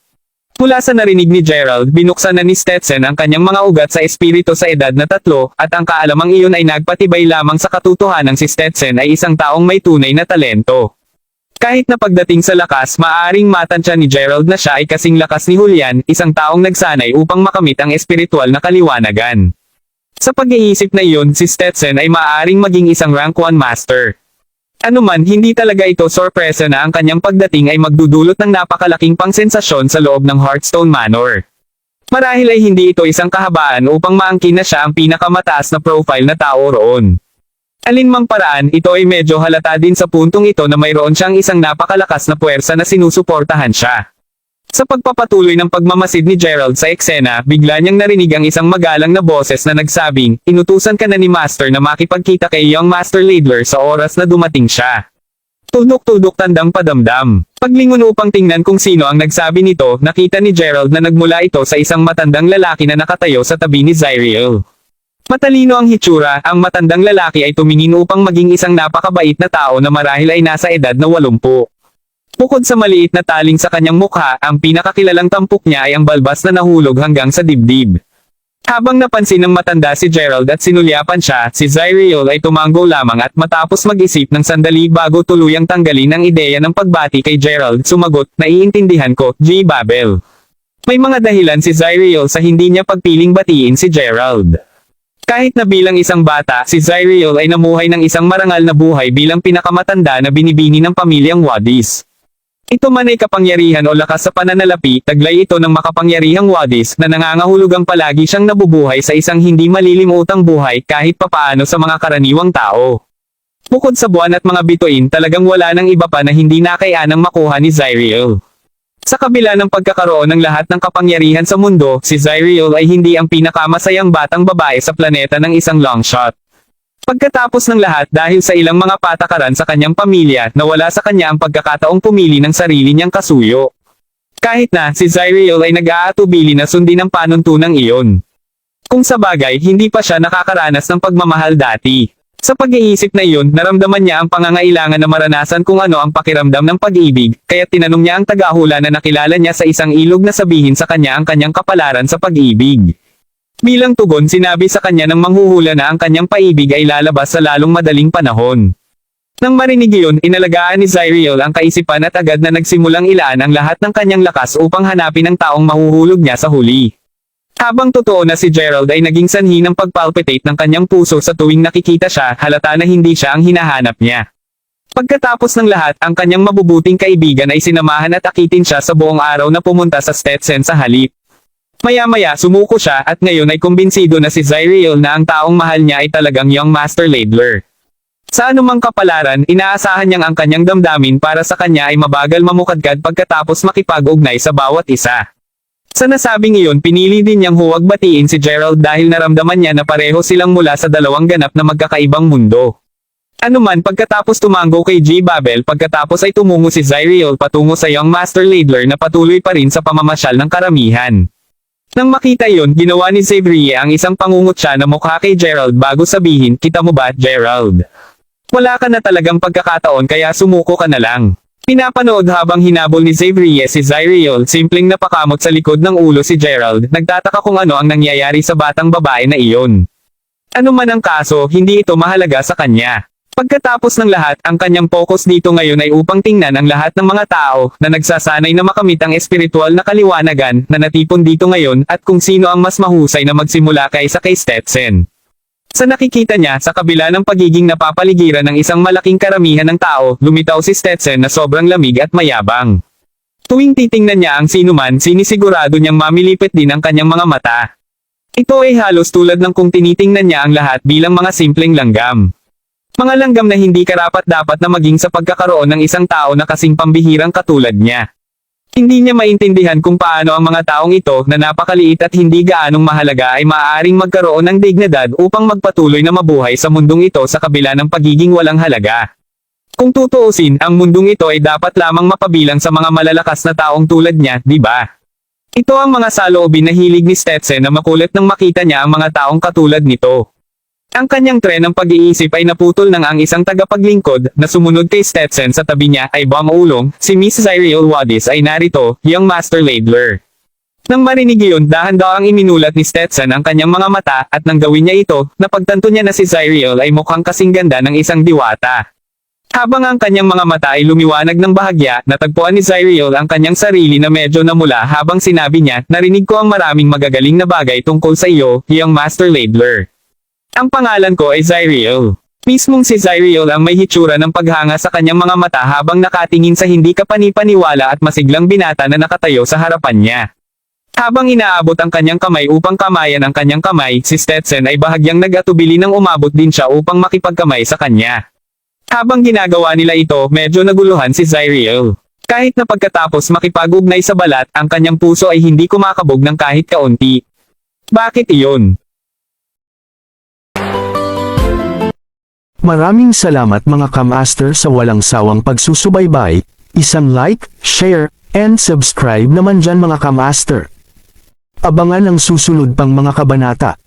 Mula sa narinig ni Gerald binuksan na ni Stetson ang kanyang mga ugat sa espiritu sa edad na 3 at ang kaalamang iyon ay nagpatibay lamang sa katotohanan si Stetson ay isang taong may tunay na talento. Kahit na pagdating sa lakas maaaring matansya ni Gerald na siya ay kasing lakas ni Julian, isang taong nagsanay upang makamit ang espiritual na kaliwanagan. Sa pag-iisip na iyon si Stetson ay maaaring maging isang rank 1 master. Anuman hindi talaga ito sorpresa na ang kanyang pagdating ay magdudulot ng napakalaking pangsensasyon sa loob ng Hearthstone Manor. Marahil ay hindi ito isang kahabaan upang maangkin na siya ang pinakamataas na profile na tao roon. Alinmang paraan ito ay medyo halata din sa puntong ito na mayroon siyang isang napakalakas na puwersa na sinusuportahan siya. Sa pagpapatuloy ng pagmamasid ni Gerald sa eksena, bigla niyang narinig ang isang magalang na boses na nagsabing, inutusan ka na ni Master na makipagkita kay Young Master Ladler sa oras na dumating siya. Tudok-tudok tandang padamdam. Paglingon upang tingnan kung sino ang nagsabi nito, nakita ni Gerald na nagmula ito sa isang matandang lalaki na nakatayo sa tabi ni Zyriel. Matalino ang hitsura, ang matandang lalaki ay tumingin upang maging isang napakabait na tao na marahil ay nasa edad na 80. Bukod sa maliit na taling sa kanyang mukha, ang pinakakilalang tampok niya ay ang balbas na nahulog hanggang sa dibdib. Habang napansin ng matanda si Gerald at sinulyapan siya, si Zyriel ay tumango lamang at matapos mag-isip ng sandali bago tuluyang tanggalin ang ideya ng pagbati kay Gerald, sumagot, naiintindihan ko, J. Babel. May mga dahilan si Zyriel sa hindi niya pagpiling batiin si Gerald. Kahit na bilang isang bata, si Zyriel ay namuhay ng isang marangal na buhay bilang pinakamatanda na binibini ng pamilyang Wadis. Ito man ay kapangyarihan o lakas sa pananalapi, taglay ito ng makapangyarihang Wadis na nangangahulugang palagi siyang nabubuhay sa isang hindi malilimutang buhay kahit papaano sa mga karaniwang tao. Bukod sa buwan at mga bituin talagang wala nang iba pa na hindi nakayanang makuha ni Zyriel. Sa kabila ng pagkakaroon ng lahat ng kapangyarihan sa mundo, si Zyriel ay hindi ang pinakamasayang batang babae sa planeta ng isang longshot. Pagkatapos ng lahat dahil sa ilang mga patakaran sa kanyang pamilya, nawala sa kanya ang pagkakataong pumili ng sarili niyang kasuyo. Kahit na, si Zyriel ay nag-aatubili na sundin ang panuntunang iyon. Kung sa bagay, hindi pa siya nakakaranas ng pagmamahal dati. Sa pag-iisip na iyon, naramdaman niya ang pangangailangan na maranasan kung ano ang pakiramdam ng pag-ibig, kaya tinanong niya ang tagahula na nakilala niya sa isang ilog na sabihin sa kanya ang kanyang kapalaran sa pag-ibig. Bilang tugon sinabi sa kanya ng manghuhula na ang kanyang paibig ay lalabas sa lalong madaling panahon. Nang marinig iyon, inalagaan ni Zyriel ang kaisipan at agad na nagsimulang ilaan ang lahat ng kanyang lakas upang hanapin ang taong mahuhulog niya sa huli. Habang totoo na si Gerald ay naging sanhi ng pagpalpitate ng kanyang puso sa tuwing nakikita siya, halata na hindi siya ang hinahanap niya. Pagkatapos ng lahat, ang kanyang mabubuting kaibigan ay sinamahan at akitin siya sa buong araw na pumunta sa Stetson sa halip. Maya-maya sumuko siya at ngayon ay kumbinsido na si Zyriel na ang taong mahal niya ay talagang Young Master Ladler. Sa anumang kapalaran, inaasahan niyang ang kanyang damdamin para sa kanya ay mabagal mamukadkad pagkatapos makipag-ugnay sa bawat isa. Sa nasabing iyon pinili din niyang huwag batiin si Gerald dahil naramdaman niya na pareho silang mula sa dalawang ganap na magkakaibang mundo. Anuman pagkatapos tumango kay J. Babel pagkatapos ay tumungo si Zyriel patungo sa Young Master Ladler na patuloy pa rin sa pamamasyal ng karamihan. Nang makita iyon, ginawa ni Xavier ang isang pangungutya na mukha kay Gerald bago sabihin, kita mo ba, Gerald? Wala ka na talagang pagkakataon kaya sumuko ka na lang. Pinapanood habang hinabol ni Xavier si Zyriel, simpleng napakamot sa likod ng ulo si Gerald, nagtataka kung ano ang nangyayari sa batang babae na iyon. Ano man ang kaso, hindi ito mahalaga sa kanya. Pagkatapos ng lahat, ang kanyang focus dito ngayon ay upang tingnan ang lahat ng mga tao na nagsasanay na makamit ang espiritual na kaliwanagan na natipon dito ngayon at kung sino ang mas mahusay na magsimula kaysa kay Stetson. Sa nakikita niya, sa kabila ng pagiging napapaligiran ng isang malaking karamihan ng tao, lumitaw si Stetson na sobrang lamig at mayabang. Tuwing titingnan niya ang sinuman, sinisigurado niyang mamilipit din ang kanyang mga mata. Ito ay halos tulad ng kung tinitingnan niya ang lahat bilang mga simpleng langgam. Mga langgam na hindi karapat-dapat na maging sa pagkakaroon ng isang tao na kasing pambihirang katulad niya. Hindi niya maintindihan kung paano ang mga taong ito na napakaliit at hindi gaanong mahalaga ay maaaring magkaroon ng dignidad upang magpatuloy na mabuhay sa mundong ito sa kabila ng pagiging walang halaga. Kung tutuusin, ang mundong ito ay dapat lamang mapabilang sa mga malalakas na taong tulad niya, di ba? Ito ang mga saloobin na hilig ni Stetson na makulit nang makita niya ang mga taong katulad nito. Ang kanyang tren ng pag-iisip ay naputol nang ang isang tagapaglingkod na sumunod kay Stetson sa tabi niya ay bamaulong, si Miss Zyriel Wadis ay narito, young Master Ladler. Nang marinig iyon, dahan-dahang iminulat ni Stetson ang kanyang mga mata at nang gawin niya ito, napagtanto niya na si Zyriel ay mukhang kasing ganda ng isang diwata. Habang ang kanyang mga mata ay lumiwanag ng bahagya, natagpuan ni Zyriel ang kanyang sarili na medyo namula habang sinabi niya, narinig ko ang maraming magagaling na bagay tungkol sa iyo, young Master Ladler. Ang pangalan ko ay Zyriel. Mismong si Zyriel ang may hitsura ng paghanga sa kanyang mga mata habang nakatingin sa hindi kapanipaniwala at masiglang binata na nakatayo sa harapan niya. Habang inaabot ang kanyang kamay upang kamayan ang kanyang kamay, si Stetson ay bahagyang nag-atubili nang umabot din siya upang makipagkamay sa kanya. Habang ginagawa nila ito, medyo naguluhan si Zyriel. Kahit na pagkatapos makipag-ugnay sa balat, ang kanyang puso ay hindi kumakabog ng kahit kaunti. Bakit iyon? Maraming salamat mga kamaster sa walang sawang pagsusubaybay, isang like, share, and subscribe naman dyan mga kamaster. Abangan ang susunod pang mga kabanata.